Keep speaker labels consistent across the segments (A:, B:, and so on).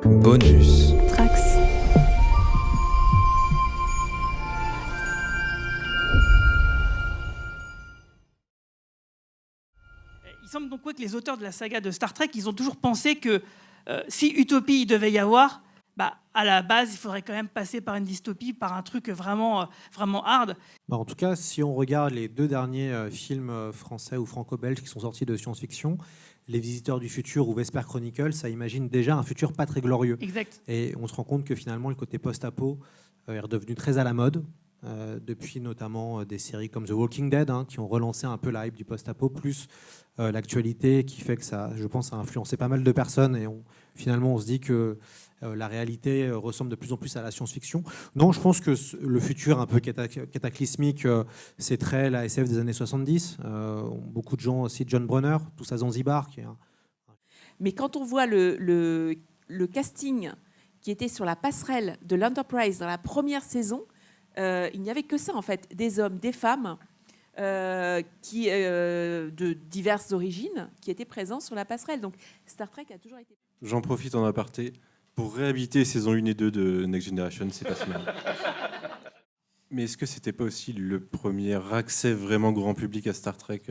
A: Bonus.
B: Trax.
C: Il semble donc que les auteurs de la saga de Star Trek, ils ont toujours pensé que si utopie il devait y avoir, à la base, il faudrait quand même passer par une dystopie, par un truc vraiment hard.
D: En tout cas, si on regarde les 2 derniers films français ou franco-belges qui sont sortis de science-fiction, Les Visiteurs du Futur ou Vesper Chronicle, ça imagine déjà un futur pas très glorieux.
C: Exact.
D: Et on se rend compte que finalement, le côté post-apo est redevenu très à la mode, depuis notamment des séries comme The Walking Dead, qui ont relancé un peu la hype du post-apo, plus l'actualité qui fait que ça, je pense, a influencé pas mal de personnes. Et finalement, on se dit que la réalité ressemble de plus en plus à la science-fiction. Non, je pense que le futur un peu cataclysmique, c'est très la SF des années 70. Beaucoup de gens aussi, John Brunner, Tous à Zanzibar.
B: Mais quand on voit le casting qui était sur la passerelle de l'Enterprise dans la première saison, il n'y avait que ça en fait, des hommes, des femmes de diverses origines qui étaient présents sur la passerelle. Donc Star Trek a toujours été...
E: J'en profite en aparté pour réhabiter saison 1 et 2 de Next Generation, c'est pas si mal. Mais est-ce que c'était pas aussi le premier accès vraiment grand public à Star Trek,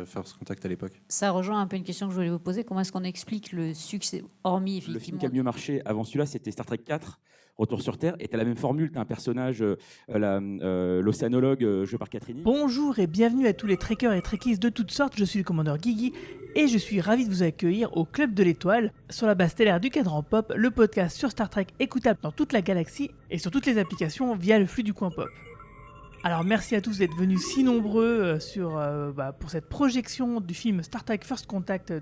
E: First Contact à l'époque ?
F: Ça rejoint un peu une question que je voulais vous poser. Comment est-ce qu'on explique le succès, hormis effectivement...
G: Le film qui a mieux marché avant celui-là, c'était Star Trek 4, Retour sur Terre, et tu as la même formule, tu as un personnage, l'océanologue joué par Catherine.
C: Bonjour et bienvenue à tous les trekkers et trekkies de toutes sortes, je suis le commandeur Guigui et je suis ravi de vous accueillir au Club de l'Étoile, sur la base stellaire du Cadran Pop, le podcast sur Star Trek écoutable dans toute la galaxie et sur toutes les applications via le flux du coin pop. Alors merci à tous d'être venus si nombreux pour cette projection du film Star Trek First Contact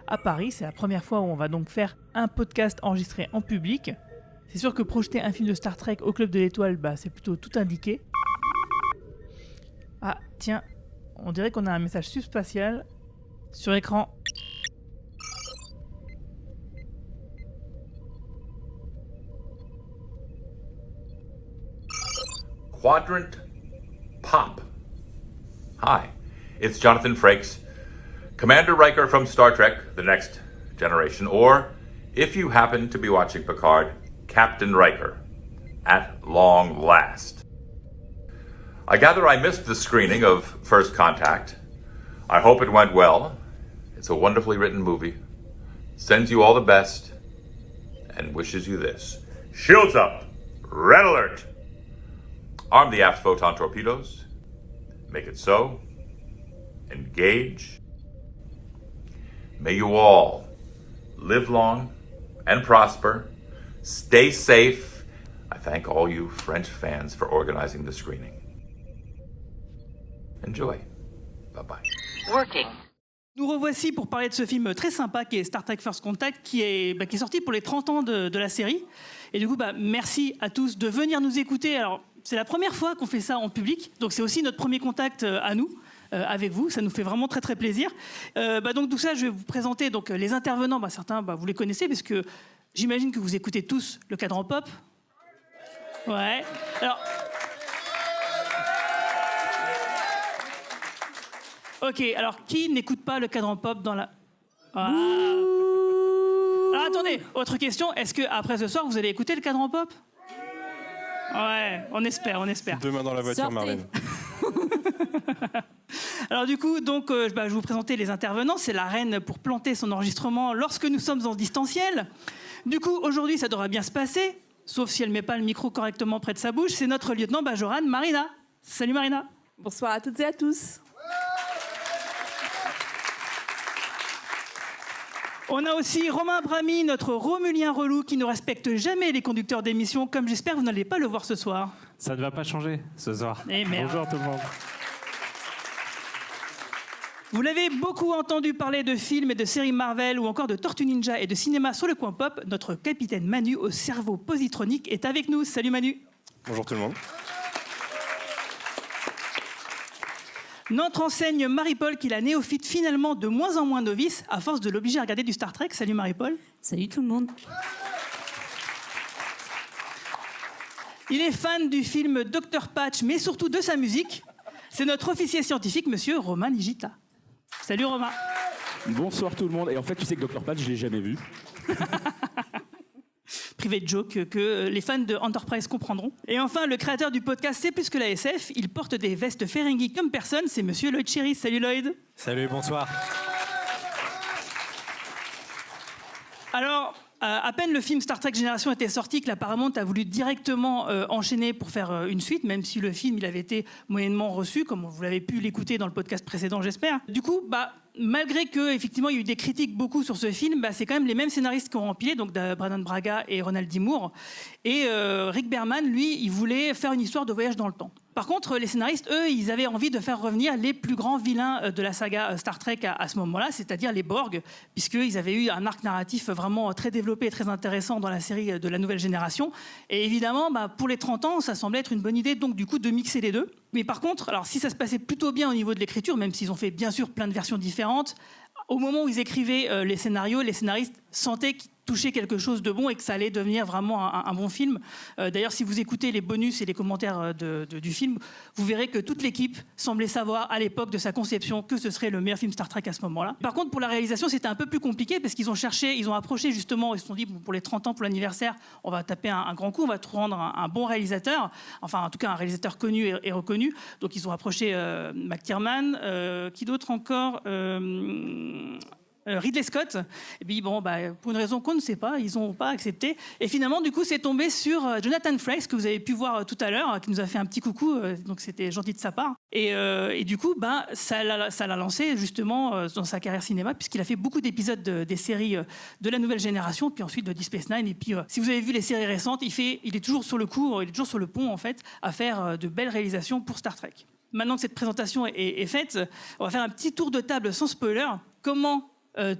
C: à Paris. C'est la première fois où on va donc faire un podcast enregistré en public. C'est sûr que projeter un film de Star Trek au Club de l'Étoile, c'est plutôt tout indiqué. Ah tiens, on dirait qu'on a un message subspatial sur écran.
H: Quadrant Pop. Hi, it's Jonathan Frakes, Commander Riker from Star Trek, The Next Generation, or, if you happen to be watching Picard, Captain Riker, at long last. I gather I missed the screening of First Contact. I hope it went well. It's a wonderfully written movie. Sends you all the best, and wishes you this. Shields up! Red alert! Arm the aft photon torpedoes. Make it so. Engage. May you all live long and prosper. Stay safe. I thank all you French fans for organizing the screening. Enjoy. Bye-bye.
I: Working.
C: Nous revoici pour parler de ce film très sympa qui est Star Trek First Contact, qui est sorti pour les 30 ans de la série. Et du coup, merci à tous de venir nous écouter. Alors, c'est la première fois qu'on fait ça en public, donc c'est aussi notre premier contact à nous, avec vous. Ça nous fait vraiment très très plaisir. Donc tout ça, je vais vous présenter les intervenants. Certains, vous les connaissez, parce que j'imagine que vous écoutez tous le Cadran Pop. Ouais. Alors... Ok, alors qui n'écoute pas le Cadran Pop dans la... Alors attendez, autre question, est-ce qu'après ce soir, vous allez écouter le Cadran Pop ? Ouais, on espère.
E: Demain dans la voiture, Marlène.
C: Alors du coup, je vais vous présenter les intervenants. C'est la reine pour planter son enregistrement lorsque nous sommes en distanciel. Du coup, aujourd'hui, ça devrait bien se passer, sauf si elle ne met pas le micro correctement près de sa bouche. C'est notre lieutenant Bajoran, Marina. Salut Marina.
B: Bonsoir à toutes et à tous.
C: On a aussi Romain Brami, notre Romulien relou qui ne respecte jamais les conducteurs d'émission, comme j'espère que vous n'allez pas le voir ce soir.
J: Ça ne va pas changer ce soir.
C: Bonjour
J: tout le monde.
C: Vous l'avez beaucoup entendu parler de films et de séries Marvel ou encore de Tortue Ninja et de cinéma sur le coin pop. Notre capitaine Manu au cerveau positronique est avec nous. Salut Manu.
E: Bonjour tout le monde.
C: Notre enseigne Marie-Paul, qui est la néophyte finalement de moins en moins novice, à force de l'obliger à regarder du Star Trek. Salut Marie-Paul.
F: Salut tout le monde.
C: Il est fan du film Dr Patch, mais surtout de sa musique. C'est notre officier scientifique, monsieur Romain Ligita. Salut Romain.
G: Bonsoir tout le monde. Et en fait, tu sais que Dr Patch, je ne l'ai jamais vu.
C: private joke que les fans de Enterprise comprendront. Et enfin, le créateur du podcast C'est plus que la SF, il porte des vestes Ferengi comme personne, c'est monsieur Lloyd Cherry. Salut Lloyd.
D: Salut, bonsoir.
C: Alors, à peine le film Star Trek Génération était sorti que la Paramount a voulu directement enchaîner pour faire une suite, même si le film il avait été moyennement reçu, comme vous l'avez pu l'écouter dans le podcast précédent, j'espère. Du coup, malgré que effectivement il y a eu des critiques beaucoup sur ce film, c'est quand même les mêmes scénaristes qui ont rempilé, donc Brandon Braga et Ronald D. Moore. Et Rick Berman, lui, il voulait faire une histoire de voyage dans le temps. Par contre, les scénaristes, eux, ils avaient envie de faire revenir les plus grands vilains de la saga Star Trek à ce moment-là, c'est-à-dire les Borg, puisqu'ils avaient eu un arc narratif vraiment très développé et très intéressant dans la série de la nouvelle génération. Et évidemment, pour les 30 ans, ça semblait être une bonne idée, donc du coup, de mixer les deux. Mais par contre, alors si ça se passait plutôt bien au niveau de l'écriture, même s'ils ont fait bien sûr plein de versions différentes, au moment où ils écrivaient les scénarios, les scénaristes sentaient qu'ils touchaient quelque chose de bon et que ça allait devenir vraiment un bon film. D'ailleurs, si vous écoutez les bonus et les commentaires du film, vous verrez que toute l'équipe semblait savoir à l'époque de sa conception que ce serait le meilleur film Star Trek à ce moment-là. Par contre, pour la réalisation, c'était un peu plus compliqué parce qu'ils ont approché justement, ils se sont dit, pour les 30 ans, pour l'anniversaire, on va taper un grand coup, on va rendre un bon réalisateur, enfin en tout cas un réalisateur connu et reconnu. Donc ils ont approché McTiernan, qui d'autre encore Ridley Scott. Et puis pour une raison qu'on ne sait pas, ils n'ont pas accepté. Et finalement, du coup, c'est tombé sur Jonathan Frakes, que vous avez pu voir tout à l'heure, qui nous a fait un petit coucou, donc c'était gentil de sa part. Et du coup, ça l'a lancé justement dans sa carrière cinéma, puisqu'il a fait beaucoup d'épisodes des séries de la nouvelle génération, puis ensuite de Deep Space Nine. Et puis, si vous avez vu les séries récentes, il est toujours sur le coup, il est toujours sur le pont, en fait, à faire de belles réalisations pour Star Trek. Maintenant que cette présentation est faite, on va faire un petit tour de table sans spoiler. Comment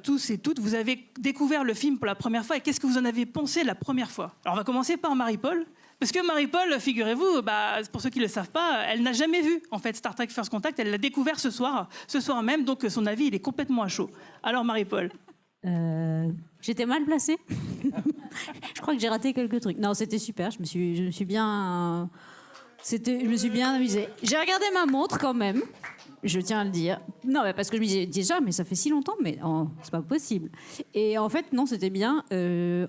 C: tous et toutes, vous avez découvert le film pour la première fois et qu'est-ce que vous en avez pensé la première fois? Alors on va commencer par Marie-Paul, parce que Marie-Paul, figurez-vous, pour ceux qui ne le savent pas, elle n'a jamais vu en fait Star Trek First Contact, elle l'a découvert ce soir même, donc son avis il est complètement à chaud. Alors Marie-Paul?
F: J'étais mal placée. Je crois que j'ai raté quelques trucs. Non, c'était super, je me suis bien amusée. J'ai regardé ma montre quand même. Je tiens à le dire. Non, parce que je me disais déjà, mais ça fait si longtemps, mais c'est pas possible. Et en fait, non, c'était bien.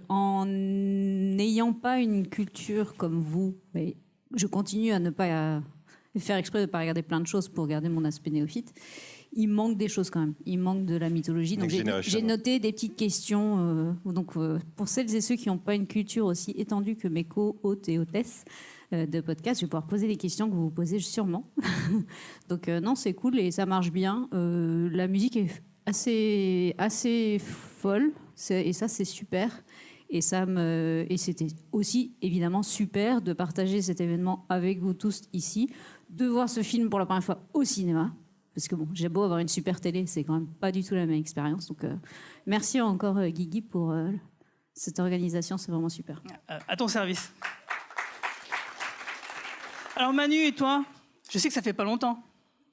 F: En n'ayant pas une culture comme vous, mais je continue à ne pas faire exprès de ne pas regarder plein de choses pour garder mon aspect néophyte. Il manque des choses quand même. Il manque de la mythologie. Donc j'ai noté des petites questions. Pour celles et ceux qui n'ont pas une culture aussi étendue que mes co-hôtes et hôtesses de podcast, je vais pouvoir poser des questions que vous vous posez sûrement. Donc non, c'est cool et ça marche bien. La musique est assez folle et ça c'est super. Et c'était aussi évidemment super de partager cet événement avec vous tous ici, de voir ce film pour la première fois au cinéma. Parce que j'ai beau avoir une super télé, c'est quand même pas du tout la même expérience. Donc merci encore Guigui pour cette organisation, c'est vraiment super.
C: À ton service. Alors Manu et toi, je sais que ça fait pas longtemps.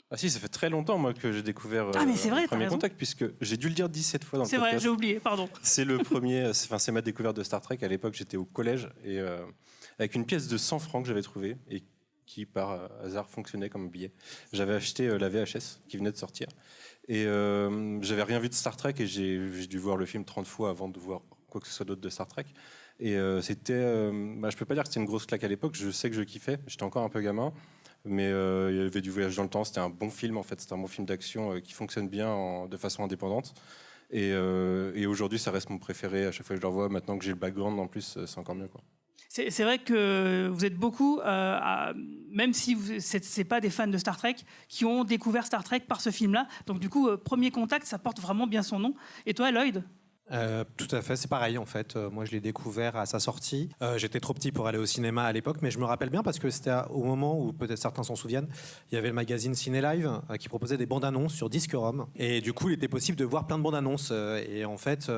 E: Ah si, ça fait très longtemps moi que j'ai découvert
C: mais c'est vrai,
E: le premier contact, puisque j'ai dû le dire 17 fois dans le podcast.
C: C'est vrai, j'ai oublié, pardon.
E: C'est le premier, c'est ma découverte de Star Trek. À l'époque, j'étais au collège et avec une pièce de 100 francs que j'avais trouvée et qui par hasard fonctionnait comme billet. J'avais acheté la VHS qui venait de sortir et j'avais rien vu de Star Trek et j'ai dû voir le film 30 fois avant de voir quoi que ce soit d'autre de Star Trek. Et c'était, je peux pas dire que c'était une grosse claque à l'époque. Je sais que je kiffais. J'étais encore un peu gamin, mais il y avait du voyage dans le temps. C'était un bon film en fait. C'était un bon film d'action qui fonctionne bien de façon indépendante. Et aujourd'hui, ça reste mon préféré. À chaque fois que je le revois, maintenant que j'ai le background en plus, c'est encore mieux quoi.
C: C'est vrai que vous êtes beaucoup, même si c'est pas des fans de Star Trek, qui ont découvert Star Trek par ce film-là. Donc du coup, premier contact, ça porte vraiment bien son nom. Et toi, Lloyd?
D: Tout à fait, c'est pareil en fait. Moi, je l'ai découvert à sa sortie. J'étais trop petit pour aller au cinéma à l'époque, mais je me rappelle bien parce que c'était au moment où, peut-être certains s'en souviennent, il y avait le magazine Ciné Live qui proposait des bandes annonces sur Disque-Rom. Et du coup, il était possible de voir plein de bandes annonces. Et en fait,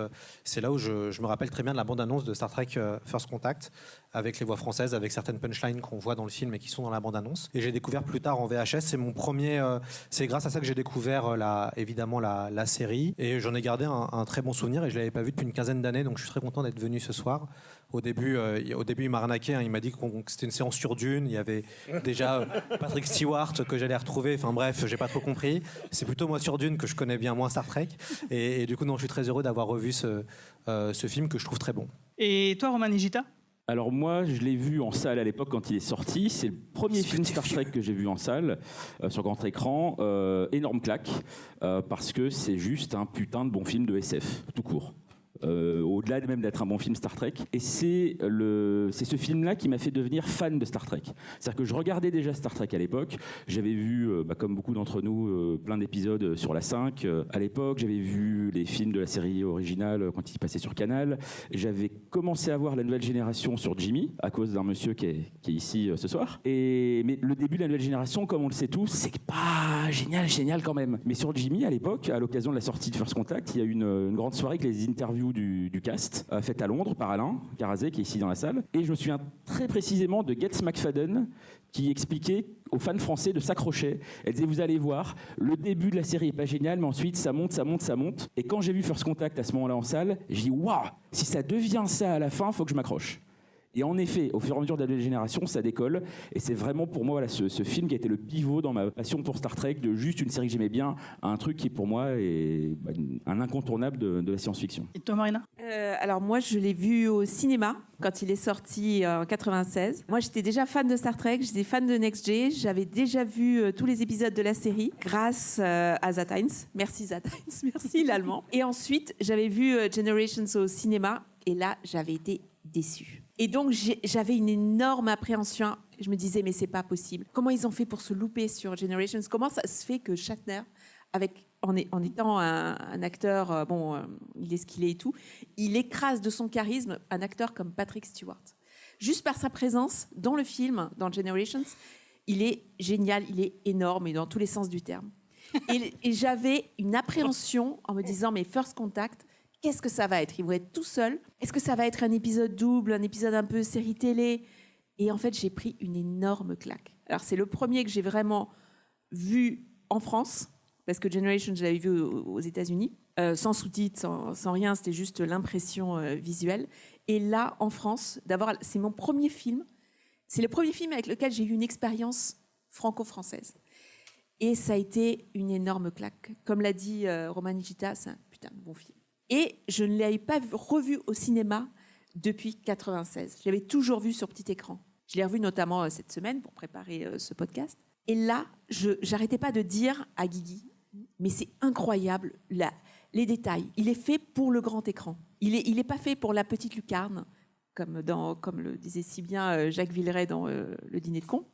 D: c'est là où je me rappelle très bien de la bande annonce de Star Trek First Contact, avec les voix françaises, avec certaines punchlines qu'on voit dans le film et qui sont dans la bande annonce. Et j'ai découvert plus tard en VHS. C'est mon premier. C'est grâce à ça que j'ai découvert évidemment la série. Et j'en ai gardé un très bon souvenir. Et je l'avais l'avais pas vu depuis une quinzaine d'années, donc je suis très content d'être venu ce soir. Au début, il m'a arnaqué, hein, il m'a dit que c'était une séance sur Dune, il y avait déjà Patrick Stewart que j'allais retrouver, enfin bref, j'ai pas trop compris. C'est plutôt moi sur Dune que je connais bien moins Star Trek, et du coup, non, je suis très heureux d'avoir revu ce film que je trouve très bon.
C: Et toi, Romain Nigita?
G: Alors moi, je l'ai vu en salle à l'époque quand il est sorti. C'est le premier film Star Trek que j'ai vu en salle, sur grand écran. Énorme claque, parce que c'est juste un putain de bon film de SF, tout court. Au-delà même d'être un bon film Star Trek. Et c'est ce film-là qui m'a fait devenir fan de Star Trek. C'est-à-dire que je regardais déjà Star Trek à l'époque. J'avais vu, comme beaucoup d'entre nous, plein d'épisodes sur la 5 à l'époque. J'avais vu les films de la série originale quand ils passaient sur Canal. J'avais commencé à voir la nouvelle génération sur Jimmy, à cause d'un monsieur qui est ici ce soir. Mais le début de la nouvelle génération, comme on le sait tous, c'est pas génial quand même. Mais sur Jimmy, à l'époque, à l'occasion de la sortie de First Contact, il y a eu une grande soirée avec les interviews du cast, faite à Londres par Alain Carazé, qui est ici dans la salle. Et je me souviens très précisément de Gates McFadden, qui expliquait aux fans français de s'accrocher. Elle disait, vous allez voir, le début de la série est pas génial, mais ensuite ça monte. Et quand j'ai vu First Contact à ce moment-là en salle, j'ai dit, waouh, si ça devient ça à la fin, faut que je m'accroche. Et en effet, au fur et à mesure de la génération, ça décolle. Et c'est vraiment pour moi ce film qui a été le pivot dans ma passion pour Star Trek, de juste une série que j'aimais bien, à un truc qui pour moi est un incontournable de la science-fiction.
C: Et toi, Marina?
B: Alors moi, je l'ai vu au cinéma quand il est sorti en 96. Moi, j'étais déjà fan de Star Trek, j'étais fan de Next Gen. J'avais déjà vu tous les épisodes de la série grâce à Zat Hines. Merci Zat Hines, merci l'allemand. Et ensuite, j'avais vu Generations au cinéma. Et là, j'avais été déçue. Et donc, j'avais une énorme appréhension. Je me disais, mais c'est pas possible. Comment ils ont fait pour se louper sur Generations? Comment ça se fait que Shatner, en étant un acteur, il est ce qu'il est et tout, il écrase de son charisme un acteur comme Patrick Stewart. Juste par sa présence dans le film, dans Generations, il est génial, il est énorme, et dans tous les sens du terme. Et j'avais une appréhension en me disant, mais First Contact, qu'est-ce que ça va être? Ils vont être tout seuls. Est-ce que ça va être un épisode double, un épisode un peu série télé? Et en fait, j'ai pris une énorme claque. Alors, c'est le premier que j'ai vraiment vu en France, parce que Generation, je l'avais vu aux États-Unis, sans sous-titres, sans rien, c'était juste l'impression visuelle. Et là, en France, c'est mon premier film. C'est le premier film avec lequel j'ai eu une expérience franco-française. Et ça a été une énorme claque. Comme l'a dit Romain Nigita, c'est un putain de bon film. Et je ne l'avais pas revu au cinéma depuis 1996. Je l'avais toujours vu sur petit écran. Je l'ai revu notamment cette semaine pour préparer ce podcast. Et là, j'arrêtais pas de dire à Guigui, mais c'est incroyable, les détails. Il est fait pour le grand écran. Il est pas fait pour la petite lucarne, comme le disait si bien Jacques Villeray dans Le Dîner de cons.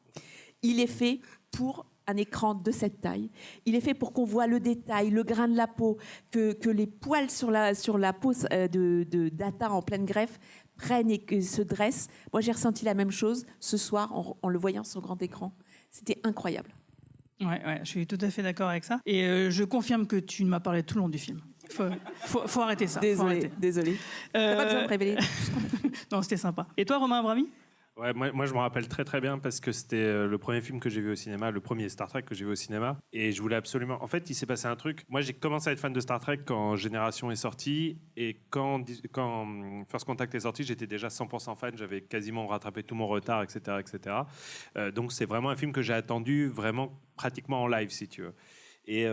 B: Il est fait pour un écran de cette taille. Il est fait pour qu'on voit le détail, le grain de la peau, que les poils sur la peau de Data en pleine greffe prennent et que se dressent. Moi, j'ai ressenti la même chose ce soir en le voyant sur grand écran. C'était incroyable.
C: Ouais, je suis tout à fait d'accord avec ça. Et je confirme que tu m'as parlé tout le long du film. Faut arrêter ça.
B: Désolée. T'as pas besoin de révéler.
C: Non, c'était sympa. Et toi, Romain Abrami?
J: Ouais, moi, je me rappelle très très bien parce que c'était le premier film que j'ai vu au cinéma, le premier Star Trek que j'ai vu au cinéma. Et je voulais absolument... En fait, il s'est passé un truc. Moi, j'ai commencé à être fan de Star Trek quand Génération est sorti. Et quand First Contact est sorti, j'étais déjà 100% fan. J'avais quasiment rattrapé tout mon retard, etc. Donc, c'est vraiment un film que j'ai attendu vraiment pratiquement en live, si tu veux. Et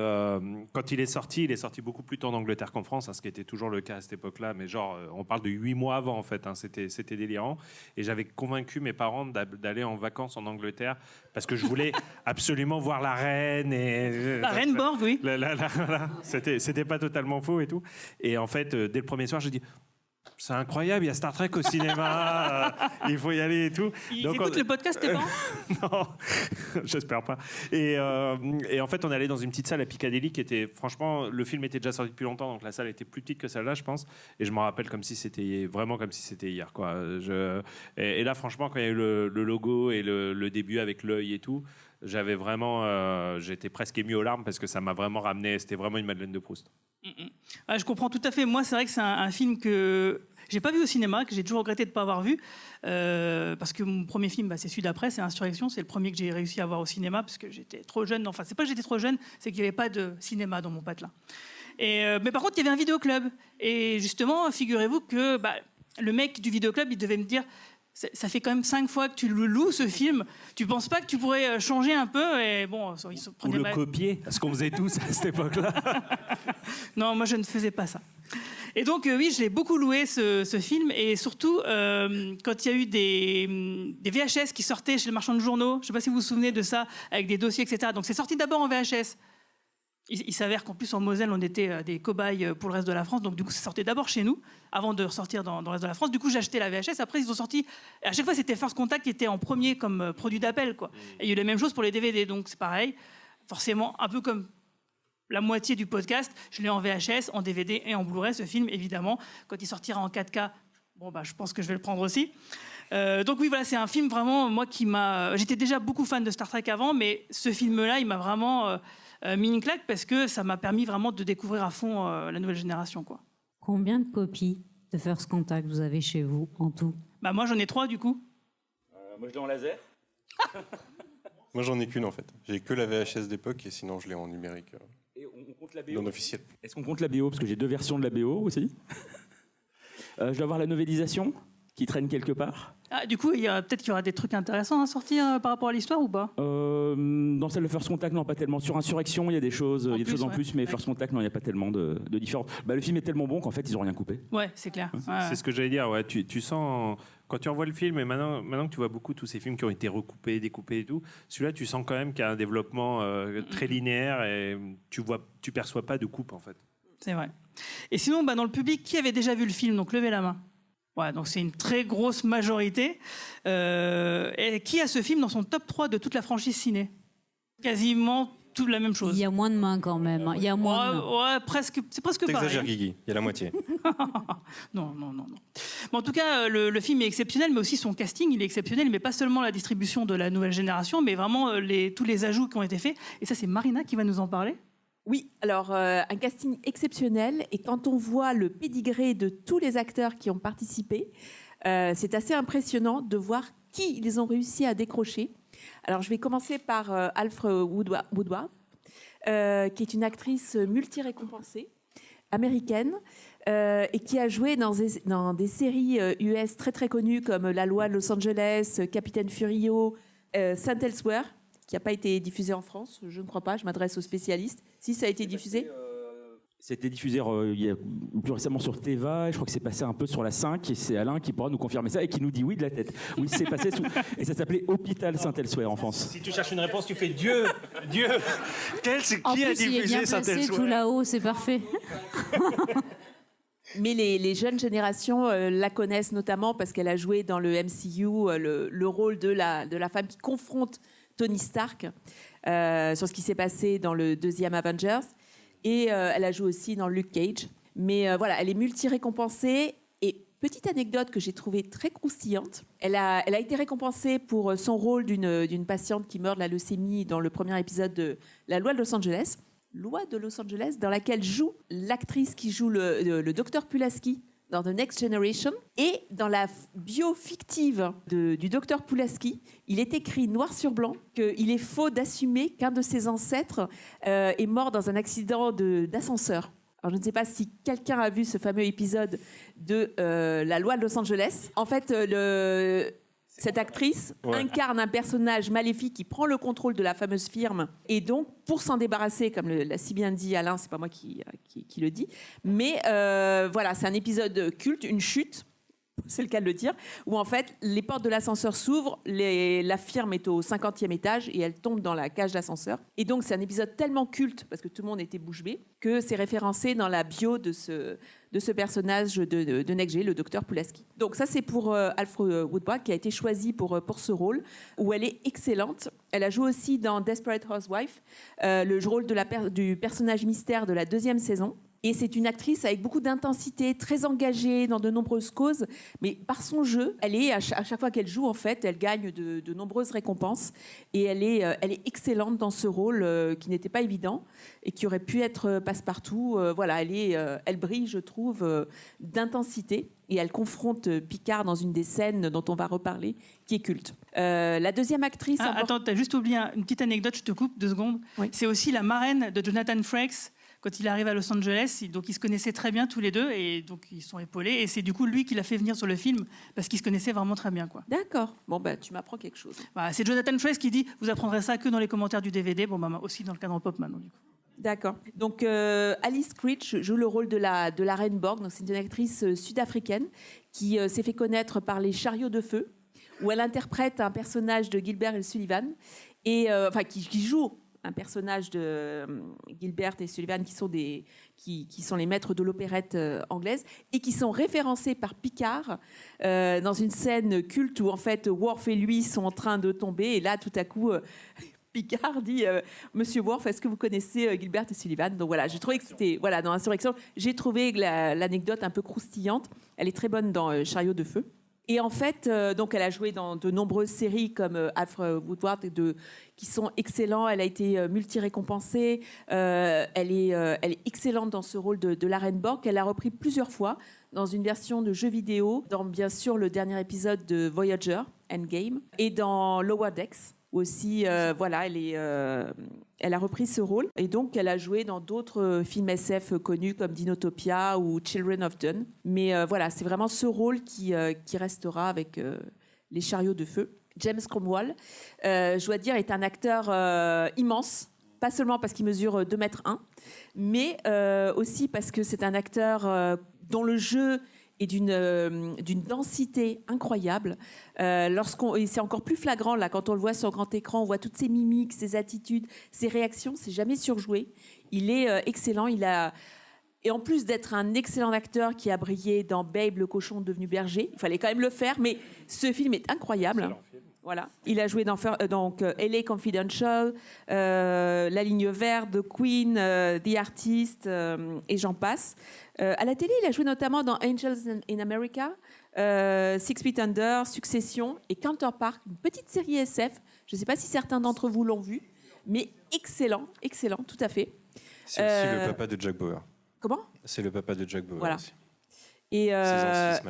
J: quand il est sorti beaucoup plus tôt en Angleterre qu'en France, ce qui était toujours le cas à cette époque-là. Mais genre, on parle de 8 mois avant, en fait. C'était délirant. Et j'avais convaincu mes parents d'aller en vacances en Angleterre parce que je voulais absolument voir la reine.
C: La reine Borg, oui.
J: Voilà. C'était pas totalement faux et tout. Et en fait, dès le premier soir, je dis... C'est incroyable, il y a Star Trek au cinéma, il faut y aller et tout.
C: Ils écoutent le podcast, tes parents?
J: Non, j'espère pas. Et en fait, on allait dans une petite salle à Piccadilly qui était, franchement, le film était déjà sorti depuis longtemps, donc la salle était plus petite que celle-là, je pense. Et je me rappelle comme si c'était hier, quoi. Et là, franchement, quand il y a eu le logo et le début avec l'œil et tout, j'avais vraiment, j'étais presque ému aux larmes parce que ça m'a vraiment ramené. C'était vraiment une Madeleine de Proust.
C: Je comprends tout à fait. Moi, c'est vrai que c'est un film que j'ai pas vu au cinéma, que j'ai toujours regretté de ne pas avoir vu, parce que mon premier film, c'est celui d'après, c'est Insurrection. C'est le premier que j'ai réussi à voir au cinéma parce que j'étais trop jeune. Enfin, c'est pas que j'étais trop jeune, c'est qu'il n'y avait pas de cinéma dans mon patelin. Mais par contre, il y avait un vidéoclub. Et justement, figurez-vous que le mec du vidéoclub, il devait me dire... Ça fait quand même 5 fois que tu le loues, ce film. Tu penses pas que tu pourrais changer un peu et bon, ils se
J: Ou
C: prenaient
J: le copier, ce qu'on faisait tous à cette époque-là.
C: Non, moi, je ne faisais pas ça. Et donc, oui, je l'ai beaucoup loué, ce film. Et surtout, quand il y a eu des VHS qui sortaient chez le marchand de journaux, je ne sais pas si vous vous souvenez de ça, avec des dossiers, etc. Donc, c'est sorti d'abord en VHS. Il s'avère qu'en plus, en Moselle, on était des cobayes pour le reste de la France. Donc, du coup, ça sortait d'abord chez nous, avant de ressortir dans le reste de la France. Du coup, j'ai acheté la VHS. Après, ils ont sorti... À chaque fois, c'était First Contact qui était en premier comme produit d'appel, quoi. Et il y a eu la même chose pour les DVD. Donc, c'est pareil. Forcément, un peu comme la moitié du podcast, je l'ai en VHS, en DVD et en Blu-ray, ce film, évidemment. Quand il sortira en 4K, je pense que je vais le prendre aussi. Donc oui, voilà, c'est un film vraiment, moi, qui m'a... J'étais déjà beaucoup fan de Star Trek avant, mais ce film-là, il m'a vraiment mis une claque parce que ça m'a permis vraiment de découvrir à fond la nouvelle génération, quoi.
F: Combien de copies de First Contact vous avez chez vous, en tout ?
C: Moi, j'en ai 3, du coup.
G: Moi, je l'ai en laser.
E: Moi, j'en ai qu'une, en fait. J'ai que la VHS d'époque et sinon, je l'ai en numérique.
G: Et on compte la BO.
E: Non officiel.
G: Est-ce qu'on compte la BO ? Parce que j'ai 2 versions de la BO aussi. Je dois avoir la novélisation qui traîne quelque part.
C: Du coup, peut-être qu'il y aura des trucs intéressants à sortir par rapport à l'histoire ou pas ?
G: Dans celle de First Contact, non, pas tellement. Sur Insurrection, il y a des choses en plus, mais
C: ouais.
G: First Contact, non, il n'y a pas tellement de différence. Le film est tellement bon qu'en fait, ils n'ont rien coupé.
C: Ouais, c'est clair. Ouais.
J: C'est ce que j'allais dire. Ouais. Tu sens, quand tu revois le film, et maintenant que tu vois beaucoup tous ces films qui ont été recoupés, découpés et tout, celui-là, tu sens quand même qu'il y a un développement très linéaire et tu perçois pas de coupe, en fait.
C: C'est vrai. Et sinon, dans le public, qui avait déjà vu le film ? Donc, levez la main. Ouais, donc c'est une très grosse majorité. Et qui a ce film dans son top 3 de toute la franchise ciné ? Quasiment toute la même chose.
F: Il y a moins de mains quand même. Il y a moins de mains.
C: Ouais, presque, c'est presque pareil.
E: T'exagères, Guigui, il y a la moitié.
C: Non. Mais en tout cas, le film est exceptionnel, mais aussi son casting, il est exceptionnel, mais pas seulement la distribution de la nouvelle génération, mais vraiment tous les ajouts qui ont été faits. Et ça, c'est Marina qui va nous en parler.
B: Oui, alors un casting exceptionnel, et quand on voit le pédigré de tous les acteurs qui ont participé, c'est assez impressionnant de voir qui ils ont réussi à décrocher. Alors je vais commencer par Alfre Woodward, qui est une actrice multi-récompensée, américaine, et qui a joué dans des séries US très très connues comme La Loi de Los Angeles, Capitaine Furio, Saint Elsewhere, qui n'a pas été diffusé en France, je ne crois pas, je m'adresse aux spécialistes. Si ça a été diffusé
G: C'était diffusé plus récemment sur Teva, et je crois que c'est passé un peu sur la 5, et c'est Alain qui pourra nous confirmer ça et qui nous dit oui de la tête. Oui, c'est passé et ça s'appelait Hôpital Saint-Elsewhere en France.
J: Si tu cherches une réponse, tu fais Dieu.
F: En
J: Qui a
F: plus, il est bien
J: diffusé
F: placé
J: Saint-Elsewhere ?
F: tout là-haut, c'est parfait.
B: Mais les jeunes générations la connaissent notamment parce qu'elle a joué dans le MCU le rôle de la femme qui confronte Tony Stark sur ce qui s'est passé dans le 2e Avengers. Et elle a joué aussi dans Luke Cage. Mais voilà, elle est multi-récompensée. Et petite anecdote que j'ai trouvée très croustillante, elle a été récompensée pour son rôle d'une patiente qui meurt de la leucémie dans le premier épisode de La Loi de Los Angeles. Loi de Los Angeles, dans laquelle joue l'actrice qui joue le docteur Pulaski dans The Next Generation. Et dans la bio fictive du docteur Pulaski, il est écrit noir sur blanc qu'il est faux d'assumer qu'un de ses ancêtres est mort dans un accident d'ascenseur. Alors, je ne sais pas si quelqu'un a vu ce fameux épisode de La Loi de Los Angeles. En fait, cette actrice incarne un personnage maléfique qui prend le contrôle de la fameuse firme. Et donc, pour s'en débarrasser, comme l'a si bien dit Alain, c'est pas moi qui le dis, mais voilà, c'est un épisode culte, une chute, c'est le cas de le dire, où en fait, les portes de l'ascenseur s'ouvrent, la firme est au 50e étage et elle tombe dans la cage d'ascenseur. Et donc, c'est un épisode tellement culte, parce que tout le monde était bouche bée, que c'est référencé dans la bio de ce personnage de Next G, le docteur Pulaski. Donc ça, c'est pour Alfre Woodward, qui a été choisie pour ce rôle, où elle est excellente. Elle a joué aussi dans Desperate Housewife, le rôle du personnage mystère de la 2e saison. Et c'est une actrice avec beaucoup d'intensité, très engagée dans de nombreuses causes. Mais par son jeu, à chaque fois qu'elle joue, en fait, elle gagne de nombreuses récompenses. Et elle est excellente dans ce rôle qui n'était pas évident et qui aurait pu être passe-partout. Voilà, elle brille, je trouve, d'intensité. Et elle confronte Picard dans une des scènes dont on va reparler, qui est culte. La deuxième actrice...
C: Attends, t'as juste oublié une petite anecdote, je te coupe 2 secondes.
B: Oui.
C: C'est aussi la marraine de Jonathan Frakes, quand il arrive à Los Angeles, donc ils se connaissaient très bien tous les deux, et donc ils sont épaulés. Et c'est du coup lui qui l'a fait venir sur le film, parce qu'ils se connaissaient vraiment très bien, quoi.
B: D'accord. Bon, tu m'apprends quelque chose.
C: Voilà, c'est Jonathan Frakes qui dit « Vous apprendrez ça que dans les commentaires du DVD », aussi dans le cadre pop maintenant, du coup.
B: D'accord. Donc Alice Critch joue le rôle de la reine Borg. Donc, c'est une actrice sud-africaine qui s'est fait connaître par Les Chariots de Feu, où elle interprète un personnage de Gilbert et Sullivan, et qui joue un personnage de Gilbert et Sullivan qui sont les maîtres de l'opérette anglaise et qui sont référencés par Picard dans une scène culte où en fait Worf et lui sont en train de tomber, et là tout à coup Picard dit Monsieur Worf, est-ce que vous connaissez Gilbert et Sullivan? Donc voilà, j'ai trouvé que c'était dans Insurrection, j'ai trouvé l'anecdote un peu croustillante. Elle est très bonne dans Chariot de feu. Et en fait, donc elle a joué dans de nombreuses séries comme Alfred Woodward qui sont excellents. Elle a été multi-récompensée. Elle est excellente dans ce rôle de la reine Borg qu'elle a repris plusieurs fois dans une version de jeu vidéo, dans bien sûr le dernier épisode de Voyager, Endgame, et dans Lower Decks. Aussi, elle a repris ce rôle, et donc elle a joué dans d'autres films SF connus comme Dinotopia ou Children of Dune. Mais c'est vraiment ce rôle qui restera avec Les Chariots de Feu. James Cromwell, je dois dire, est un acteur immense, pas seulement parce qu'il mesure 2,1 m, mais aussi parce que c'est un acteur dont le jeu et d'une densité incroyable. Et c'est encore plus flagrant là quand on le voit sur grand écran, on voit toutes ses mimiques, ses attitudes, ses réactions. C'est jamais surjoué. Il est excellent. Et en plus d'être un excellent acteur qui a brillé dans Babe, le cochon devenu berger, il fallait quand même le faire. Mais ce film est incroyable. Voilà. Il a joué dans LA Confidential, La Ligne Verte, The Queen, The Artist, et j'en passe. À la télé, il a joué notamment dans Angels in America, Six Feet Under, Succession et Counterpart, une petite série SF. Je ne sais pas si certains d'entre vous l'ont vu, mais excellent, tout à fait.
E: C'est aussi le papa de Jack Bauer.
B: Comment ?
E: C'est le papa de Jack Bauer
B: voilà.
E: aussi.
B: Et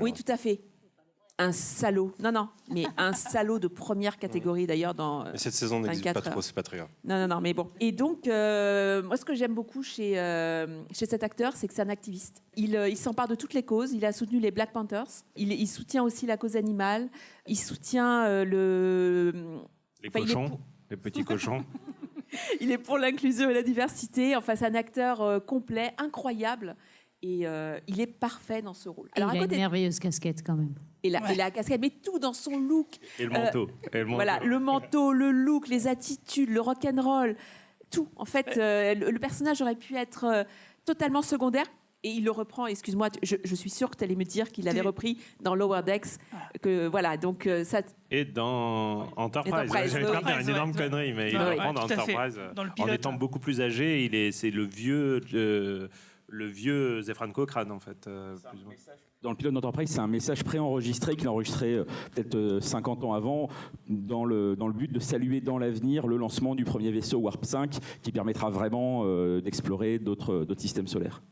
B: oui, tout à fait. Un salaud. Non, mais un salaud de première catégorie d'ailleurs dans.
E: Mais cette saison n'existe pas trop, c'est pas très grave.
B: Non, mais bon. Et donc, moi, ce que j'aime beaucoup chez cet acteur, c'est que c'est un activiste. Il s'empare de toutes les causes. Il a soutenu les Black Panthers. Il soutient aussi la cause animale. Il soutient
J: les cochons, les petits cochons.
B: Il est pour l'inclusion et la diversité. Enfin, c'est un acteur complet, incroyable. Et il est parfait dans ce rôle.
F: Alors, il a une merveilleuse casquette quand même.
B: Et la casquette, mais tout dans son look.
J: Et le manteau.
B: Voilà, le manteau, le look, les attitudes, le rock'n'roll, tout. En fait, le personnage aurait pu être totalement secondaire. Et il le reprend, excuse-moi, je suis sûre que tu allais me dire qu'il l'avait repris dans Lower Decks. Donc ça...
J: Et dans Enterprise. J'avais pas faire une énorme connerie, mais il le reprend dans Enterprise en étant beaucoup plus âgé. C'est le vieux Zefran Cochrane, en fait. Plus ou moins.
G: Dans le pilote d'Enterprise, c'est un message préenregistré qu'il a enregistré peut-être 50 ans avant, dans le but de saluer dans l'avenir le lancement du premier vaisseau Warp 5, qui permettra vraiment d'explorer d'autres systèmes solaires.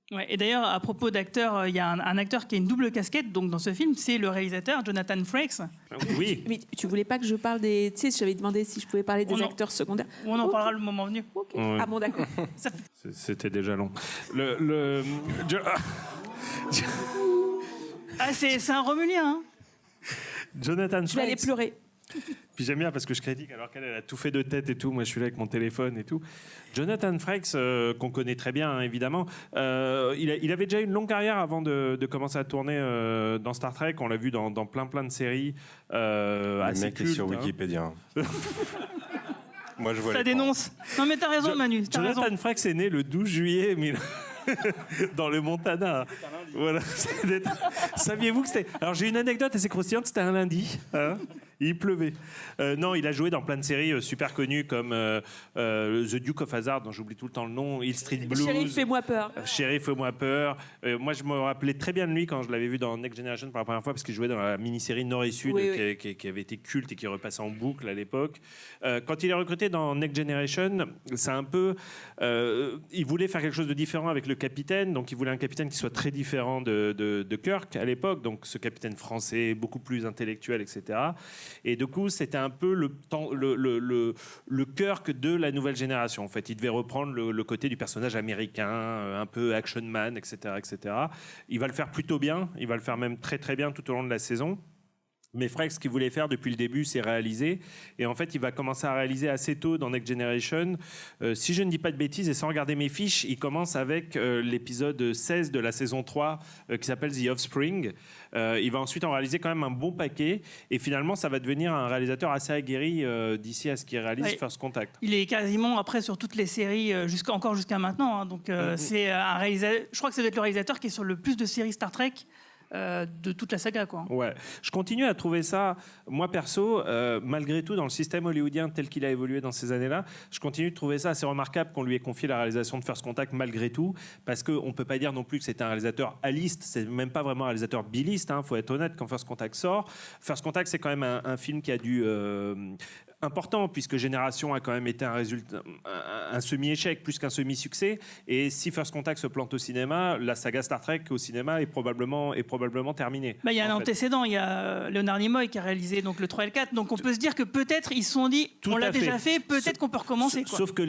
C: Ouais, et d'ailleurs, à propos d'acteurs, il y a un acteur qui a une double casquette donc dans ce film, c'est le réalisateur Jonathan Frakes.
J: Oui.
B: Mais tu voulais pas que je parle des... Tu sais, j'avais demandé si je pouvais parler des acteurs secondaires.
C: On en parlera le moment venu.
B: Okay. Ouais. Ah bon, d'accord.
J: C'était déjà long.
C: C'est un Romulien, hein.
J: Jonathan Frakes.
B: Je vais aller pleurer.
J: Puis j'aime bien parce que je critique alors qu'elle a tout fait de tête et tout. Moi, je suis là avec mon téléphone et tout. Jonathan Frakes, qu'on connaît très bien, hein, évidemment, il avait déjà une longue carrière avant de commencer à tourner dans Star Trek. On l'a vu dans plein de séries assez
E: mec
J: cultes.
E: est sur Wikipédia. Moi, je vois
C: ça dénonce. Non, mais t'as raison, Manu.
J: Jonathan Frakes est né le 12 juillet dans le Montana. Voilà. Saviez-vous que c'était... Alors, j'ai une anecdote assez croustillante. C'était un lundi. Hein, il pleuvait. Non, il a joué dans plein de séries super connues comme The Duke of Hazzard, dont j'oublie tout le temps le nom, Hill Street Blues.
B: Shérif, fais-moi peur.
J: Shérif, fais-moi peur. Moi, je me rappelais très bien de lui quand je l'avais vu dans Next Generation pour la première fois, parce qu'il jouait dans la mini-série Nord et Sud, qui avait été culte et qui repassait en boucle à l'époque. Quand il est recruté dans Next Generation, c'est un peu... il voulait faire quelque chose de différent avec le capitaine, donc il voulait un capitaine qui soit très différent différent de Kirk à l'époque, donc ce capitaine français beaucoup plus intellectuel, etc. Et du coup, c'était un peu le Kirk de la nouvelle génération. En fait, il devait reprendre le côté du personnage américain, un peu action man, etc., etc. Il va le faire plutôt bien. Il va le faire même très très bien tout au long de la saison. Mais Frakes, ce qu'il voulait faire depuis le début, c'est réaliser. Et en fait, il va commencer à réaliser assez tôt dans Next Generation. Si je ne dis pas de bêtises, et sans regarder mes fiches, il commence avec l'épisode 16 de la saison 3 qui s'appelle The Offspring. Il va ensuite en réaliser quand même un bon paquet. Et finalement, ça va devenir un réalisateur assez aguerri d'ici à ce qu'il réalise First Contact.
C: Il est quasiment après sur toutes les séries, encore jusqu'à maintenant. Hein. Donc, c'est un réalisateur. Je crois que ça doit être le réalisateur qui est sur le plus de séries Star Trek. De toute la saga, quoi.
J: Ouais, je continue à trouver ça, moi perso, malgré tout, dans le système hollywoodien tel qu'il a évolué dans ces années-là, je continue de trouver ça assez remarquable qu'on lui ait confié la réalisation de First Contact malgré tout, parce qu'on ne peut pas dire non plus que c'était un réalisateur A-list, c'est même pas vraiment un réalisateur B-list, faut être honnête, quand First Contact sort. First Contact, c'est quand même un film qui a dû... important, puisque Génération a quand même été un semi-échec plus qu'un semi-succès. Et si First Contact se plante au cinéma, la saga Star Trek au cinéma est probablement terminée.
C: Il y a un antécédent, il y a Leonard Nimoy qui a réalisé donc, le 3 et le 4, donc on peut se dire que peut-être ils se sont dit, on l'a déjà fait, peut-être qu'on peut recommencer. Quoi.
J: Sauf que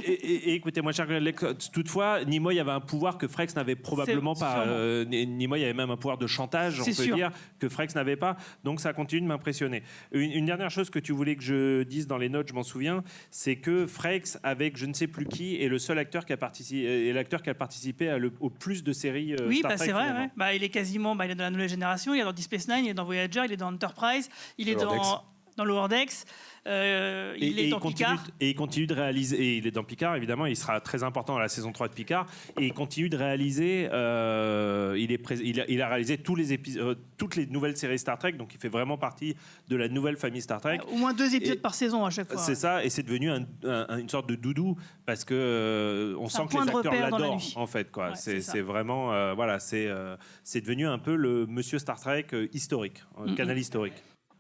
J: Et écoutez, moi, cher collègue, toutefois, Nimoy avait un pouvoir que Frakes n'avait probablement pas. Nimoy avait même un pouvoir de chantage, on peut dire, que Frakes n'avait pas. Donc ça continue de m'impressionner. Une dernière chose que tu voulais que je dise dans les notes, je m'en souviens, c'est que Frakes, avec je ne sais plus qui, est le seul acteur qui a participé au plus de séries Star Trek.
C: C'est vrai. Ouais. Il est quasiment il est dans la nouvelle génération, il est dans Deep Space Nine, il est dans Voyager, il est dans Enterprise, il est dans Lower Decks. Il est dans Picard.
J: Et il continue de réaliser. Et il est dans Picard, évidemment. Il sera très important dans la saison 3 de Picard. Et il continue de réaliser. Il a réalisé toutes les nouvelles séries Star Trek. Donc il fait vraiment partie de la nouvelle famille Star Trek.
C: Au moins 2 épisodes par saison à chaque fois.
J: C'est ça. Et c'est devenu une sorte de doudou. Parce que on sent que les acteurs l'adorent, en fait. Quoi. Ouais, c'est vraiment. C'est devenu un peu le monsieur Star Trek historique, canal historique.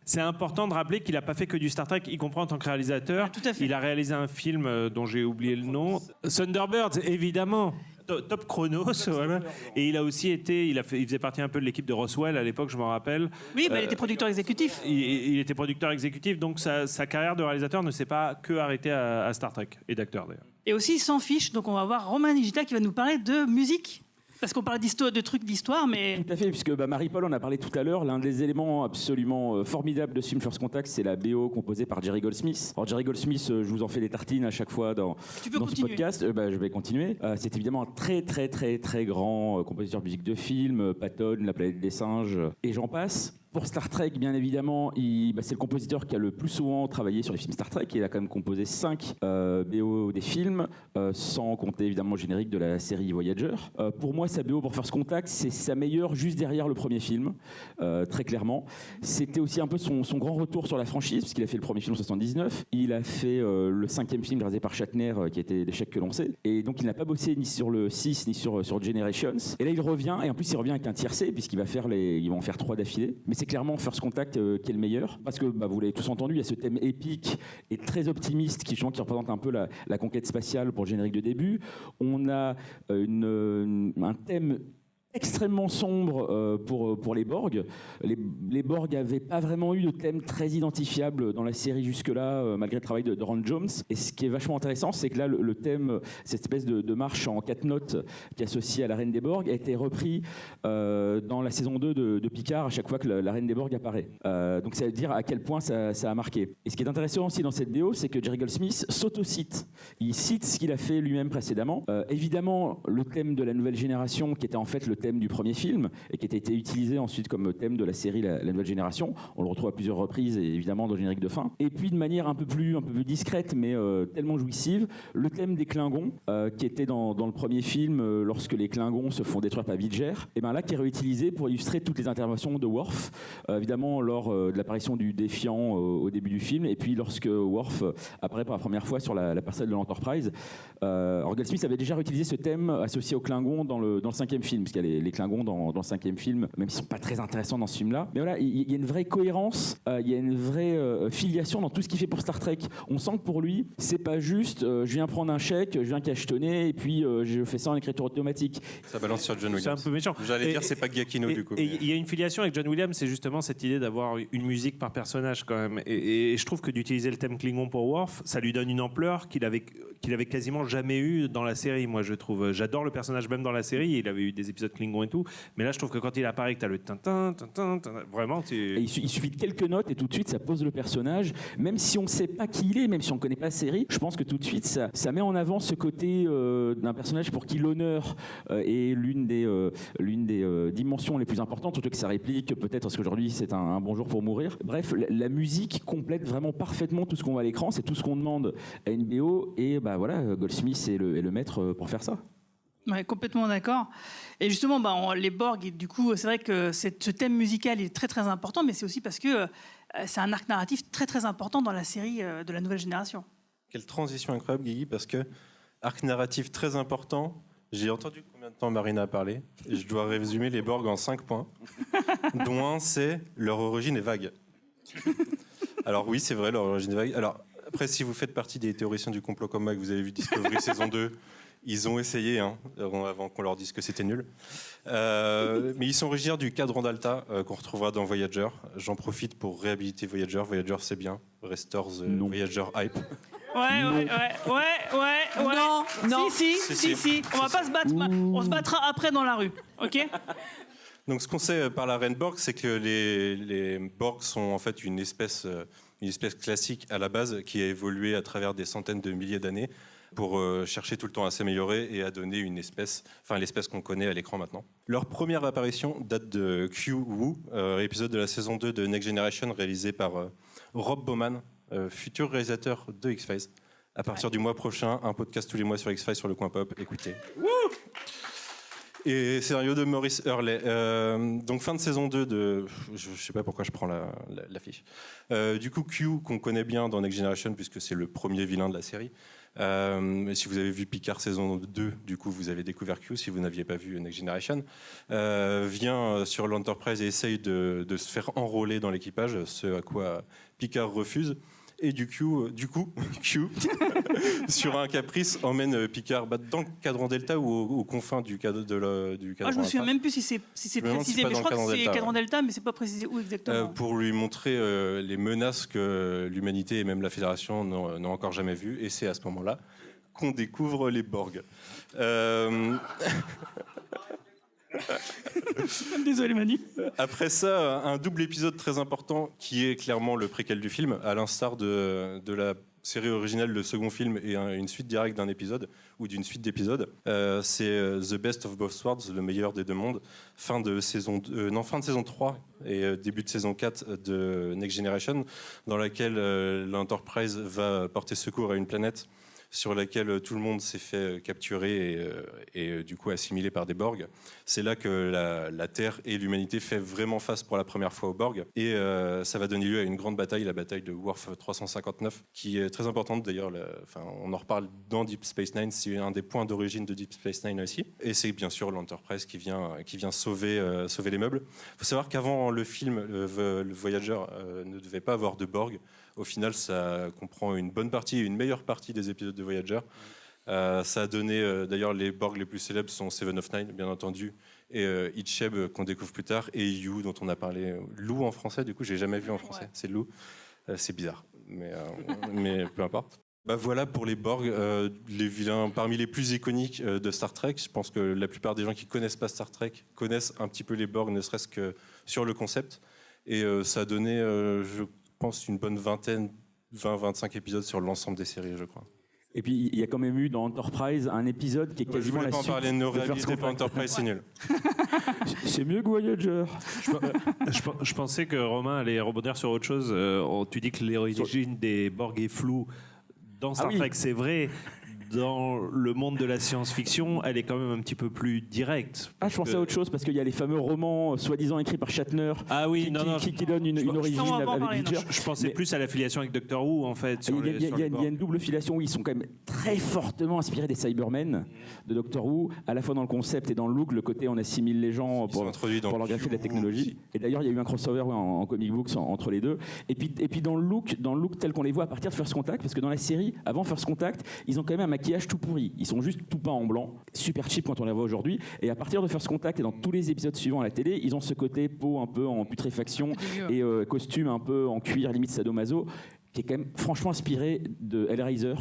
J: C'est important de rappeler qu'il n'a pas fait que du Star Trek, y compris en tant que réalisateur.
C: Tout à fait.
J: Il a réalisé un film dont j'ai oublié le nom. Thunderbirds, évidemment. Top Chronos, voilà. Et il a aussi été, il faisait partie un peu de l'équipe de Roswell à l'époque, je m'en rappelle.
C: Oui, il était producteur exécutif.
J: Il était producteur exécutif, donc sa carrière de réalisateur ne s'est pas que arrêtée à Star Trek, et d'acteur d'ailleurs.
C: Et aussi, il s'en fiche, donc on va voir Romain Nigita qui va nous parler de musique. Parce qu'on parle de trucs d'histoire, mais...
G: Tout à fait, puisque Marie-Paul en a parlé tout à l'heure. L'un des éléments absolument formidables de ce film First Contact, c'est la BO composée par Jerry Goldsmith. Alors Jerry Goldsmith, je vous en fais des tartines à chaque fois dans ce podcast. Je vais continuer. C'est évidemment un très très très très grand compositeur de musique de film, Patton, La planète des singes, et j'en passe. Pour Star Trek, bien évidemment, c'est le compositeur qui a le plus souvent travaillé sur les films Star Trek. Il a quand même composé 5 BO des films, sans compter évidemment le générique de la série Voyager. Pour moi, sa BO pour First Contact, c'est sa meilleure juste derrière le premier film, très clairement. C'était aussi un peu son grand retour sur la franchise, puisqu'il a fait le premier film en 79. Il a fait le 5e film réalisé par Shatner, qui était L'échec que l'on sait. Et donc, il n'a pas bossé ni sur le 6, ni sur Generations. Et là, il revient, et en plus, il revient avec un tiercé, puisqu'il va ils vont en faire 3 d'affilée. Mais c'est clairement First Contact qui est le meilleur, parce que vous l'avez tous entendu, il y a ce thème épique et très optimiste qui représente un peu la conquête spatiale pour le générique de début. On a un thème extrêmement sombre pour les Borg. Les Borg n'avaient pas vraiment eu de thème très identifiable dans la série jusque-là, malgré le travail de Ron Jones. Et ce qui est vachement intéressant, c'est que là, le thème, cette espèce de marche en 4 notes qui est associée à la Reine des Borg, a été repris dans la saison 2 de Picard à chaque fois que la Reine des Borg apparaît. Donc ça veut dire à quel point ça a marqué. Et ce qui est intéressant aussi dans cette BO, c'est que Jerry Goldsmith s'auto-cite. Il cite ce qu'il a fait lui-même précédemment. Évidemment, le thème de la nouvelle génération, qui était en fait le thème du premier film et qui a été utilisé ensuite comme thème de la série La Nouvelle Génération. On le retrouve à plusieurs reprises et évidemment dans le générique de fin. Et puis de manière un peu plus discrète mais tellement jouissive, le thème des Klingons qui était dans le premier film lorsque les Klingons se font détruire par Vidger, et bien là qui est réutilisé pour illustrer toutes les interventions de Worf, évidemment lors de l'apparition du Défiant au début du film, et puis lorsque Worf apparaît pour la première fois sur la parcelle de l'Enterprise. Goldsmith avait déjà réutilisé ce thème associé aux Klingons dans le 5e film, parce qu'il y les Klingons dans le 5e film, même s'ils sont pas très intéressants dans ce film-là. Mais voilà, il y a une vraie cohérence, il y a une vraie filiation dans tout ce qu'il fait pour Star Trek. On sent que pour lui, c'est pas juste je viens prendre un chèque, je viens cachetonner et puis je fais ça en écriture automatique.
E: Ça balance sur John Williams.
J: C'est un peu méchant.
E: J'allais dire c'est pas Giacchino du coup.
J: Et il y a une filiation avec John Williams, c'est justement cette idée d'avoir une musique par personnage quand même. Et je trouve que d'utiliser le thème Klingon pour Worf, ça lui donne une ampleur qu'il avait quasiment jamais eu dans la série. Moi, je trouve, j'adore le personnage même dans la série. Il avait eu des épisodes Klingon et tout, mais là, je trouve que quand il apparaît, que t'as le tintin, vraiment,
G: il suffit de quelques notes et tout de suite, ça pose le personnage. Même si on ne sait pas qui il est, même si on ne connaît pas la série, je pense que tout de suite, ça met en avant ce côté d'un personnage pour qui l'honneur est l'une des dimensions les plus importantes, surtout que sa réplique, peut-être parce qu'aujourd'hui, c'est un bon jour pour mourir. Bref, la musique complète vraiment parfaitement tout ce qu'on voit à l'écran. C'est tout ce qu'on demande à NBO et voilà, Goldsmith est le maître pour faire ça.
C: Ouais, complètement d'accord. Et justement, les Borg, du coup, c'est vrai que ce thème musical est très très important, mais c'est aussi parce que c'est un arc narratif très très important dans la série de la nouvelle génération.
E: Quelle transition incroyable, Guigui, parce que arc narratif très important. J'ai entendu combien de temps Marina a parlé, et je dois résumer les Borg en 5 points, dont un, c'est leur origine est vague. Alors oui, c'est vrai, leur origine est vague. Alors après, si vous faites partie des théoriciens du complot comme moi, que vous avez vu Discovery saison 2, ils ont essayé, avant qu'on leur dise que c'était nul. Mais ils sont originaires du cadran d'Alta qu'on retrouvera dans Voyager. J'en profite pour réhabiliter Voyager. Voyager, c'est bien. Restore the Voyager hype.
C: Ouais.
B: Non.
C: Si. On va pas se battre. On se battra après dans la rue. Ok.
E: Donc, ce qu'on sait par la reine Borg, c'est que les Borg sont en fait une espèce classique à la base qui a évolué à travers des centaines de milliers d'années pour chercher tout le temps à s'améliorer et à donner l'espèce qu'on connaît à l'écran maintenant. Leur première apparition date de Q-Woo, épisode de la saison 2 de Next Generation réalisé par Rob Bowman, futur réalisateur de X-Files. À partir du mois prochain, un podcast tous les mois sur X-Files sur le coin pop. Écoutez. Et scénario de Maurice Hurley. Donc fin de saison 2 de... Je ne sais pas pourquoi je prends la fiche. Du coup, Q, qu'on connaît bien dans Next Generation, puisque c'est le premier vilain de la série. Si vous avez vu Picard saison 2, du coup, vous avez découvert Q. Si vous n'aviez pas vu Next Generation, vient sur l'Enterprise et essaye de se faire enrôler dans l'équipage, ce à quoi Picard refuse. Et du coup, Q, sur un caprice, emmène Picard dans le cadran Delta ou aux confins du cadran Alpha.
C: Je me souviens même plus si c'est précisé, mais je crois que c'est cadran Delta, mais c'est pas précisé où exactement.
E: Pour lui montrer les menaces que l'humanité et même la Fédération n'ont encore jamais vues. Et c'est à ce moment-là qu'on découvre les Borg.
C: Désolé Manu.
E: Après ça, un double épisode très important qui est clairement le préquel du film, à l'instar de la série originale, le second film et une suite directe d'un épisode ou d'une suite d'épisodes. C'est The Best of Both Worlds, le meilleur des deux mondes, fin de saison 3 et début de saison 4 de Next Generation, dans laquelle l'Enterprise va porter secours à une planète sur laquelle tout le monde s'est fait capturer et du coup assimilé par des Borg. C'est là que la Terre et l'humanité fait vraiment face pour la première fois aux Borg. Et ça va donner lieu à une grande bataille, la bataille de Worf 359, qui est très importante d'ailleurs. On en reparle dans Deep Space Nine, c'est un des points d'origine de Deep Space Nine aussi. Et c'est bien sûr l'Enterprise qui vient sauver les meubles. Il faut savoir qu'avant le film, le Voyager ne devait pas avoir de Borg. Au final, ça comprend une meilleure partie des épisodes de Voyager. Ça a donné, d'ailleurs, les Borg les plus célèbres sont Seven of Nine, bien entendu, et Icheb, qu'on découvre plus tard, et You, dont on a parlé. Lou en français, du coup, j'ai jamais vu en français. Ouais. C'est Lou. C'est bizarre, mais peu importe. Voilà pour les Borg, les vilains parmi les plus iconiques de Star Trek. Je pense que la plupart des gens qui connaissent pas Star Trek connaissent un petit peu les Borg, ne serait-ce que sur le concept. Et ça a donné, je pense, une bonne 20-25 épisodes sur l'ensemble des séries, je crois.
G: Et puis, il y a quand même eu dans Enterprise un épisode qui est quasiment la suite.
E: Je voulais pas en parler, ne réhabilitez pas Enterprise, c'est nul.
G: C'est mieux que Voyager.
J: Je pensais que Romain allait rebondir sur autre chose. Tu dis que l'origine des Borg est floue. Dans Star Trek, c'est vrai. dans le monde de la science-fiction, elle est quand même un petit peu plus directe.
G: Ah, je pensais à autre chose, parce qu'il y a les fameux romans soi-disant écrits par Shatner qui donnent une origine avec Witcher.
J: Je pensais plus à l'affiliation avec Doctor Who, en fait.
G: Il y a une double filiation où ils sont quand même très fortement inspirés des Cybermen de Doctor Who, à la fois dans le concept et dans le look, le côté on assimile les gens pour leur greffer de la technologie. Et d'ailleurs, il y a eu un crossover en comic books entre les deux. Et puis dans le look tel qu'on les voit à partir de First Contact, parce que dans la série, avant First Contact, ils ont quand même un maquillage tout pourri. Ils sont juste tout peints en blanc, super cheap quand on les voit aujourd'hui. Et à partir de First Contact et dans tous les épisodes suivants à la télé, ils ont ce côté peau un peu en putréfaction et costume un peu en cuir limite sadomaso, qui est quand même franchement inspiré de Hellraiser.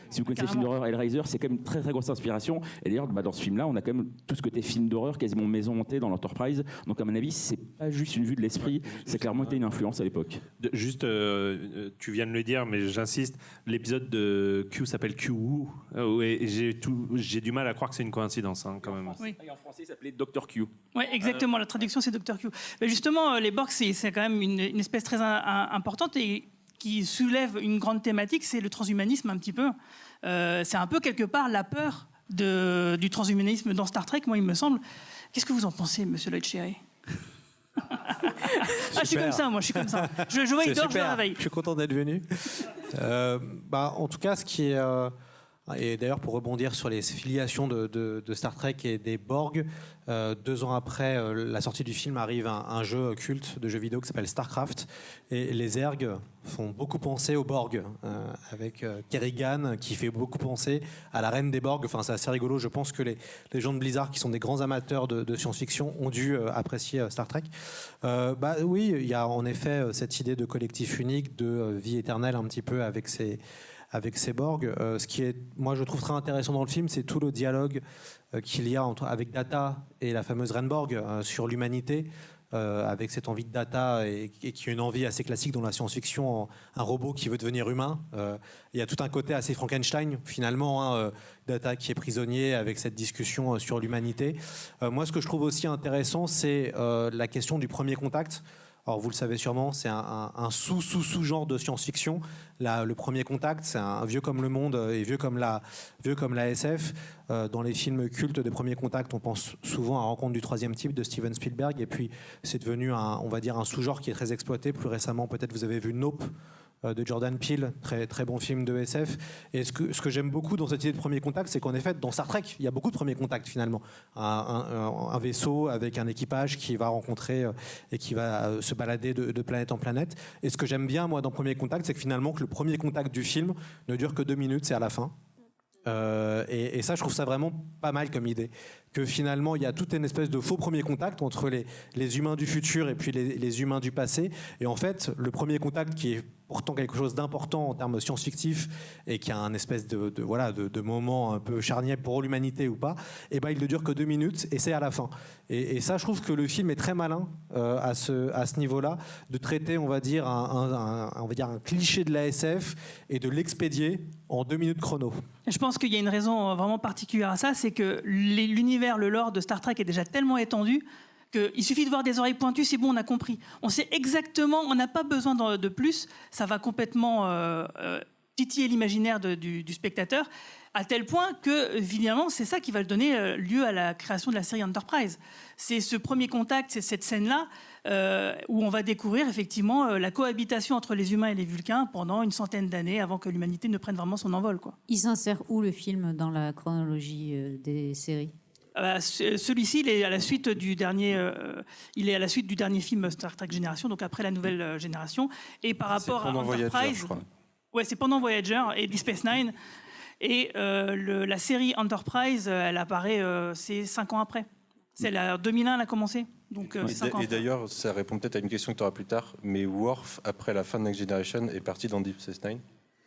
G: Si vous connaissez le film d'horreur Hellraiser, c'est quand même très très grosse inspiration. Et d'ailleurs, dans ce film-là, on a quand même tout ce côté film d'horreur, quasiment maison hantée dans l'Enterprise. Donc à mon avis, c'est pas juste une vue de l'esprit, c'est clairement été une influence à l'époque.
J: Juste, tu viens de le dire, mais j'insiste, l'épisode de Q s'appelle Q-Woo. J'ai du mal à croire que c'est une coïncidence, hein, quand même.
C: Oui.
G: Et en français, il s'appelait Dr. Q.
C: Oui, exactement. La traduction, c'est Dr. Q. Mais justement, les Borg, c'est quand même une espèce très importante et qui soulève une grande thématique, c'est le transhumanisme un petit peu. C'est un peu quelque part la peur du transhumanisme dans Star Trek, moi il me semble. Qu'est-ce que vous en pensez, monsieur Lloyd Cherry? Je suis comme ça, moi, je suis comme ça. Je vois, il dort, je le réveille.
D: Je suis content d'être venu. En tout cas, ce qui est... et d'ailleurs, pour rebondir sur les filiations de Star Trek et des Borg, 2 ans après la sortie du film arrive un jeu culte de jeux vidéo qui s'appelle StarCraft. Et les Zerg font beaucoup penser aux Borg, avec Kerrigan qui fait beaucoup penser à la reine des Borg. Enfin, c'est assez rigolo. Je pense que les gens de Blizzard, qui sont des grands amateurs de science-fiction, ont dû apprécier Star Trek. Oui, il y a en effet cette idée de collectif unique, de vie éternelle un petit peu avec ces Borg. Ce qui est, moi, je trouve très intéressant dans le film, c'est tout le dialogue qu'il y a avec Data et la fameuse Renborg sur l'humanité, avec cette envie de Data et qui est une envie assez classique dans la science-fiction, un robot qui veut devenir humain. Il y a tout un côté assez Frankenstein, finalement, Data qui est prisonnier avec cette discussion sur l'humanité. Moi, ce que je trouve aussi intéressant, c'est la question du premier contact. Alors, vous le savez sûrement, c'est un sous-genre de science-fiction. Le premier contact, c'est un vieux comme le monde et vieux comme la SF. Dans les films cultes des premiers contacts, on pense souvent à Rencontre du troisième type de Steven Spielberg. Et puis, c'est devenu on va dire un sous-genre qui est très exploité. Plus récemment, peut-être vous avez vu Nope de Jordan Peele, très, très bon film de SF. Et ce que j'aime beaucoup dans cette idée de premier contact, c'est qu'en effet, dans Star Trek, il y a beaucoup de premiers contacts finalement. Un vaisseau avec un équipage qui va rencontrer et qui va se balader de planète en planète. Et ce que j'aime bien, moi, dans Premier Contact, c'est que finalement, que le premier contact du film ne dure que 2 minutes, c'est à la fin. Et ça, je trouve ça vraiment pas mal comme idée. Que finalement, il y a toute une espèce de faux premier contact entre les humains du futur et puis les humains du passé. Et en fait, le premier contact qui est pourtant quelque chose d'important en termes science-fictifs et qui a un espèce de moment un peu charnière pour l'humanité ou pas, et ben il ne dure que 2 minutes et c'est à la fin. Et ça, je trouve que le film est très malin à ce niveau-là, de traiter, on va dire, un cliché de la SF et de l'expédier en 2 minutes chrono.
C: Je pense qu'il y a une raison vraiment particulière à ça, c'est que l'univers, le lore de Star Trek est déjà tellement étendu qu'il suffit de voir des oreilles pointues, c'est bon, on a compris. On sait exactement, on n'a pas besoin de plus, ça va complètement titiller l'imaginaire du spectateur, à tel point que, évidemment, c'est ça qui va donner lieu à la création de la série Enterprise. C'est ce premier contact, c'est cette scène-là, où on va découvrir effectivement la cohabitation entre les humains et les Vulcains pendant une centaine d'années avant que l'humanité ne prenne vraiment son envol, quoi.
F: Il s'insère où le film dans la chronologie des séries?
C: Celui-ci, il est à la suite du dernier film Star Trek Génération, donc après la nouvelle génération. Et par rapport à Enterprise,
E: Voyager, je crois.
C: Ouais, c'est pendant Voyager et Deep Space Nine. Et la série Enterprise, elle apparaît, c'est 5 ans après. C'est 2001, elle a commencé. Donc, c'est 5 ans
E: et
C: après.
E: d'ailleurs, ça répond peut-être à une question que tu auras plus tard, mais Worf, après la fin de Next Generation, est parti dans Deep Space Nine.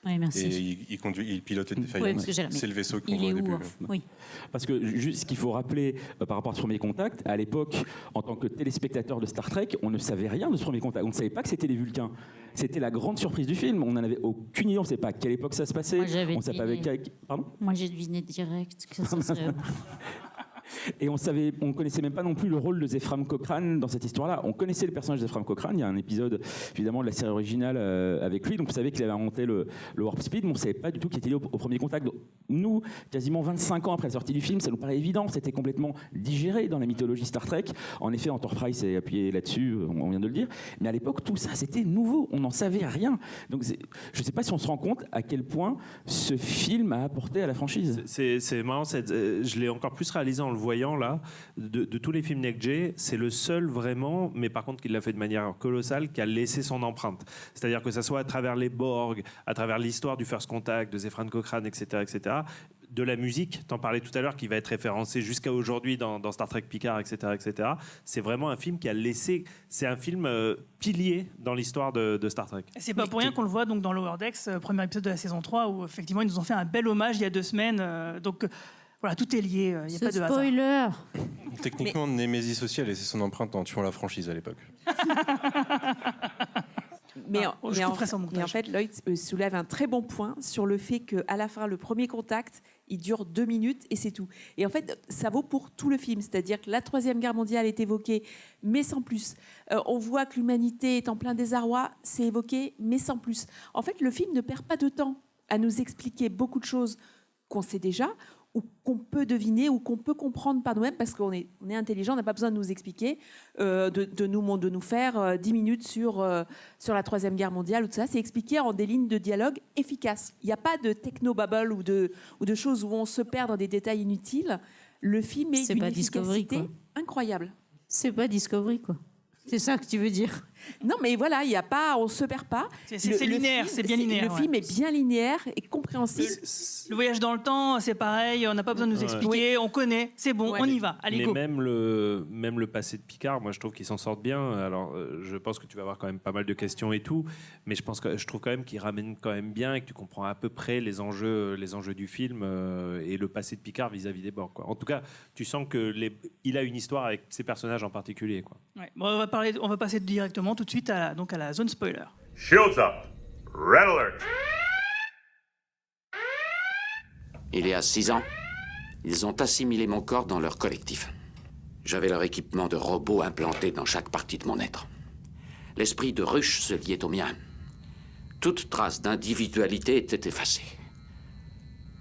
F: Oui, merci.
E: Et il pilote une
F: Oui,
E: Defiant.
F: parce que
E: C'est le vaisseau qu'on
F: il
E: voit
F: est
E: au
F: où,
E: début.
F: Worf? Oui.
G: Parce que juste ce qu'il faut rappeler par rapport à ce premier contact, à l'époque, en tant que téléspectateur de Star Trek, on ne savait rien de ce premier contact. On ne savait pas que c'était les Vulcains. C'était la grande surprise du film. On n'en avait aucune idée. On ne savait pas à quelle époque ça se passait.
F: Moi, j'avais
G: on savait pas
F: deviné.
G: Pardon.
F: Moi, j'ai deviné direct que ça serait...
G: Et on connaissait même pas non plus le rôle de Zefram Cochrane dans cette histoire-là. On connaissait le personnage de Zefram Cochrane. Il y a un épisode, évidemment, de la série originale avec lui. Donc, on savait qu'il avait inventé le warp speed, mais on savait pas du tout qu'il était lié au premier contact. Donc, nous, quasiment 25 ans après la sortie du film, ça nous paraît évident. C'était complètement digéré dans la mythologie Star Trek. En effet, Enterprise s'est appuyé là-dessus, on vient de le dire. Mais à l'époque, tout ça, c'était nouveau. On n'en savait rien. Donc, je sais pas si on se rend compte à quel point ce film a apporté à la franchise.
J: C'est marrant, je l'ai encore plus réalisé en le voyant là. De tous les films Next G, c'est le seul vraiment, mais par contre qu'il l'a fait de manière colossale, qui a laissé son empreinte. C'est-à-dire que ça soit à travers les Borg, à travers l'histoire du First Contact, de Zefram Cochrane, etc., etc., de la musique, t'en parlais tout à l'heure, qui va être référencée jusqu'à aujourd'hui dans Star Trek Picard, etc., etc. C'est vraiment un film qui a laissé... C'est un film pilier dans l'histoire de Star Trek.
C: Et c'est pas pour rien qu'on le voit donc, dans Lower Decks, premier épisode de la saison 3, où effectivement ils nous ont fait un bel hommage il y a 2 semaines. Voilà, tout est lié, il n'y a pas de hasard.
F: Spoiler.
E: Techniquement, Nemesis aussi a laissé son empreinte en tuant la franchise à l'époque.
B: Mais en fait, Lloyd soulève un très bon point sur le fait qu'à la fin, le premier contact, il dure 2 minutes et c'est tout. Et en fait, ça vaut pour tout le film. C'est-à-dire que la Troisième Guerre mondiale est évoquée, mais sans plus. On voit que l'humanité est en plein désarroi, c'est évoqué, mais sans plus. En fait, le film ne perd pas de temps à nous expliquer beaucoup de choses qu'on sait déjà, ou qu'on peut deviner, ou qu'on peut comprendre par nous-mêmes, parce qu'on est intelligent, on n'a pas besoin de nous expliquer, de nous faire 10 minutes sur la Troisième Guerre mondiale, ou tout ça. C'est expliqué en des lignes de dialogue efficaces. Il n'y a pas de technobabble ou de choses où on se perd dans des détails inutiles. Le film est d'une efficacité incroyable.
F: C'est pas Discovery, quoi. C'est ça que tu veux dire?
B: Non, mais voilà, il y a pas, on se perd pas.
C: C'est linéaire, c'est bien linéaire.
B: Le film est bien linéaire et compréhensible.
C: Le voyage dans le temps, c'est pareil, on n'a pas besoin de nous expliquer, on connaît, c'est bon, on y va, allez, go.
J: Mais même le passé de Picard, moi je trouve qu'ils s'en sortent bien. Alors, je pense que tu vas avoir quand même pas mal de questions et tout, mais je trouve quand même qu'ils ramènent quand même bien et que tu comprends à peu près les enjeux du film et le passé de Picard vis-à-vis des Borg, quoi. En tout cas, tu sens qu'il a une histoire avec ses personnages en particulier, quoi.
C: Ouais. Bon, on va passer directement tout de suite à la zone spoiler.
H: Shields up. Red alert.
A: Il y a 6 ans, ils ont assimilé mon corps dans leur collectif. J'avais leur équipement de robots implanté dans chaque partie de mon être. L'esprit de ruche se liait au mien. Toute trace d'individualité était effacée.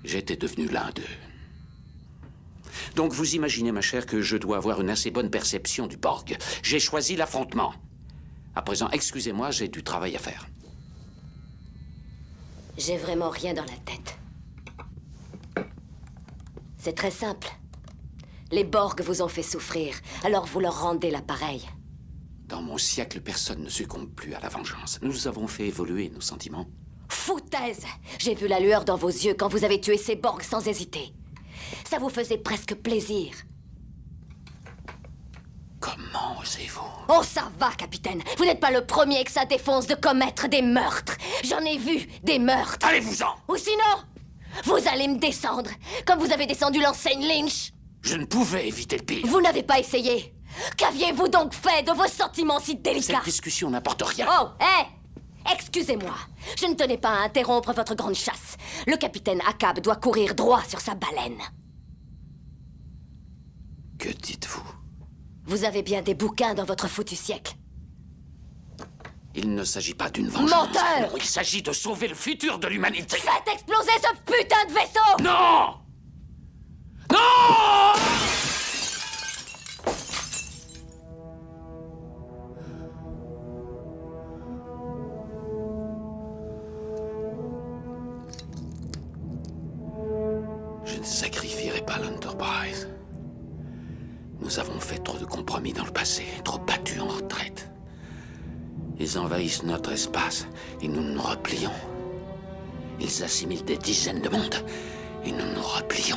A: J'étais devenu l'un d'eux. Donc vous imaginez, ma chère, que je dois avoir une assez bonne perception du Borg. J'ai choisi l'affrontement. À présent, excusez-moi, j'ai du travail à faire.
I: J'ai vraiment rien dans la tête. C'est très simple. Les Borg vous ont fait souffrir, alors vous leur rendez l'appareil.
A: Dans mon siècle, personne ne succombe plus à la vengeance. Nous avons fait évoluer nos sentiments.
I: Foutaise! J'ai vu la lueur dans vos yeux quand vous avez tué ces Borg sans hésiter. Ça vous faisait presque plaisir.
A: Comment osez-vous?
I: Oh, ça va, capitaine. Vous n'êtes pas le premier que ça défonce de commettre des meurtres. J'en ai vu des meurtres.
A: Allez-vous-en!
I: Ou sinon, vous allez me descendre, comme vous avez descendu l'enseigne Lynch.
A: Je ne pouvais éviter le pire.
I: Vous n'avez pas essayé. Qu'aviez-vous donc fait de vos sentiments si délicats?
A: Cette discussion n'apporte rien.
I: Oh, hé! Excusez-moi, je ne tenais pas à interrompre votre grande chasse. Le capitaine Akab doit courir droit sur sa baleine.
A: Que dites-vous?
I: Vous avez bien des bouquins dans votre foutu siècle.
A: Il ne s'agit pas d'une vengeance.
I: Menteur!
A: Non, il s'agit de sauver le futur de l'humanité.
I: Faites exploser ce putain de vaisseau!
A: Non! Non! Je ne sacrifierai pas l'Enterprise. Nous avons fait trop de compromis dans le passé, trop battus en retraite. Ils envahissent notre espace et nous nous replions. Ils assimilent des dizaines de mondes et nous nous replions.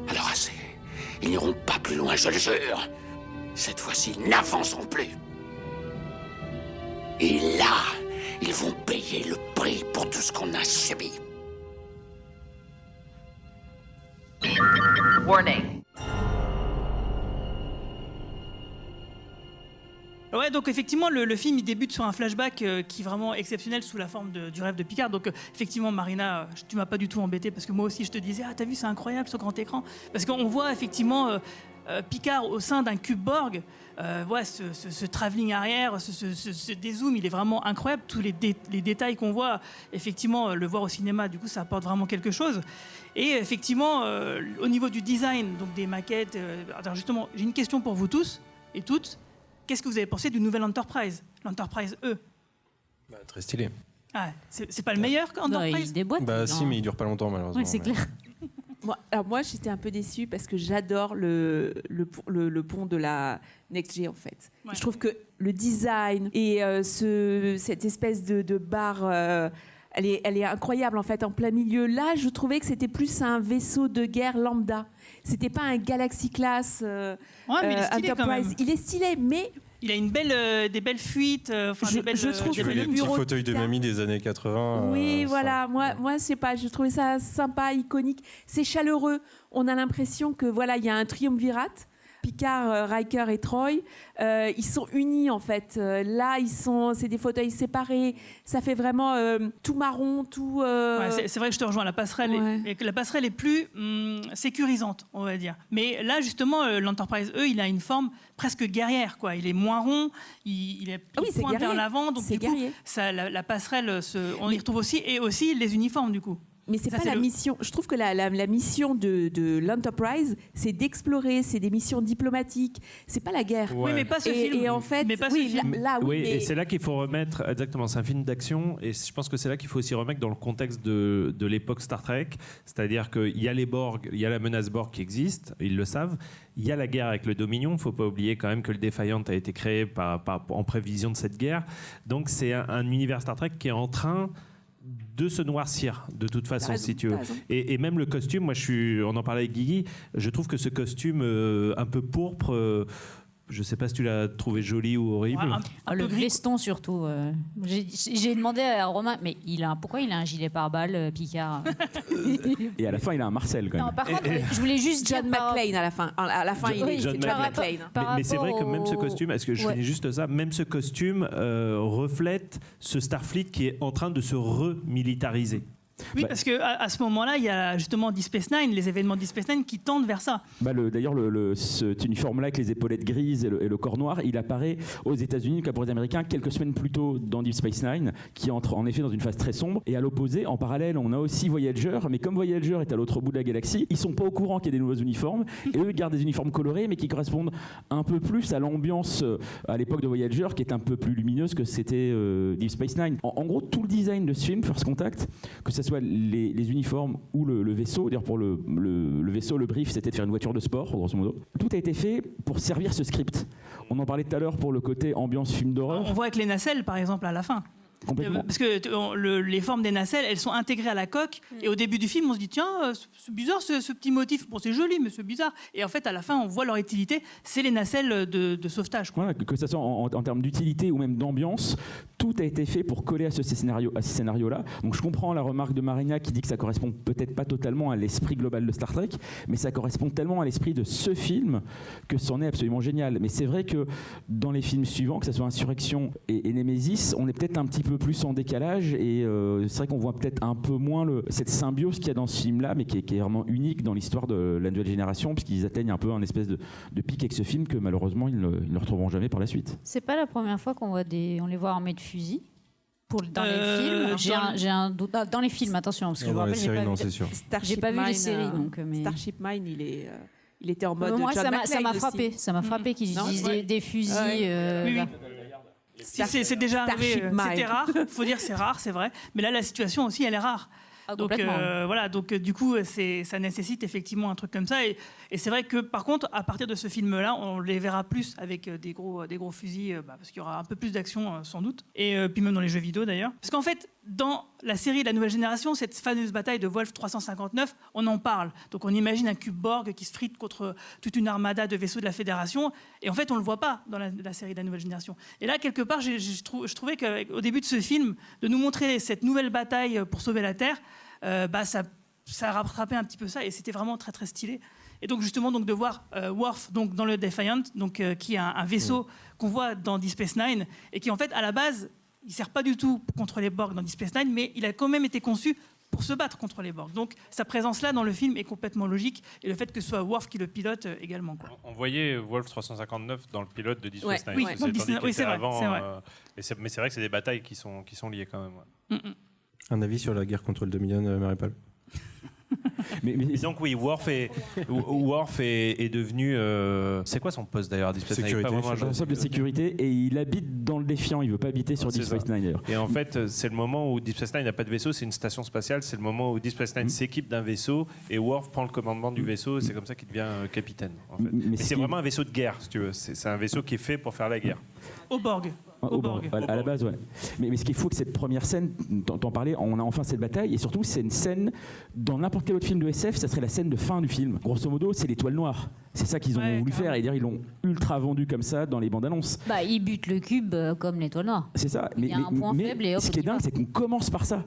A: Alors assez. Ils n'iront pas plus loin, je le jure. Cette fois-ci, ils n'avanceront plus. Et là, ils vont payer le prix pour tout ce qu'on a subi.
K: Warning.
C: Ouais, donc effectivement, le film il débute sur un flashback qui est vraiment exceptionnel sous la forme du rêve de Picard. Donc effectivement, Marina, tu m'as pas du tout embêté parce que moi aussi je te disais, ah t'as vu, c'est incroyable ce grand écran. Parce qu'on voit effectivement Picard au sein d'un cube Borg. Voilà, ce travelling arrière, ce dézoom, il est vraiment incroyable. Tous les détails qu'on voit, effectivement, le voir au cinéma, du coup, ça apporte vraiment quelque chose. Et effectivement, au niveau du design, donc des maquettes. Alors justement, j'ai une question pour vous tous et toutes. Qu'est-ce que vous avez pensé du nouvel Enterprise, l'Enterprise E?
E: Très stylé.
C: Ah, c'est pas le meilleur qu'Enterprise?
F: Il déboîte.
E: Bah si, mais il dure pas longtemps malheureusement.
F: Ouais, c'est clair.
B: Moi, j'étais un peu déçue parce que j'adore le pont de la NextG, en fait.
C: Ouais.
B: Je trouve que le design et cette espèce de barre, elle est incroyable, en fait, en plein milieu. Là, je trouvais que c'était plus un vaisseau de guerre lambda. C'était pas un Galaxy Class
C: Ouais, mais il est stylé
B: Enterprise.
C: quand même.
B: Il est stylé, mais...
C: Il a des belles fuites.
B: Je trouve que
E: Les
B: le
E: petits
B: bureau
E: fauteuils de mamie des années 80.
B: Oui, voilà. Moi, c'est pas. Je trouvais ça sympa, iconique. C'est chaleureux. On a l'impression que voilà, il y a un triumvirate. Picard, Riker et Troy, ils sont unis en fait. Là, c'est des fauteuils séparés. Ça fait vraiment tout marron, tout.
C: Ouais, c'est vrai que je te rejoins. La passerelle, la passerelle est plus sécurisante, on va dire. Mais là, justement, l'Enterprise E, il a une forme presque guerrière, quoi. Il est moins rond, il est pointe vers l'avant, donc du coup, la passerelle, on y retrouve aussi, et aussi les uniformes, du coup.
B: Mais c'est pas la mission. Je trouve que la mission de l'Enterprise, c'est d'explorer, c'est des missions diplomatiques. C'est pas la guerre.
C: Ouais. Oui, mais pas ce film.
B: Et en fait,
J: et c'est là qu'il faut remettre exactement. C'est un film d'action, et je pense que c'est là qu'il faut aussi remettre dans le contexte de l'époque Star Trek. C'est-à-dire qu'il y a les Borg, il y a la menace Borg qui existe, ils le savent. Il y a la guerre avec le Dominion. Il ne faut pas oublier quand même que le Defiant a été créé en prévision de cette guerre. Donc c'est un univers Star Trek qui est en train de se noircir de toute façon, si tu veux. Et même le costume, on en parlait avec Guigui, je trouve que ce costume un peu pourpre, je ne sais pas si tu l'as trouvé joli ou horrible.
F: Le veston surtout. J'ai demandé à Romain, mais pourquoi il a un gilet pare-balles, Picard?
G: Et à la fin, il a un Marcel quand même.
F: Non, par contre, je voulais juste
B: John McClane à la fin. À la fin, il est John McClane.
J: Mais c'est vrai que même ce costume, est-ce que je finis juste ça, même ce costume reflète ce Starfleet qui est en train de se remilitariser.
C: Oui, parce qu'à ce moment-là, il y a justement Deep Space Nine, les événements de Deep Space Nine qui tendent vers ça.
G: D'ailleurs, cet uniforme-là avec les épaulettes grises et le corps noir, il apparaît aux États-Unis, comme pour les Américains, quelques semaines plus tôt dans Deep Space Nine, qui entre en effet dans une phase très sombre. Et à l'opposé, en parallèle, on a aussi Voyager, mais comme Voyager est à l'autre bout de la galaxie, ils sont pas au courant qu'il y a des nouveaux uniformes, et eux gardent des uniformes colorés, mais qui correspondent un peu plus à l'ambiance à l'époque de Voyager, qui est un peu plus lumineuse que c'était Deep Space Nine. En gros, tout le design de ce film, First Contact, que ce soit les uniformes ou le vaisseau. D'ailleurs, pour le vaisseau, le brief, c'était de faire une voiture de sport, grosso modo. Tout a été fait pour servir ce script. On en parlait tout à l'heure pour le côté ambiance film d'horreur.
C: On voit avec les nacelles, par exemple, à la fin.
G: Complètement.
C: Parce que les formes des nacelles, elles sont intégrées à la coque. Et au début du film, on se dit, tiens, c'est bizarre ce petit motif. Bon, c'est joli, mais c'est bizarre. Et en fait, à la fin, on voit leur utilité. C'est les nacelles de sauvetage.
G: Voilà, que ce soit en termes d'utilité ou même d'ambiance, tout a été fait pour coller à ces scénarios-là. Donc je comprends la remarque de Marina qui dit que ça correspond peut-être pas totalement à l'esprit global de Star Trek, mais ça correspond tellement à l'esprit de ce film que c'en est absolument génial. Mais c'est vrai que dans les films suivants, que ce soit Insurrection et Nemesis, on est peut-être un petit peu plus en décalage et c'est vrai qu'on voit peut-être un peu moins cette symbiose qu'il y a dans ce film-là, mais qui est vraiment unique dans l'histoire de la nouvelle génération, puisqu'ils atteignent un peu un espèce de pic avec ce film que malheureusement ils ne retrouveront jamais par la suite.
F: C'est pas la première fois qu'on les voit armés de fusils. Dans les films, j'ai un doute. Dans les films, attention, parce que je me rappelle, j'ai pas vu les séries. Donc, mais...
B: Starship Mine, il était en mode.
F: Moi,
B: John
F: ça m'a
B: McClane
F: frappé.
B: aussi.
F: Ça m'a frappé qu'ils utilisent des fusils.
C: Oui. C'est déjà arrivé. C'était rare. Il faut dire c'est rare, c'est vrai. Mais là, la situation aussi, elle est rare. Donc voilà, donc du coup, ça nécessite effectivement un truc comme ça. Et c'est vrai que par contre, à partir de ce film-là, on les verra plus avec des gros fusils, parce qu'il y aura un peu plus d'action sans doute. Et puis même dans les jeux vidéo d'ailleurs. Parce qu'en fait, dans la série La Nouvelle Génération, cette fameuse bataille de Wolf 359, on en parle. Donc on imagine un cube Borg qui se frite contre toute une armada de vaisseaux de la Fédération. Et en fait, on ne le voit pas dans la série La Nouvelle Génération. Et là, quelque part, je trouvais qu'au début de ce film, de nous montrer cette nouvelle bataille pour sauver la Terre, ça rattrapait un petit peu ça. Et c'était vraiment très, très stylé. Et donc justement donc de voir Worf donc dans le Defiant, donc qui est un vaisseau qu'on voit dans Deep Space Nine et qui en fait à la base il sert pas du tout contre les Borg dans Deep Space Nine, mais il a quand même été conçu pour se battre contre les Borg. Donc sa présence là dans le film est complètement logique et le fait que ce soit Worf qui le pilote également. Quoi.
J: On voyait Wolf 359 dans le pilote de Deep Space Nine.
C: Oui, c'est vrai.
J: Mais c'est vrai que c'est des batailles qui sont liées quand même.
E: Un avis sur la guerre contre le Dominion, Marie-Paul?
J: mais donc oui, Worf est devenu. C'est quoi son poste d'ailleurs à Deep Space Nine?
G: Responsable de sécurité et il habite dans le Défiant. Il veut pas habiter sur Deep Space Nine d'ailleurs.
J: Et en fait, c'est le moment où Deep Space Nine n'a pas de vaisseau, c'est une station spatiale. C'est le moment où Deep Space Nine s'équipe d'un vaisseau et Worf prend le commandement du vaisseau. Et c'est comme ça qu'il devient capitaine. En fait. Mais c'est vraiment un vaisseau de guerre, si tu veux. C'est un vaisseau qui est fait pour faire la guerre.
C: Au Borg.
G: À la base, ouais. Mais ce qu'il faut, que cette première scène, t'en parlais, on a enfin cette bataille, et surtout, c'est une scène, dans n'importe quel autre film de SF, ça serait la scène de fin du film. Grosso modo, c'est l'étoile noire. C'est ça qu'ils ont voulu faire, et dire, ils l'ont ultra vendu comme ça dans les bandes annonces.
F: Bah, ils butent le cube comme l'étoile noire.
G: C'est ça.
F: Il y a un point faible et hop,
G: ce qui est dingue, c'est qu'on commence par ça.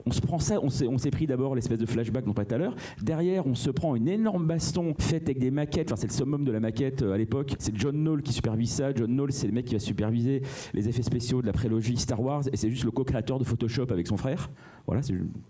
G: On se prend ça, on s'est pris d'abord l'espèce de flashback dont on parlait tout à l'heure. Derrière, on se prend une énorme baston faite avec des maquettes. Enfin, c'est le summum de la maquette à l'époque. C'est John Knoll qui supervise ça. John Knoll, c'est le mec qui va superviser les effets spéciaux de la prélogie Star Wars. Et c'est juste le co-créateur de Photoshop avec son frère. Voilà,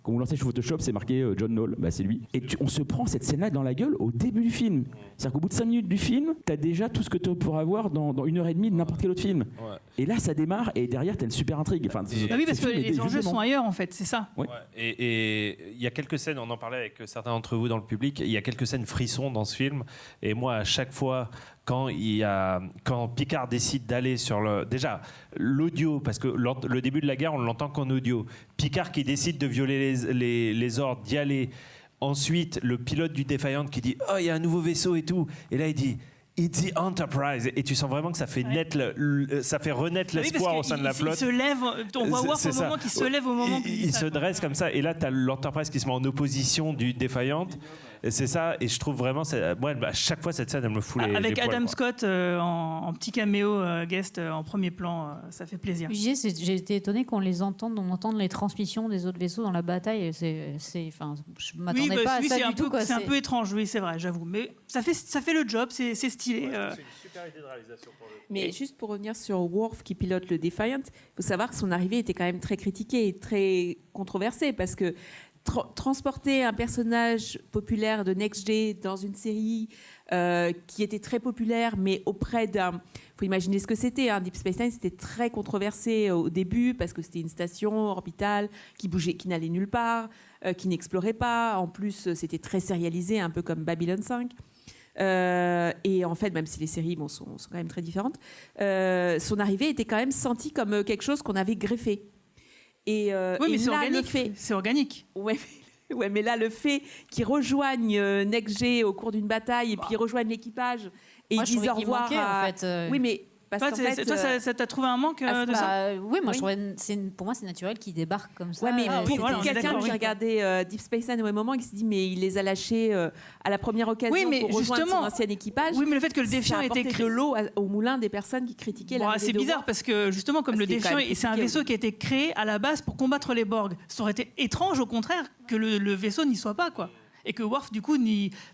G: quand vous lancez sur Photoshop, c'est marqué John Knoll. Bah, c'est lui. Et on se prend cette scène-là dans la gueule au début du film. C'est-à-dire qu'au bout de 5 minutes du film, t'as déjà tout ce que tu pourras avoir dans 1h30 de n'importe quel autre film. Ouais. Et là, ça démarre et derrière, t'as une super intrigue. Enfin,
C: oui, parce que les enjeux sont ailleurs, en fait, c'est ça.
J: Ouais. Et il y a quelques scènes, on en parlait avec certains d'entre vous dans le public, il y a quelques scènes frissons dans ce film. Et moi, à chaque fois, quand Picard décide d'aller sur déjà l'audio, parce que le début de la guerre, on l'entend qu'en audio. Picard qui décide de violer les ordres, d'y aller. Ensuite, le pilote du Defiant qui dit « Oh, il y a un nouveau vaisseau et tout ». Et là, il dit « It's the Enterprise ». Et tu sens vraiment que ça fait, ça fait renaître l'espoir au sein de la flotte.
C: Il se lève, on va voir au moment qu'il se lève au moment
J: il se dresse comme ça. Et là, tu as l'Enterprise qui se met en opposition du Defiant. Et c'est ça, et je trouve vraiment, moi, à chaque fois, cette scène, elle me fout les
C: avec
J: poils,
C: Adam
J: quoi.
C: Scott en petit caméo guest en premier plan, ça fait plaisir.
F: J'ai été étonnée qu'on entende les transmissions des autres vaisseaux dans la bataille. Enfin, je m'attendais pas à ça du tout.
C: C'est un peu étrange, oui, c'est vrai, j'avoue. Mais ça fait le job, c'est stylé.
J: C'est une super idée de réalisation pour le...
B: Mais juste pour revenir sur Worf qui pilote le Defiant, il faut savoir que son arrivée était quand même très critiquée et très controversée parce que transporter un personnage populaire de Next G dans une série qui était très populaire, mais auprès d'un... Il faut imaginer ce que c'était. Deep Space Nine, c'était très controversé au début parce que c'était une station orbitale qui bougeait, qui n'allait nulle part, qui n'explorait pas. En plus, c'était très sérialisé, un peu comme Babylon 5. Et en fait, même si les séries sont quand même très différentes, son arrivée était quand même sentie comme quelque chose qu'on avait greffé. Oui,
C: mais c'est organique. C'est organique.
B: Ouais, mais là, le fait qu'ils rejoignent NextG au cours d'une bataille et puis ils rejoignent l'équipage et ils disent au revoir
F: en fait.
B: Oui, mais parce qu'en fait,
C: toi, ça t'a trouvé un manque de ça?
F: Oui, moi, je trouvais, pour moi, c'est naturel qu'ils débarquent comme ça.
B: Ouais, mais pour quelqu'un qui regardait Deep Space Nine au même moment, il s'est dit, mais il les a lâchés à la première occasion pour rejoindre son ancien équipage.
C: Oui, mais le fait que le Défiant était
B: créé de l'eau au moulin des personnes qui critiquaient la
C: c'est bizarre parce que justement, comme le Défiant, c'est un vaisseau qui a été créé à la base pour combattre les Borg. Ça aurait été étrange, au contraire, que le vaisseau n'y soit pas, quoi. Et que Worf, du coup,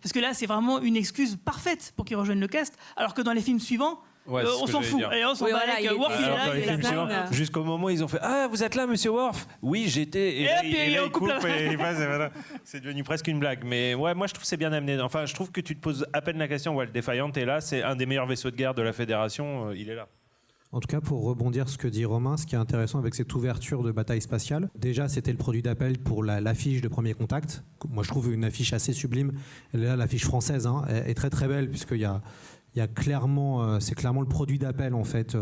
C: parce que là, c'est vraiment une excuse parfaite pour qu'il rejoigne le cast, alors que dans les films suivants, on s'en fout. Et on s'en bat avec Worf, il est là.
J: Jusqu'au moment où ils ont fait « Ah, vous êtes là, monsieur Worf ?» « Oui, j'étais. » Et là, il coupe et il passe. Voilà. C'est devenu presque une blague. Mais ouais, moi, je trouve que c'est bien amené. Enfin, je trouve que tu te poses à peine la question. Le Defiant est là. C'est un des meilleurs vaisseaux de guerre de la Fédération. Il est là.
D: En tout cas, pour rebondir sur ce que dit Romain, ce qui est intéressant avec cette ouverture de bataille spatiale, déjà c'était le produit d'appel pour l'affiche de Premier Contact. Moi je trouve une affiche assez sublime. Elle est là, l'affiche française, est très très belle puisqu'il y a clairement, c'est clairement le produit d'appel en fait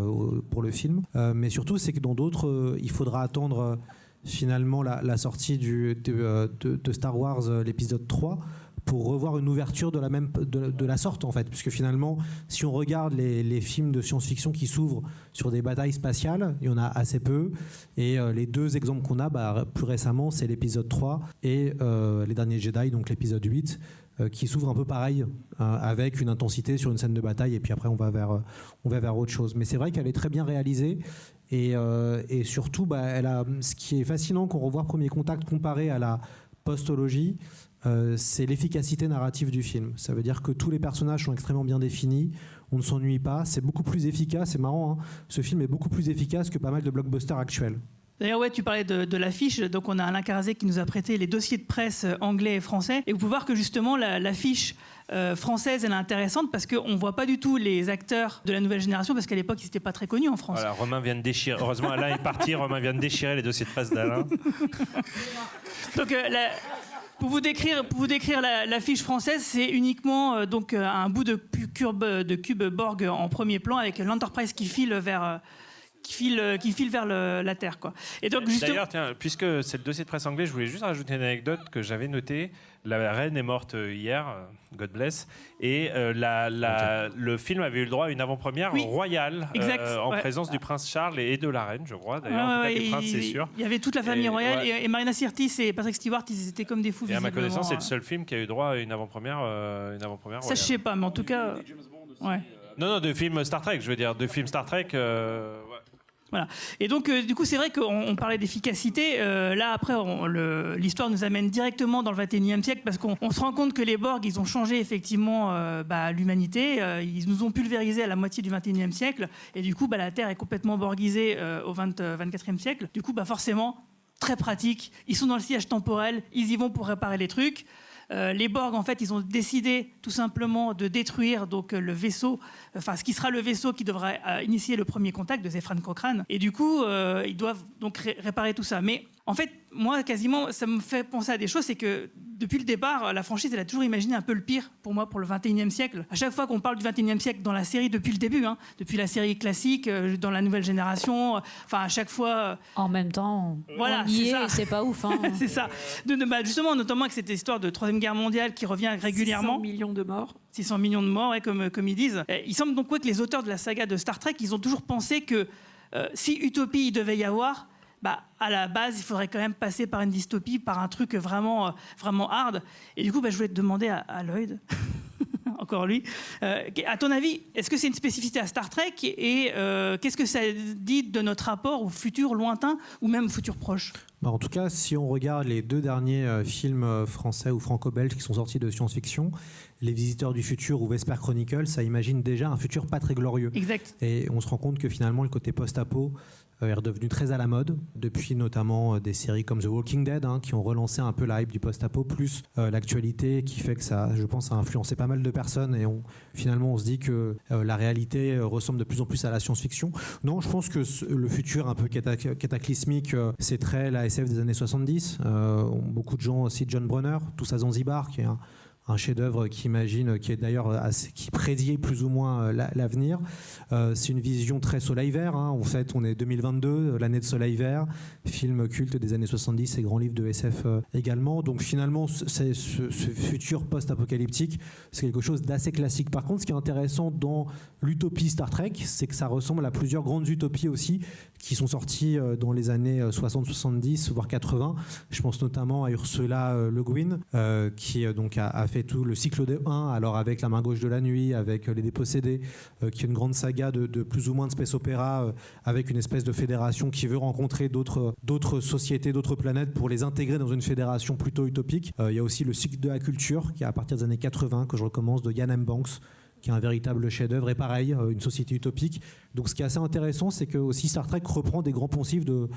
D: pour le film. Mais surtout c'est que dans d'autres, il faudra attendre finalement la sortie de Star Wars l'épisode 3 pour revoir une ouverture de la sorte en fait, puisque finalement si on regarde les films de science-fiction qui s'ouvrent sur des batailles spatiales, il y en a assez peu, et les deux exemples qu'on a plus récemment, c'est l'épisode 3 et Les Derniers Jedi, donc l'épisode 8 qui s'ouvre un peu pareil, avec une intensité sur une scène de bataille, et puis après on va vers autre chose. Mais c'est vrai qu'elle est très bien réalisée, et surtout ce qui est fascinant quand on revoit Premier Contact comparé à la postologie, c'est l'efficacité narrative du film. Ça veut dire que tous les personnages sont extrêmement bien définis, on ne s'ennuie pas, c'est beaucoup plus efficace, c'est marrant, hein, ce film est beaucoup plus efficace que pas mal de blockbusters actuels.
C: D'ailleurs, ouais, tu parlais de l'affiche. Donc, on a Alain Carazé qui nous a prêté les dossiers de presse anglais et français. Et vous pouvez voir que justement, l'affiche française, elle est intéressante parce qu'on ne voit pas du tout les acteurs de la nouvelle génération parce qu'à l'époque, ils n'étaient pas très connus en France.
J: Voilà, Romain vient de déchirer. Heureusement, Alain est parti. Romain vient de déchirer les dossiers de presse d'Alain.
C: Donc, pour vous décrire l'affiche française, c'est uniquement donc, un bout de cube Borg en premier plan avec l'Enterprise qui file vers la Terre, quoi. Et donc,
J: d'ailleurs, tiens, puisque c'est le dossier de presse anglais, je voulais juste rajouter une anecdote que j'avais notée. La reine est morte hier, God bless, et le film avait eu le droit à une avant-première royale en présence du prince Charles et de la reine, je crois. D'ailleurs, en tout cas, du prince, c'est sûr.
C: Il y avait toute la famille royale et Marina Sirtis et Patrick Stewart, ils étaient comme des fous.
J: Et à ma connaissance, c'est le seul film qui a eu droit à une avant-première royale.
C: Ça, je sais pas, mais en tout cas, ouais.
J: Non, de films Star Trek, je veux dire, de films Star Trek. Ouais.
C: Voilà. Et donc, du coup, c'est vrai qu'on parlait d'efficacité. Là, après, l'histoire nous amène directement dans le 21e siècle parce qu'on se rend compte que les Borg, ils ont changé effectivement l'humanité. Ils nous ont pulvérisé à la moitié du 21e siècle. Et du coup, la Terre est complètement borgisée au 24e siècle. Du coup, forcément, très pratique. Ils sont dans le sillage temporel. Ils y vont pour réparer les trucs. Les Borg, en fait, ils ont décidé tout simplement de détruire donc le vaisseau, ce qui sera le vaisseau qui devra initier le premier contact de Zefran Cochrane. Et du coup, ils doivent donc réparer tout ça. Mais en fait, moi, quasiment, ça me fait penser à des choses, c'est que depuis le départ, la franchise, elle a toujours imaginé un peu le pire pour moi, pour le 21e siècle. À chaque fois qu'on parle du 21e siècle dans la série, depuis le début, depuis la série classique, dans la nouvelle génération, à chaque fois...
F: En même temps,
C: voilà,
F: on y est, c'est pas ouf.
C: C'est ça. Justement, notamment avec cette histoire de Troisième Guerre mondiale qui revient régulièrement.
B: 600 millions de morts.
C: 600 millions de morts, comme ils disent. Il semble donc que les auteurs de la saga de Star Trek, ils ont toujours pensé que si utopie il devait y avoir, à la base, il faudrait quand même passer par une dystopie, par un truc vraiment, vraiment hard. Et du coup, je voulais te demander à Lloyd, encore lui, à ton avis, est-ce que c'est une spécificité à Star Trek et qu'est-ce que ça dit de notre rapport au futur lointain ou même au futur proche ?
D: En tout cas, si on regarde les 2 derniers films français ou franco-belges qui sont sortis de science-fiction, Les Visiteurs du Futur ou Vesper Chronicle, ça imagine déjà un futur pas très glorieux.
C: Exact.
D: Et on se rend compte que finalement, le côté post-apo est redevenu très à la mode, depuis notamment des séries comme The Walking Dead, qui ont relancé un peu la hype du post-apo, plus l'actualité qui fait que ça, je pense, a influencé pas mal de personnes. Et finalement, on se dit que la réalité ressemble de plus en plus à la science-fiction. Non, je pense que le futur un peu cataclysmique, c'est très la SF des années 70. Beaucoup de gens aussi, John Brunner, Tous à Zanzibar, qui est un chef-d'œuvre qui prédit plus ou moins l'avenir. C'est une vision très Soleil Vert. En fait, on est 2022, l'année de Soleil Vert, film culte des années 70 et grand livre de SF également. Donc finalement, ce futur post-apocalyptique, c'est quelque chose d'assez classique. Par contre, ce qui est intéressant dans l'utopie Star Trek, c'est que ça ressemble à plusieurs grandes utopies aussi qui sont sorties dans les années 60, 70, voire 80. Je pense notamment à Ursula Le Guin, qui donc a fait tout le cycle de 1, alors avec La main gauche de la nuit, avec Les Dépossédés, qui est une grande saga de plus ou moins de space opéra, avec une espèce de fédération qui veut rencontrer d'autres sociétés, d'autres planètes pour les intégrer dans une fédération plutôt utopique. Il y a aussi le cycle de la culture, qui est à partir des années 80, que je recommence, de Ian M. Banks, qui est un véritable chef-d'œuvre, et pareil, une société utopique. Donc ce qui est assez intéressant, c'est que aussi Star Trek reprend des grands poncifs de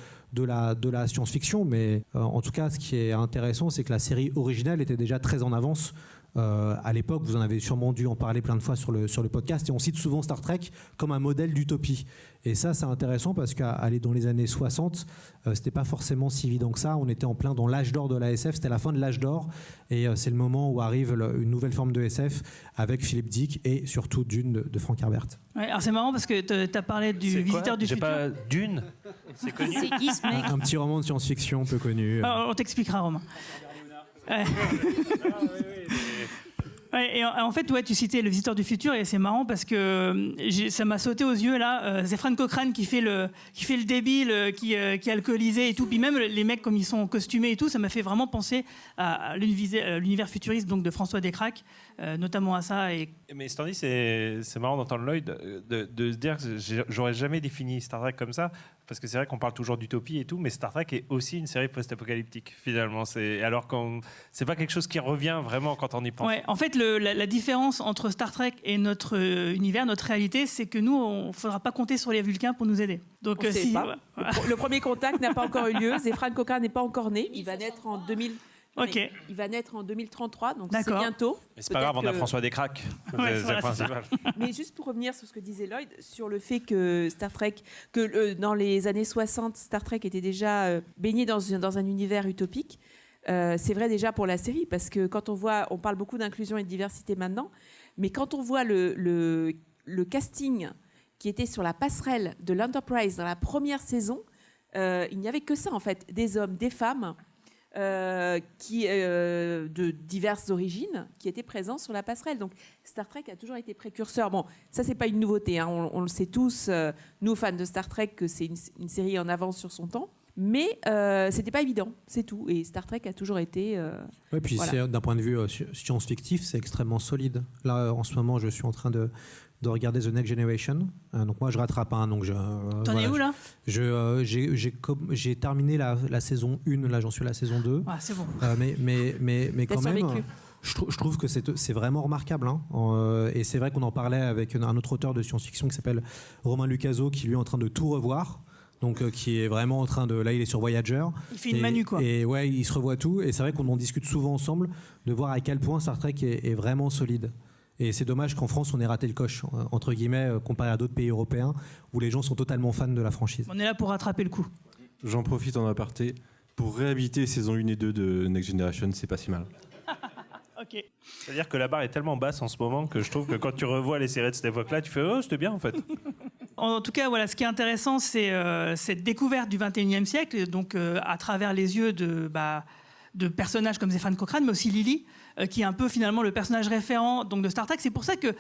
D: la science-fiction, mais en tout cas, ce qui est intéressant, c'est que la série originelle était déjà très en avance. À l'époque, vous en avez sûrement dû en parler plein de fois sur le podcast, et on cite souvent Star Trek comme un modèle d'utopie. Et ça, c'est intéressant parce qu'aller dans les années 60, c'était pas forcément si évident que ça. On était en plein dans l'âge d'or de la SF, c'était la fin de l'âge d'or, et c'est le moment où arrive une nouvelle forme de SF avec Philip Dick et surtout Dune de Frank Herbert.
C: Ouais, alors c'est marrant parce que tu as parlé du Visiteur du Futur.
J: Pas Dune, c'est connu.
F: C'est qui ce mec ?
D: Un petit roman de science-fiction peu connu.
C: On t'expliquera, Romain. Ouais, et en fait, tu citais Le Visiteur du Futur et c'est marrant parce que ça m'a sauté aux yeux là. Zefran Cochrane qui fait le débile, qui est alcoolisé et tout. Puis même les mecs comme ils sont costumés et tout, ça m'a fait vraiment penser à l'univers futuriste donc de François Descraques, notamment à ça.
J: Mais Stanley, c'est marrant d'entendre Lloyd de se dire que j'aurais jamais défini Star Trek comme ça. Parce que c'est vrai qu'on parle toujours d'utopie et tout, mais Star Trek est aussi une série post-apocalyptique, finalement. Alors c'est pas quelque chose qui revient vraiment quand on y pense.
C: Ouais, en fait, la différence entre Star Trek et notre univers, notre réalité, c'est que nous, on ne faudra pas compter sur les Vulcains pour nous aider. Donc,
B: on sait pas. Le premier contact n'a pas encore eu lieu. Zefran Cochrane n'est pas encore né. Il va naître en 2000.
C: Okay.
B: Il va naître en 2033, donc
C: D'accord.
B: c'est bientôt.
J: Mais c'est pas grave, on a François Descraques.
C: Ouais,
J: c'est le principal.
B: Mais juste pour revenir sur ce que disait Lloyd, sur le fait que Star Trek, dans les années 60, Star Trek était déjà baigné dans un univers utopique. C'est vrai déjà pour la série, parce que quand on parle beaucoup d'inclusion et de diversité maintenant, mais quand on voit le casting qui était sur la passerelle de l'Enterprise dans la première saison, il n'y avait que ça en fait, des hommes, des femmes. De diverses origines qui étaient présents sur la passerelle. Donc Star Trek a toujours été précurseur. Bon, ça c'est pas une nouveauté, hein. On le sait tous, nous fans de Star Trek, que c'est une série en avance sur son temps. Mais c'était pas évident, c'est tout. Et Star Trek a toujours été.
D: Oui, puis voilà. D'un point de vue science-fictif, c'est extrêmement solide. Là, en ce moment, je suis en train de regarder The Next Generation. Donc moi, je rattrape. Donc
C: T'en es où là ?
D: J'ai terminé la saison 1. Là, j'en suis à la saison 2.
C: Ah, c'est bon.
D: Mais quand même, je trouve que c'est vraiment remarquable. Et c'est vrai qu'on en parlait avec un autre auteur de science-fiction qui s'appelle Romain Lucaso, qui lui est en train de tout revoir. Donc, qui est vraiment en train de... Là, il est sur Voyager.
C: Il fait une manu, quoi.
D: Et ouais, il se revoit tout. Et c'est vrai qu'on en discute souvent ensemble de voir à quel point Star Trek est vraiment solide. Et c'est dommage qu'en France, on ait raté le coche, entre guillemets, comparé à d'autres pays européens, où les gens sont totalement fans de la franchise.
C: On est là pour rattraper le coup.
E: J'en profite en aparté. Pour réhabiter saison 1 et 2 de Next Generation, c'est pas si mal.
C: Ok.
J: C'est-à-dire que la barre est tellement basse en ce moment que je trouve que quand tu revois les séries de cette époque-là, tu fais « Oh, c'était bien, en fait ».
C: En tout cas, voilà, ce qui est intéressant, c'est cette découverte du 21e siècle, donc à travers les yeux de personnages comme Zefran Cochrane, mais aussi Lily, qui est un peu finalement le personnage référent donc, de Star Trek. C'est pour ça que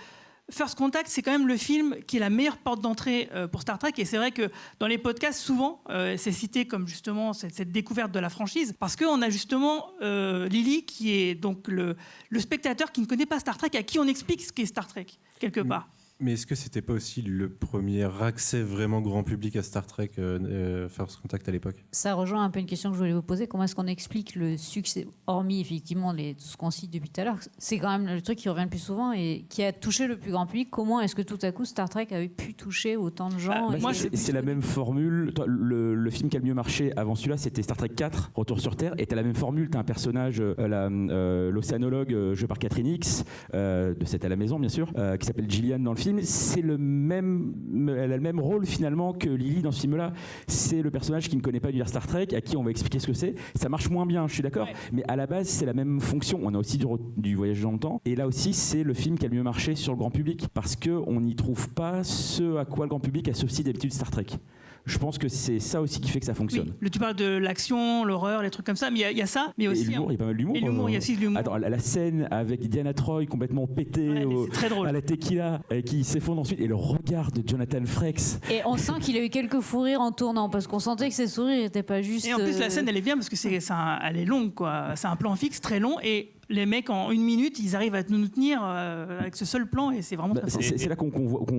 C: First Contact, c'est quand même le film qui est la meilleure porte d'entrée pour Star Trek. Et c'est vrai que dans les podcasts, souvent, c'est cité comme justement cette découverte de la franchise. Parce qu'on a justement Lily, qui est donc le spectateur qui ne connaît pas Star Trek, à qui on explique ce qu'est Star Trek, quelque part.
E: Mais est-ce que c'était pas aussi le premier accès vraiment grand public à Star Trek, First Contact à l'époque ?
F: Ça rejoint un peu une question que je voulais vous poser. Comment est-ce qu'on explique le succès, hormis effectivement tout ce qu'on cite depuis tout à l'heure ? C'est quand même le truc qui revient le plus souvent et qui a touché le plus grand public. Comment est-ce que tout à coup Star Trek avait pu toucher autant de gens ?
G: C'est la même formule. Le film qui a le mieux marché avant celui-là, c'était Star Trek 4, Retour sur Terre. Et t'as la même formule. T'as un personnage, l'océanologue joué par Catherine Hicks, de C'est à la maison bien sûr, qui s'appelle Gillian dans le film. C'est elle a le même rôle finalement que Lily dans ce film-là. C'est le personnage qui ne connaît pas l'univers Star Trek, à qui on va expliquer ce que c'est. Ça marche moins bien, je suis d'accord, mais à la base c'est la même fonction. On a aussi du voyage dans le temps, et là aussi c'est le film qui a le mieux marché sur le grand public parce que on n'y trouve pas ce à quoi le grand public associe d'habitude Star Trek. Je pense que c'est ça aussi qui fait que ça fonctionne.
C: Oui. Tu parles de l'action, l'horreur, les trucs comme ça, mais il y a ça, mais aussi...
G: Et l'humour, il y a pas mal d'humour.
C: Et l'humour, il y a aussi de l'humour.
G: Attends, la scène avec Diana Troy complètement pétée
C: c'est très drôle.
G: À la tequila, qui s'effondre ensuite, et le regard de Jonathan Frakes.
F: Et on sent qu'il a eu quelques fous rires en tournant, parce qu'on sentait que ses sourires n'étaient pas juste...
C: Et en plus, la scène, elle est bien, parce que elle est longue, quoi. C'est un plan fixe, très long, et... Les mecs, en 1 minute, ils arrivent à nous tenir avec ce seul plan et c'est vraiment très fort.
G: C'est là qu'on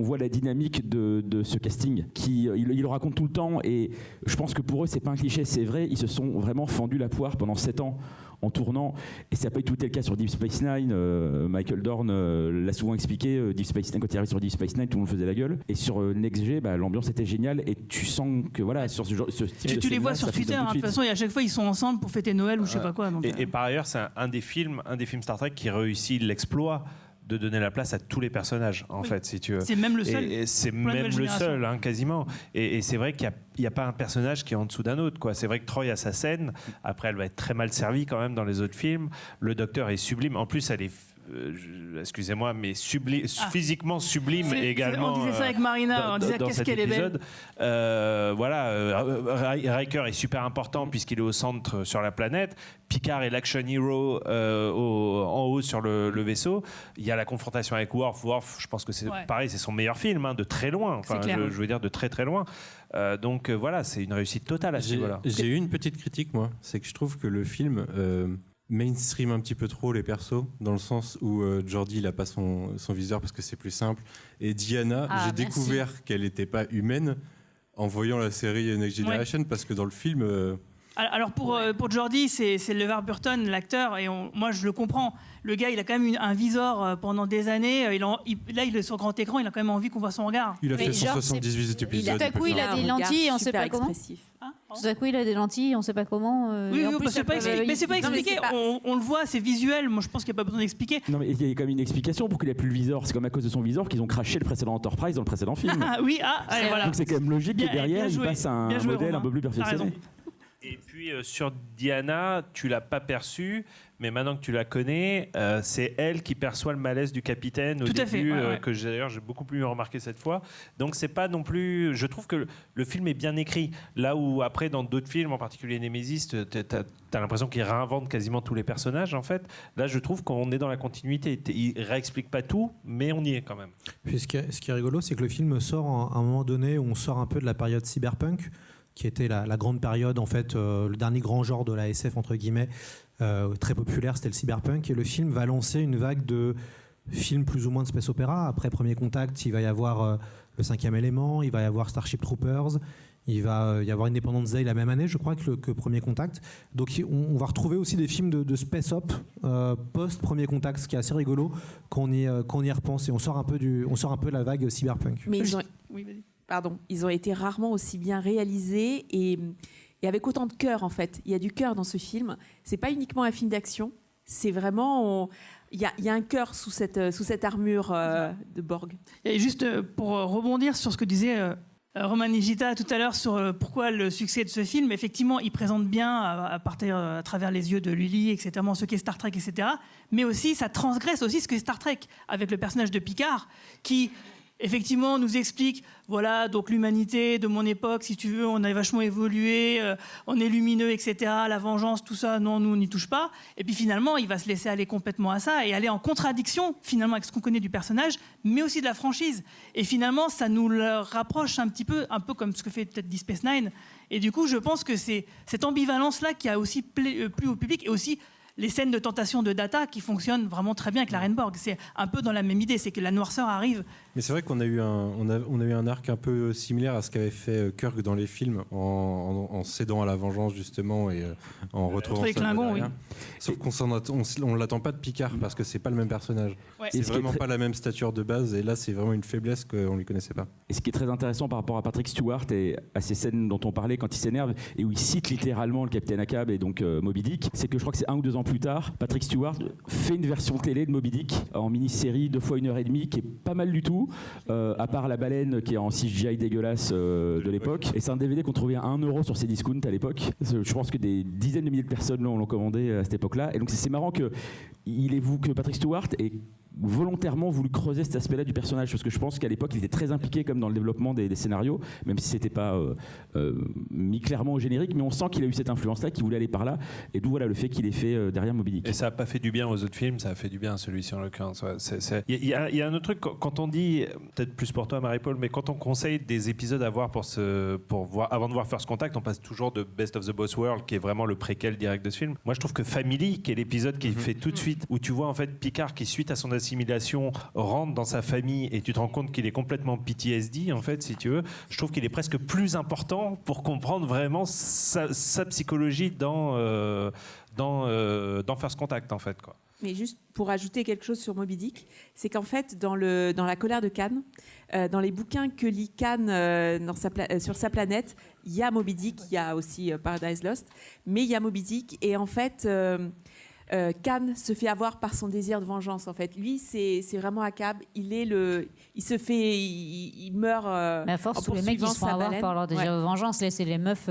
G: voit la dynamique de ce casting. Il le raconte tout le temps et je pense que pour eux, c'est pas un cliché, c'est vrai. Ils se sont vraiment fendus la poire pendant 7 ans en tournant et ça n'a pas été le cas sur Deep Space Nine. Michael Dorn l'a souvent expliqué. Deep Space Nine, quand il arrive sur Deep Space Nine, tout le monde faisait la gueule. Et sur Next G, l'ambiance était géniale et tu sens que voilà, sur ce type de
C: tu les vois sur Twitter, de toute façon, et à chaque fois ils sont ensemble pour fêter Noël ou je sais pas quoi. Donc,
J: et par ailleurs, c'est un des films Star Trek qui réussit l'exploit de donner la place à tous les personnages, en fait, si tu veux.
C: C'est même le seul.
J: Et c'est même le seul, quasiment. Et c'est vrai qu'il n'y a pas un personnage qui est en dessous d'un autre, quoi. C'est vrai que Troy a sa scène. Après, elle va être très mal servie quand même dans les autres films. Le docteur est sublime. En plus, elle est excusez-moi, mais physiquement sublime également.
C: On disait ça avec Marina, on disait qu'est-ce qu'elle est belle.
J: Riker est super important puisqu'il est au centre sur la planète. Picard est l'action hero en haut sur le vaisseau. Il y a la confrontation avec Worf. Worf, je pense que c'est pareil, c'est son meilleur film, de très loin. Enfin, je veux dire de très très loin. Donc voilà, c'est une réussite totale à ce niveau-là.
E: J'ai eu une petite critique, moi. C'est que je trouve que le film mainstream un petit peu trop les persos, dans le sens où Geordi, il n'a pas son viseur parce que c'est plus simple. Et Diana, j'ai découvert qu'elle n'était pas humaine en voyant la série Next Generation, parce que dans le film...
C: Alors pour Geordi, c'est LeVar Burton, l'acteur, et moi je le comprends. Le gars, il a quand même un visor pendant des années. Là, il est sur grand écran, il a quand même envie qu'on voit son regard.
E: Il a fait 178 épisodes.
F: Tout à coup, il a des lentilles, on ne sait pas comment. Tout à coup, il a des lentilles, on ne sait pas comment.
C: Oui, c'est pas expliqué. Mais c'est pas expliqué. On le voit, c'est visuel. Moi, je pense qu'il n'y a pas besoin d'expliquer.
G: Non, mais il y a quand même une explication pour qu'il ait plus le viseur. C'est comme à cause de son viseur qu'ils ont craché le précédent Enterprise dans le précédent film.
C: Voilà.
G: Donc c'est quand même logique que derrière, il passe à un modèle un peu plus perfectionné.
J: Et puis sur Diana, tu l'as pas perçue, mais maintenant que tu la connais, c'est elle qui perçoit le malaise du capitaine au début, que d'ailleurs j'ai beaucoup plus remarqué cette fois. Donc c'est pas non plus. Je trouve que le film est bien écrit. Là où après dans d'autres films, en particulier Nemesis, t'as l'impression qu'il réinvente quasiment tous les personnages en fait. Là, je trouve qu'on est dans la continuité. Il réexplique pas tout, mais on y est quand même.
D: Puis ce qui est rigolo, c'est que le film sort à un moment donné où on sort un peu de la période cyberpunk, qui était la grande période, en fait, le dernier grand genre de la SF, entre guillemets, très populaire, c'était le cyberpunk. Et le film va lancer une vague de films plus ou moins de space opéra. Après Premier Contact, il va y avoir Le Cinquième Élément, il va y avoir Starship Troopers, il va y avoir Independence Day la même année, je crois, que Premier Contact. Donc on va retrouver aussi des films de space op post-Premier Contact, ce qui est assez rigolo quand on y repense. Et on sort un peu de la vague cyberpunk.
B: Mais ils ont été rarement aussi bien réalisés et avec autant de cœur, en fait. Il y a du cœur dans ce film. C'est pas uniquement un film d'action. C'est vraiment... Il y a un cœur sous cette armure de Borg.
C: Et juste pour rebondir sur ce que disait Roman Nigita tout à l'heure sur pourquoi le succès de ce film, effectivement, il présente bien à travers les yeux de Lully, etc., ce qu'est Star Trek, etc. Mais aussi, ça transgresse aussi ce qu'est Star Trek, avec le personnage de Picard, qui... effectivement, nous explique, voilà, donc l'humanité de mon époque, si tu veux, on a vachement évolué, on est lumineux, etc. La vengeance, tout ça, non, nous, on n'y touche pas. Et puis finalement, il va se laisser aller complètement à ça et aller en contradiction, finalement, avec ce qu'on connaît du personnage, mais aussi de la franchise. Et finalement, ça nous le rapproche un peu comme ce que fait peut-être Deep Space Nine. Et du coup, je pense que c'est cette ambivalence-là qui a aussi plu au public, et aussi les scènes de tentation de Data qui fonctionnent vraiment très bien avec la Reine Borg. C'est un peu dans la même idée, c'est que la noirceur arrive.
E: Mais c'est vrai qu'on a eu un arc un peu similaire à ce qu'avait fait Kirk dans les films, en cédant à la vengeance justement et en retrouvant
C: les Klingons, oui.
E: Sauf qu'on l'attend pas de Picard parce que c'est pas le même personnage. Ouais. C'est vraiment pas la même stature de base, et là c'est vraiment une faiblesse qu'on lui connaissait pas.
G: Et ce qui est très intéressant par rapport à Patrick Stewart et à ces scènes dont on parlait quand il s'énerve et où il cite littéralement le capitaine Ahab et donc Moby Dick, c'est que je crois que c'est 1 ou 2 ans plus tard, Patrick Stewart fait une version télé de Moby Dick en mini-série 2 fois 1h30 qui est pas mal du tout, à part la baleine qui est en CGI dégueulasse de l'époque. Et c'est un DVD qu'on trouvait à 1 € sur Cdiscount à l'époque. Je pense que des dizaines de milliers de personnes l'ont commandé à cette époque-là. Et donc c'est marrant que Patrick Stewart ait volontairement voulu creuser cet aspect-là du personnage, parce que je pense qu'à l'époque il était très impliqué comme dans le développement des scénarios, même si c'était pas mis clairement au générique, mais on sent qu'il a eu cette influence-là, qu'il voulait aller par là, et d'où voilà le fait qu'il ait fait derrière Moby Dick.
J: Et ça a pas fait du bien aux autres films, ça a fait du bien à celui-ci en l'occurrence. Il y a un autre truc, quand on dit, peut-être plus pour toi Marie-Paul, mais quand on conseille des épisodes à voir pour voir avant de voir First Contact, on passe toujours de Best of the Boss World, qui est vraiment le préquel direct de ce film. Moi je trouve que Family, qui est l'épisode qui fait tout de suite, où tu vois en fait Picard qui, suite à son assimilation, rentre dans sa famille et tu te rends compte qu'il est complètement PTSD en fait, si tu veux. Je trouve qu'il est presque plus important pour comprendre vraiment sa psychologie dans First Contact en fait, quoi.
B: Mais juste pour ajouter quelque chose sur Moby Dick, c'est qu'en fait, dans la colère de Khan, dans les bouquins que lit Khan sur sa planète, il y a Moby Dick, il y a aussi Paradise Lost, mais il y a Moby Dick, et en fait... Khan se fait avoir par son désir de vengeance. En fait, lui, c'est vraiment Ahab. Il meurt.
F: Mais à force, tous les mecs qui se font avoir par leur désir de vengeance, laissez les meufs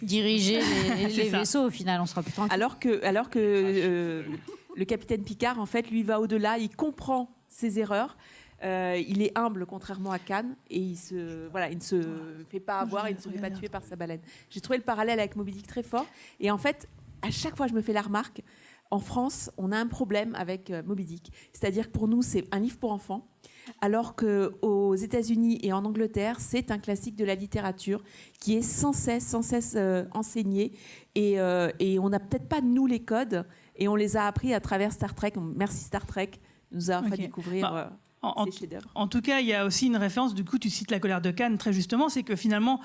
F: diriger les vaisseaux. Au final, on sera plus tranquille.
B: Alors que Le capitaine Picard, en fait, lui va au-delà, il comprend ses erreurs. Il est humble, contrairement à Khan, et il ne se fait pas avoir, il ne se fait pas tuer par sa baleine. J'ai trouvé le parallèle avec Moby Dick très fort. Et en fait, à chaque fois, je me fais la remarque, en France, on a un problème avec Moby Dick. C'est-à-dire que pour nous, c'est un livre pour enfants, alors qu'aux États-Unis et en Angleterre, c'est un classique de la littérature qui est sans cesse enseigné. Et on n'a peut-être pas, nous, les codes, et on les a appris à travers Star Trek. Merci Star Trek, nous a fait découvrir...
C: En tout cas, il y a aussi une référence, du coup, tu cites La colère de Khan très justement, c'est que finalement,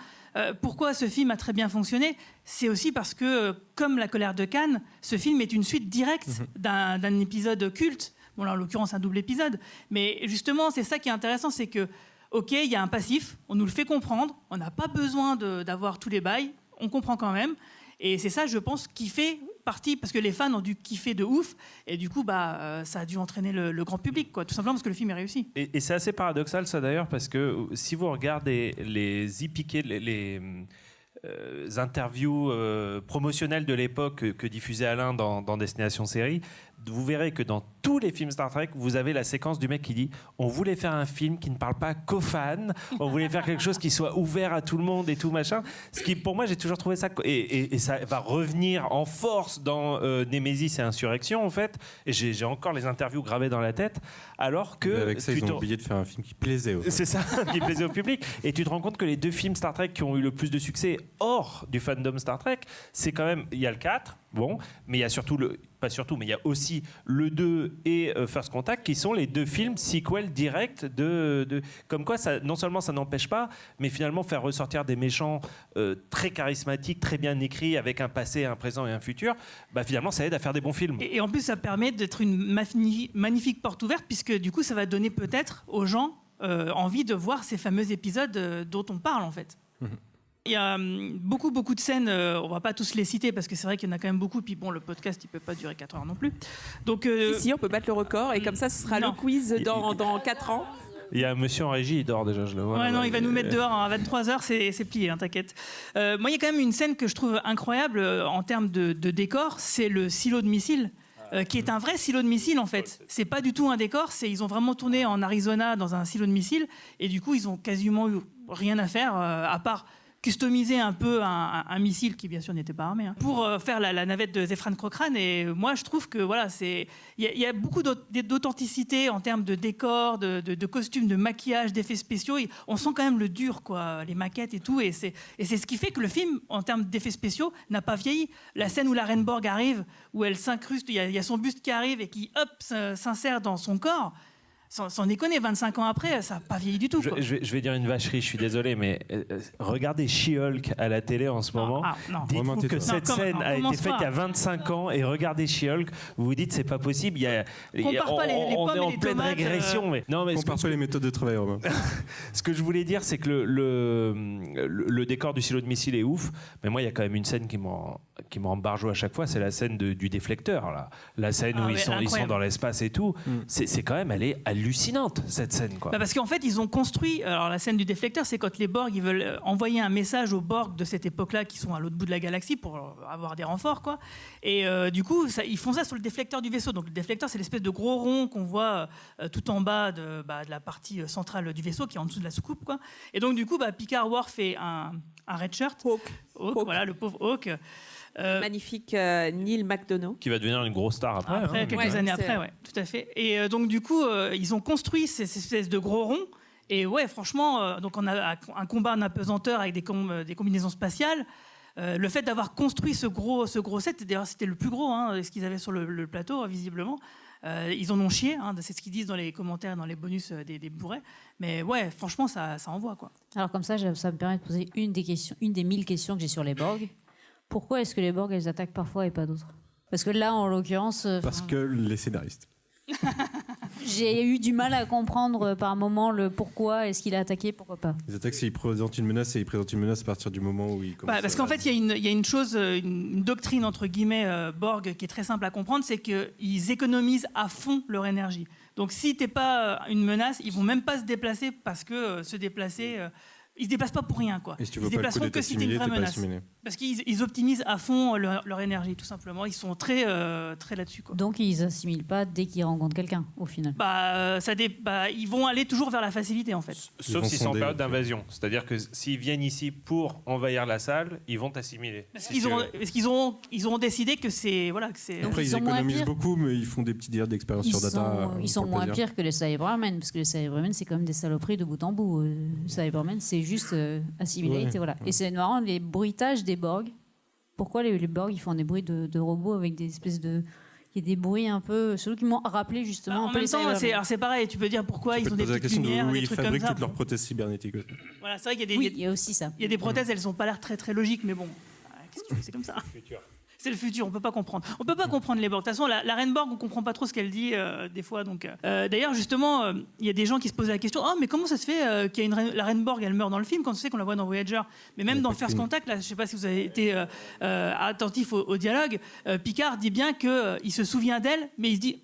C: pourquoi ce film a très bien fonctionné, c'est aussi parce que, comme La colère de Khan, ce film est une suite directe d'un épisode culte, bon là, en l'occurrence un double épisode, mais justement, c'est ça qui est intéressant, c'est que, ok, il y a un passif, on nous le fait comprendre, on n'a pas besoin d'avoir tous les bails, on comprend quand même, et c'est ça, je pense, qui fait partie, parce que les fans ont dû kiffer de ouf, et du coup, ça a dû entraîner le grand public, quoi, tout simplement parce que le film est réussi.
J: Et c'est assez paradoxal, ça d'ailleurs, parce que si vous regardez les interviews promotionnelles de l'époque que diffusait Alain dans Destination Série, vous verrez que dans tous les films Star Trek, vous avez la séquence du mec qui dit « On voulait faire un film qui ne parle pas qu'aux fans, on voulait faire quelque chose qui soit ouvert à tout le monde et tout machin ». Ce qui, pour moi, j'ai toujours trouvé ça... Et ça va revenir en force dans Némésis et Insurrection, en fait. Et j'ai encore les interviews gravées dans la tête, alors que...
E: Avec ça, ils ont oublié de faire un film qui plaisait au
J: C'est ça, qui plaisait au public. Et tu te rends compte que les deux films Star Trek qui ont eu le plus de succès hors du fandom Star Trek, c'est quand même... Il y a le 4, bon, mais il y a surtout pas surtout, mais il y a aussi le 2 et First Contact qui sont les deux films sequels directs comme quoi ça, non seulement ça n'empêche pas, mais finalement faire ressortir des méchants très charismatiques, très bien écrits, avec un passé, un présent et un futur, finalement ça aide à faire des bons films.
C: Et en plus ça permet d'être une magnifique porte ouverte, puisque du coup ça va donner peut-être aux gens envie de voir ces fameux épisodes dont on parle en fait. Il y a beaucoup de scènes, on va pas tous les citer parce que c'est vrai qu'il y en a quand même beaucoup, puis bon, le podcast il peut pas durer 4 heures non plus. Donc,
B: si, on peut battre le record et comme ça ce sera le quiz dans 4 ans.
J: Il y a un monsieur en régie, il dort déjà, je le vois.
C: Ouais, non, il va nous mettre dehors à 23h, c'est plié, hein, t'inquiète. Moi, il y a quand même une scène que je trouve incroyable en termes de décor, c'est le silo de missiles. Qui est un vrai silo de missiles en fait. C'est pas du tout un décor, ils ont vraiment tourné en Arizona dans un silo de missiles et du coup ils ont quasiment eu rien à faire à part customiser un peu un missile qui bien sûr n'était pas armé pour faire la navette de Zefran Cochrane. Et moi je trouve que voilà, il y a beaucoup d'authenticité en termes de décor, de costumes, de maquillage, d'effets spéciaux. On sent quand même le dur, quoi, les maquettes et tout, et c'est ce qui fait que le film en termes d'effets spéciaux n'a pas vieilli. La scène où la Reine Borg arrive, où elle s'incruste, il y a son buste qui arrive et qui hop s'insère dans son corps. Sans déconner, 25 ans après, ça n'a pas vieilli du tout.
J: Je vais dire une vacherie, je suis désolé, mais regardez She-Hulk à la télé en ce moment. Dites-vous que cette scène a été faite il y a 25 ans et regardez She-Hulk, vous vous dites c'est pas possible. On est en pleine régression. Mais
E: compare pas les méthodes de travail, Romain.
J: Ce que je voulais dire, c'est que le décor du silo de missile est ouf, mais moi il y a quand même une scène qui me barjot à chaque fois, c'est la scène du déflecteur. Là. La scène où ils sont dans l'espace et tout. C'est quand même, elle est hallucinante cette scène, quoi.
C: Parce qu'en fait ils ont construit, alors la scène du déflecteur, c'est quand les Borg ils veulent envoyer un message aux Borg de cette époque-là qui sont à l'autre bout de la galaxie pour avoir des renforts, quoi. Et du coup ils font ça sur le déflecteur du vaisseau. Donc le déflecteur c'est l'espèce de gros rond qu'on voit tout en bas de la partie centrale du vaisseau qui est en dessous de la soucoupe, quoi. Et donc du coup Picard Worf fait un red shirt, Hawk, voilà le pauvre Hawk.
B: Magnifique Neil McDonough.
J: Qui va devenir une grosse star après.
C: Quelques années après, ouais, tout à fait. Et donc du coup, ils ont construit ces espèces de gros ronds. Et ouais, franchement, donc on a un combat en apesanteur avec des combinaisons spatiales. Le fait d'avoir construit ce gros set, d'ailleurs c'était le plus gros, ce qu'ils avaient sur le plateau, visiblement. Ils en ont chié, c'est ce qu'ils disent dans les commentaires, dans les bonus des Blu-ray. Mais ouais, franchement, ça envoie, quoi.
F: Alors comme ça me permet de poser une des 1000 questions que j'ai sur les Borg. Pourquoi est-ce que les Borg, elles attaquent parfois et pas d'autres ? Parce que là, en l'occurrence...
E: Parce que les scénaristes.
F: J'ai eu du mal à comprendre par moment le pourquoi est-ce qu'il a attaqué, pourquoi pas.
E: Ils attaquent s'ils présentent une menace, et ils présentent une menace à partir du moment où ils commencent.
C: Parce qu'en fait, il y a une doctrine, entre guillemets, Borg, qui est très simple à comprendre, c'est qu'ils économisent à fond leur énergie. Donc si t'es pas une menace, ils vont même pas se déplacer, parce que se déplacer... Ils se déplacent pas pour rien, quoi.
E: Et si tu
C: Ils
E: veux
C: se
E: pas le coup
C: déplaceront
E: d'être
C: que si t'es une
E: assimilé,
C: vraie
E: t'es pas
C: menace.
E: assimilé.
C: Parce qu'ils optimisent à fond leur énergie, tout simplement. Ils sont très là-dessus, quoi.
F: Donc ils assimilent pas dès qu'ils rencontrent quelqu'un, au final.
C: Ils vont aller toujours vers la facilité, en fait.
J: Sauf s'ils sont en période d'invasion. C'est-à-dire que s'ils viennent ici pour envahir la salle, ils vont t'assimiler.
C: Parce qu'ils auront décidé que c'est... Voilà, que c'est...
E: Après, ils économisent beaucoup, mais ils font des petits dires d'expérience sur data.
F: Ils sont
E: pour le
F: moins
E: plaisir.
F: pires que les Cybermen, parce que les Cybermen, c'est quand même des saloperies de bout en bout. Cybermen, c'est juste assimilé.
E: Ouais.
F: Voilà. Et c'est marrant, les bruitages des Borg. Pourquoi les Borg, ils font des bruits de robots avec des espèces de... Il y a des bruits un peu... Ceux qui m'ont rappelé justement
C: en
F: un peu
C: même
F: les
C: temps,
F: Cybermen.
C: c'est pareil. Tu peux dire pourquoi ils ont des
E: Poser la
C: petites
E: question de
C: lumières,
E: où
C: des
E: ils
C: trucs comme
E: fabriquent
C: ça.
E: toutes leurs prothèses cybernétiques.
C: Voilà, c'est vrai qu'il y a
F: Oui, il y a aussi ça.
C: Il y a des prothèses, elles n'ont pas l'air très très logiques, mais bon, qu'est-ce que tu fais, c'est comme ça. C'est le futur, on peut pas comprendre. On peut pas comprendre les Borg. De toute façon, la reine Borg, on comprend pas trop ce qu'elle dit des fois. Donc, d'ailleurs, justement, il y a des gens qui se posent la question mais comment ça se fait qu'il y a la reine Borg, elle meurt dans le film quand on sait qu'on la voit dans Voyager. Mais même dans First Contact, là, je sais pas si vous avez été attentif au dialogue, Picard dit bien qu'il se souvient d'elle, mais il se dit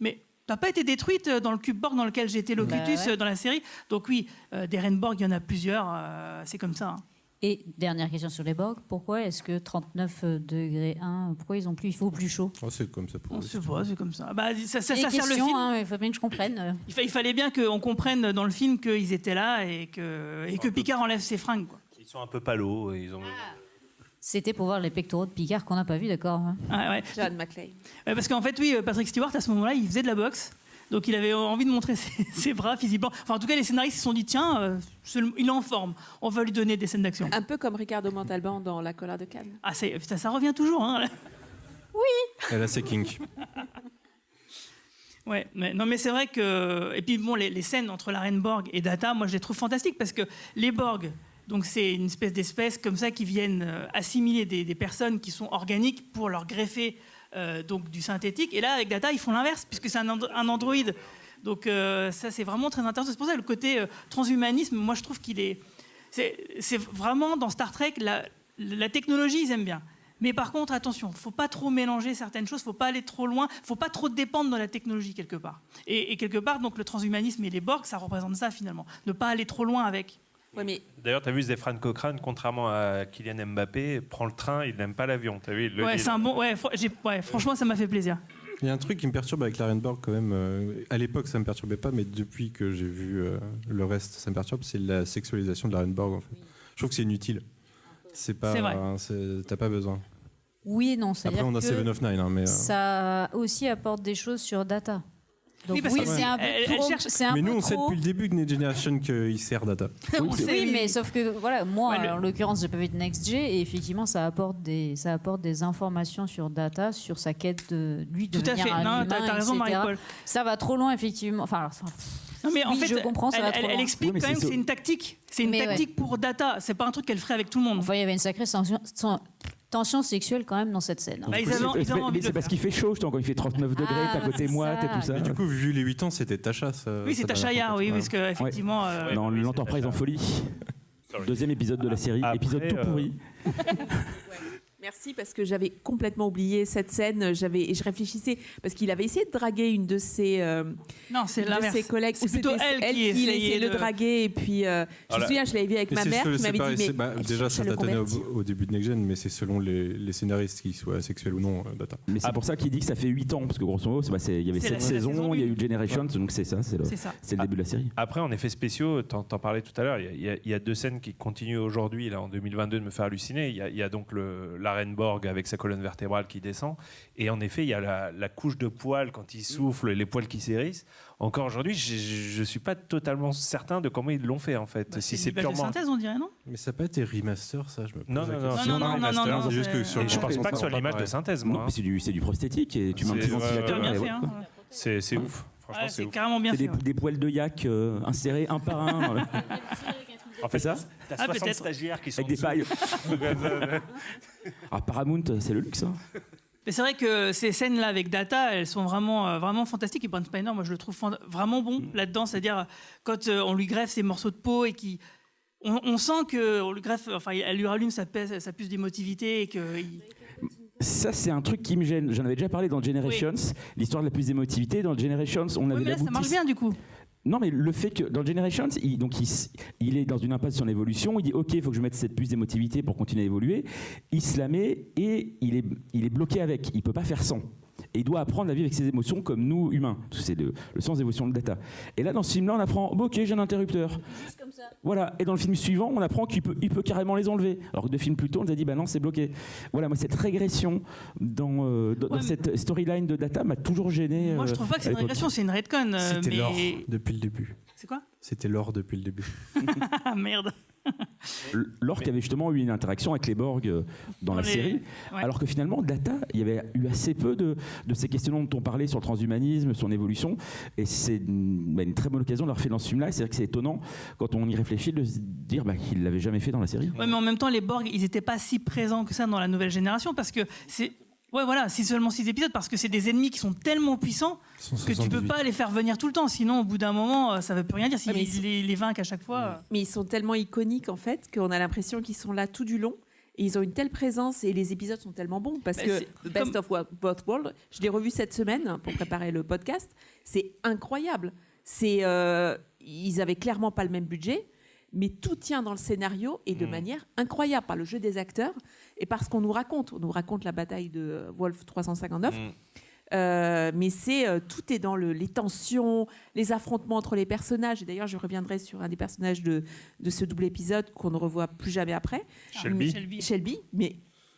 C: t'as pas été détruite dans le cube Borg dans lequel j'ai été Locutus dans la série. Donc oui, des reines Borg, il y en a plusieurs. C'est comme ça. Hein.
F: Et dernière question sur les Borg, pourquoi est-ce que 39 degrés 1, pourquoi ils ont plus, il faut plus chaud?
E: C'est comme ça pour eux.
C: C'est comme ça. Ça sert le
F: question,
C: film.
F: Il faut bien que je comprenne.
C: Il fallait bien qu'on comprenne dans le film qu'ils étaient là et que Picard enlève ses fringues. Quoi.
J: Ils sont un peu palos. Et ils ont...
F: C'était pour voir les pectoraux de Picard qu'on n'a pas vu, d'accord.
C: Ouais.
B: John McClane.
C: Parce qu'en fait, oui, Patrick Stewart, à ce moment-là, il faisait de la boxe. Donc il avait envie de montrer ses bras physiquement. Enfin, en tout cas, les scénaristes se sont dit tiens, il est en forme. On va lui donner des scènes d'action.
B: Un peu comme Ricardo Montalban dans La Colère de Cannes.
C: Ah, ça revient toujours. Hein.
F: Oui.
E: Elle a ses kinks.
C: Ouais, mais c'est vrai que... Et puis bon, les scènes entre la reine Borg et Data, moi je les trouve fantastiques parce que les Borg, donc c'est une espèce d'espèces comme ça qui viennent assimiler des personnes qui sont organiques pour leur greffer donc du synthétique. Et là, avec Data, ils font l'inverse puisque c'est un androïde. Donc ça, c'est vraiment très intéressant. C'est pour ça que le côté transhumanisme, moi je trouve qu'il est... C'est vraiment dans Star Trek, la technologie, ils aiment bien. Mais par contre, attention, il ne faut pas trop mélanger certaines choses, il ne faut pas aller trop loin, il ne faut pas trop dépendre de la technologie quelque part. Et quelque part, donc, le transhumanisme et les Borg, ça représente ça finalement. Ne pas aller trop loin avec.
B: Ouais, mais...
J: D'ailleurs, tu as vu Zefran Cochrane, contrairement à Kylian Mbappé, prend le train, il n'aime pas l'avion. T'as vu, il le dit,
C: c'est un bon. Franchement, ça m'a fait plaisir.
E: Il y a un truc qui me perturbe avec la reine Borg quand même. À l'époque, ça me perturbait pas, mais depuis que j'ai vu le reste, ça me perturbe. C'est la sexualisation de la reine Borg. En fait. Je trouve que c'est inutile. C'est pas. T'as pas besoin.
F: Oui et non.
E: Après, on a Seven of Nine, hein, mais.
F: Ça aussi apporte des choses sur Data. Donc
C: oui,
F: c'est un peu trop.
E: Mais nous, on sait depuis le début de Next Generation qu'il sert Data.
F: Oui, mais sauf que voilà, moi, en l'occurrence, j'ai pas vu de Next Gen et effectivement, ça apporte des informations sur Data, sur sa quête de lui devenir un humain,
C: t'as raison,
F: etc.
C: Marie-Paul.
F: Ça va trop loin, effectivement. Enfin,
C: non, mais en fait,
F: je comprends, ça va trop loin.
C: Elle explique quand même que c'est une tactique. C'est une tactique pour Data. C'est pas un truc qu'elle ferait avec tout le monde.
F: Enfin, il y avait une sacrée tension sexuelle quand même dans cette scène.
G: Mais c'est parce qu'il fait chaud, quand il fait 39 degrés, t'es à côté de moi, t'es tout ça.
E: Mais du coup, vu les 8 ans, c'était Tasha.
C: Oui, c'est Tasha Yar, oui, parce qu'effectivement.
G: Dans l'Enterprise en folie. Deuxième épisode de la série, épisode tout pourri.
B: Merci, parce que j'avais complètement oublié cette scène. Et je réfléchissais, parce qu'il avait essayé de draguer une de ses, ses collègues.
C: C'est plutôt elle qui
B: essayait de le draguer. Et puis, je me souviens, je l'avais vu avec ma mère qui m'avait dit...
E: déjà, ça tâtonnait au début de Next Gen, mais c'est selon les scénaristes, qu'ils soient sexuels ou non, Data.
G: Mais c'est pour ça qu'il dit que ça fait 8 ans, parce que grosso modo, il y avait 7 saisons, il y a eu Generations, donc c'est ça, c'est le début de la série.
J: Après, en effets spéciaux, t'en parlais tout à l'heure, il y a deux scènes qui continuent aujourd'hui, là, en 2022, de me faire halluciner. Il y a donc la reine Borg avec sa colonne vertébrale qui descend, et en effet il y a la couche de poils quand il souffle, les poils qui s'hérissent. Encore aujourd'hui, je suis pas totalement certain de comment ils l'ont fait en fait. Si c'est purement
C: de synthèse, on dirait, non?
E: Mais ça n'a pas été remaster, ça, je me pose
J: non,
C: non,
E: c'est juste que
J: je pense pas que ce soit l'image de synthèse, moi.
G: Non, c'est du prosthétique et tu mets un petit ventilateur.
J: C'est ouf. Franchement,
C: c'est carrément bien fait.
G: Des poils de yak insérés un par un.
J: En fait, ça,
C: t'as
J: 60 stagiaires qui sont
G: avec des pailles. Paramount, c'est le luxe. Hein.
C: Mais c'est vrai que ces scènes-là avec Data, elles sont vraiment fantastiques. Et Brent Spiner, moi, je le trouve vraiment bon là-dedans. C'est-à-dire, quand on lui greffe ses morceaux de peau et on sent qu'on lui greffe, elle lui rallume sa puce d'émotivité et que...
G: Ça, c'est un truc qui me gêne. J'en avais déjà parlé dans Generations, l'histoire de la puce d'émotivité. Dans Generations, on avait
C: mais là, ça marche bien, du coup.
G: Non, mais le fait que dans Generations, il est dans une impasse sur son évolution, il dit ok, il faut que je mette cette puce d'émotivité pour continuer à évoluer, il se la met et il est bloqué avec, il ne peut pas faire sans. Et il doit apprendre à vivre avec ses émotions comme nous, humains. C'est le sens d'évolution de Data. Et là, dans ce film-là, on apprend ok, j'ai un interrupteur.
F: Juste comme ça.
G: Voilà. Et dans le film suivant, on apprend qu'il peut carrément les enlever. Alors que 2 films plus tôt, on nous a dit bah non, c'est bloqué. Voilà, moi, cette régression dans cette storyline de Data m'a toujours gêné.
C: Moi, je trouve pas que c'est une régression, c'est une retcon.
D: C'était l'or depuis le début.
C: C'est quoi?
D: C'était l'or depuis le début.
C: Ah merde.
G: Lorque avait justement eu une interaction avec les Borg dans la série, alors que finalement Data, il y avait eu assez peu de ces questionnements dont on parlait sur le transhumanisme, son évolution, et c'est une très bonne occasion de le refaire dans ce film-là. Et c'est vrai que c'est étonnant quand on y réfléchit de se dire qu'il l'avait jamais fait dans la série.
C: Ouais, mais en même temps, les Borg, ils n'étaient pas si présents que ça dans la nouvelle génération, parce que c'est c'est seulement 6 épisodes, parce que c'est des ennemis qui sont tellement puissants que tu peux pas les faire venir tout le temps. Sinon, au bout d'un moment, ça veut plus rien dire. S'ils les vainquent à chaque fois.
B: Mais ils sont tellement iconiques, en fait, qu'on a l'impression qu'ils sont là tout du long. Et ils ont une telle présence et les épisodes sont tellement bons. Parce que Best of Both Worlds, je l'ai revu cette semaine pour préparer le podcast. C'est incroyable. Ils avaient clairement pas le même budget, mais tout tient dans le scénario et de manière incroyable par le jeu des acteurs et par ce qu'on nous raconte. On nous raconte la bataille de Wolf 359. Mais tout est dans les tensions, les affrontements entre les personnages. Et d'ailleurs, je reviendrai sur un des personnages de ce double épisode qu'on ne revoit plus jamais après. Shelby. Mais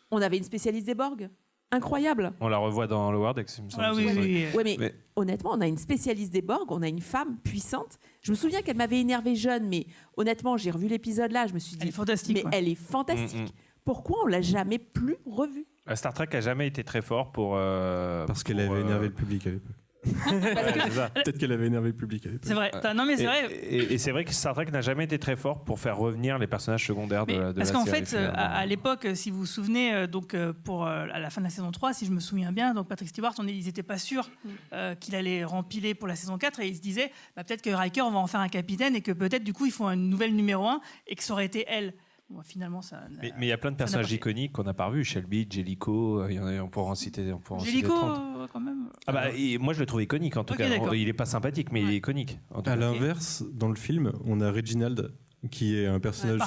B: on avait une spécialiste des Borg. Incroyable.
J: On la revoit dans Lower Decks, il me semble.
C: Ah oui.
B: Ouais, mais honnêtement, on a une spécialiste des Borg, on a une femme puissante. Je me souviens qu'elle m'avait énervée jeune, mais honnêtement, j'ai revu l'épisode là, je me suis dit,
C: elle est fantastique.
B: Mais elle est fantastique. Pourquoi on l'a jamais plus revue?
J: Star Trek a jamais été très fort pour.
E: Parce qu'elle avait énervé le public à l'époque. Peut-être qu'elle avait énervé le public à l'époque.
C: C'est vrai. Non, mais c'est vrai.
J: Et c'est vrai que Star Trek n'a jamais été très fort pour faire revenir les personnages secondaires de la série.
C: Parce qu'en fait, à l'époque, si vous vous souvenez, à la fin de la saison 3, si je me souviens bien, donc Patrick Stewart, ils n'étaient pas sûrs qu'il allait rempiler pour la saison 4 et ils se disaient peut-être que Riker va en faire un capitaine et que peut-être du coup ils font une nouvelle numéro 1 et que ça aurait été elle. Bon, finalement,
J: mais il y a plein de personnages iconiques qu'on n'a pas revus. Shelby, Jellicoe, on pourra en citer.
C: Jellicoe, quand même.
J: Moi, je le trouve iconique en tout cas. Il n'est pas sympathique, mais il est iconique.
E: À l'inverse, dans le film, on a Reginald, qui est un personnage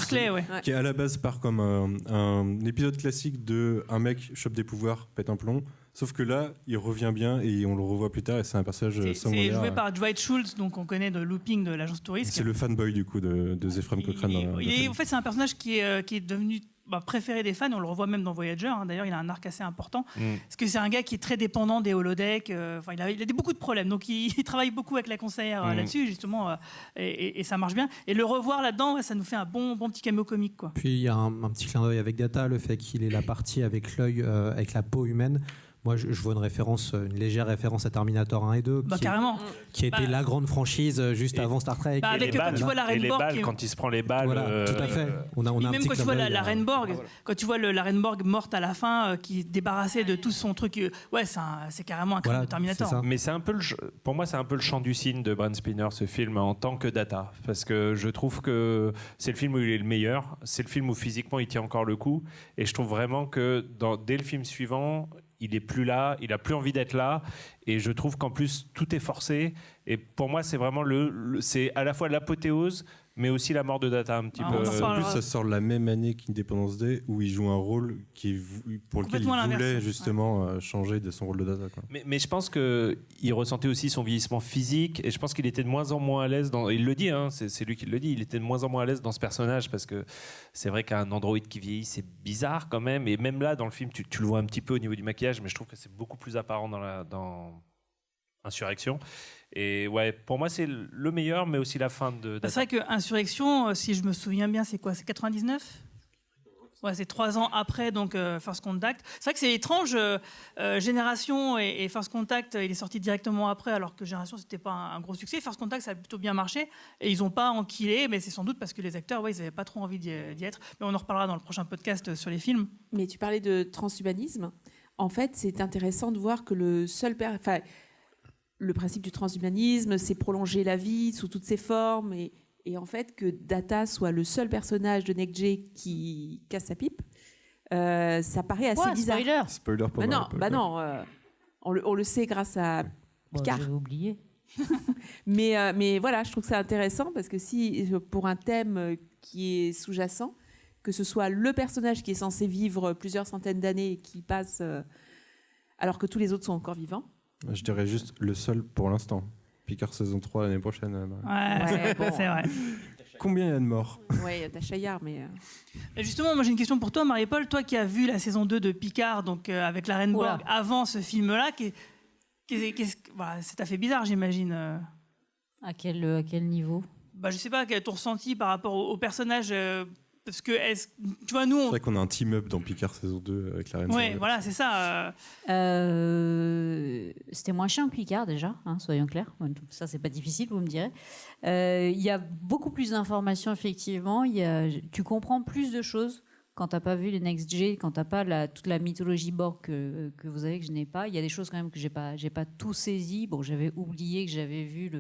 E: qui à la base part comme un épisode classique de un mec chope des pouvoirs, pète un plomb. Sauf que là, il revient bien et on le revoit plus tard et c'est un personnage
C: c'est joué par Dwight Schultz, donc on connaît de Looping de l'agence touriste.
E: C'est le fanboy du coup de Zefram Cochrane.
C: En fait, c'est un personnage qui est devenu préféré des fans. On le revoit même dans Voyager. D'ailleurs, il a un arc assez important. Parce que c'est un gars qui est très dépendant des holodecks. Il a beaucoup de problèmes. Donc, il travaille beaucoup avec la conseillère là-dessus, justement. Et ça marche bien. Et le revoir là-dedans, ça nous fait un bon petit cameo comique, quoi.
D: Puis, il y a un petit clin d'œil avec Data, le fait qu'il ait la partie avec l'œil, avec la peau humaine. Moi, je vois une légère référence à Terminator 1 et 2, qui a été la grande franchise juste avant Star Trek.
C: Quand tu vois la Reine Borg,
J: quand il se prend les balles.
D: Voilà, tout à fait. On a
C: même quand tu vois la Reine Borg, quand tu vois la Reine Borg morte à la fin, qui est débarrassée de tout son truc, c'est carrément un crâne de Terminator.
J: Mais pour moi, c'est un peu le chant du cygne de Brent Spinner, ce film, en tant que Data. Parce que je trouve que c'est le film où il est le meilleur. C'est le film où physiquement il tient encore le coup. Et je trouve vraiment que dès le film suivant, il est plus là, il a plus envie d'être là, et je trouve qu'en plus tout est forcé. Et pour moi, c'est vraiment c'est à la fois l'apothéose, mais aussi la mort de Data un petit peu.
E: En plus, ça sort la même année qu'Independence Day, où il joue un rôle pour lequel il voulait justement changer de son rôle de Data. Quoi.
J: Mais je pense qu'il ressentait aussi son vieillissement physique, et je pense qu'il était de moins en moins à l'aise. Il le dit, c'est lui qui le dit, il était de moins en moins à l'aise dans ce personnage, parce que c'est vrai qu'un androïde qui vieillit, c'est bizarre quand même. Et même là, dans le film, tu le vois un petit peu au niveau du maquillage, mais je trouve que c'est beaucoup plus apparent dans Insurrection. Et pour moi, c'est le meilleur, mais aussi la fin de Data.
C: C'est vrai que Insurrection, si je me souviens bien, c'est quoi? C'est 99? C'est 3 ans après, donc First Contact. C'est vrai que c'est étrange. Génération et First Contact, il est sorti directement après, alors que Génération, c'était pas un gros succès. First Contact, ça a plutôt bien marché. Et ils n'ont pas enquillé, mais c'est sans doute parce que les acteurs, ils n'avaient pas trop envie d'y être. Mais on en reparlera dans le prochain podcast sur les films.
B: Mais tu parlais de transhumanisme. En fait, c'est intéressant de voir que le principe du transhumanisme, c'est prolonger la vie sous toutes ses formes et en fait que Data soit le seul personnage de NextG qui casse sa pipe, ça paraît assez bizarre.
E: Spoiler pour
B: non, on le sait grâce à Picard.
F: J'avais oublié.
B: Mais voilà, je trouve que c'est intéressant parce que si, pour un thème qui est sous-jacent, que ce soit le personnage qui est censé vivre plusieurs centaines d'années et qui passe alors que tous les autres sont encore vivants.
E: Je dirais juste le seul pour l'instant. Picard saison 3 l'année prochaine.
C: Ouais, bon. C'est vrai.
E: Combien il y a de morts?
B: Ouais, il y a ta Chaillard, mais...
C: Et justement, moi j'ai une question pour toi, Marie-Paul. Toi qui as vu la saison 2 de Picard, donc avec la Reine Borg, avant ce film-là, voilà, ça t'a fait bizarre, j'imagine.
F: À quel niveau?
C: Je sais pas, quel est ton ressenti par rapport au personnage parce que, tu vois, nous...
E: C'est vrai qu'on a un team-up dans Picard saison 2 avec la Reine.
C: Ouais, voilà, c'est ça.
F: C'était moins chiant que Picard, déjà, hein, soyons clairs. Ça, c'est pas difficile, vous me direz. Il y a beaucoup plus d'informations, effectivement. Tu comprends plus de choses quand t'as pas vu les Next G, quand t'as pas toute la mythologie Borg que vous avez, que je n'ai pas. Il y a des choses, quand même, que j'ai pas tout saisi. Bon, j'avais oublié que j'avais vu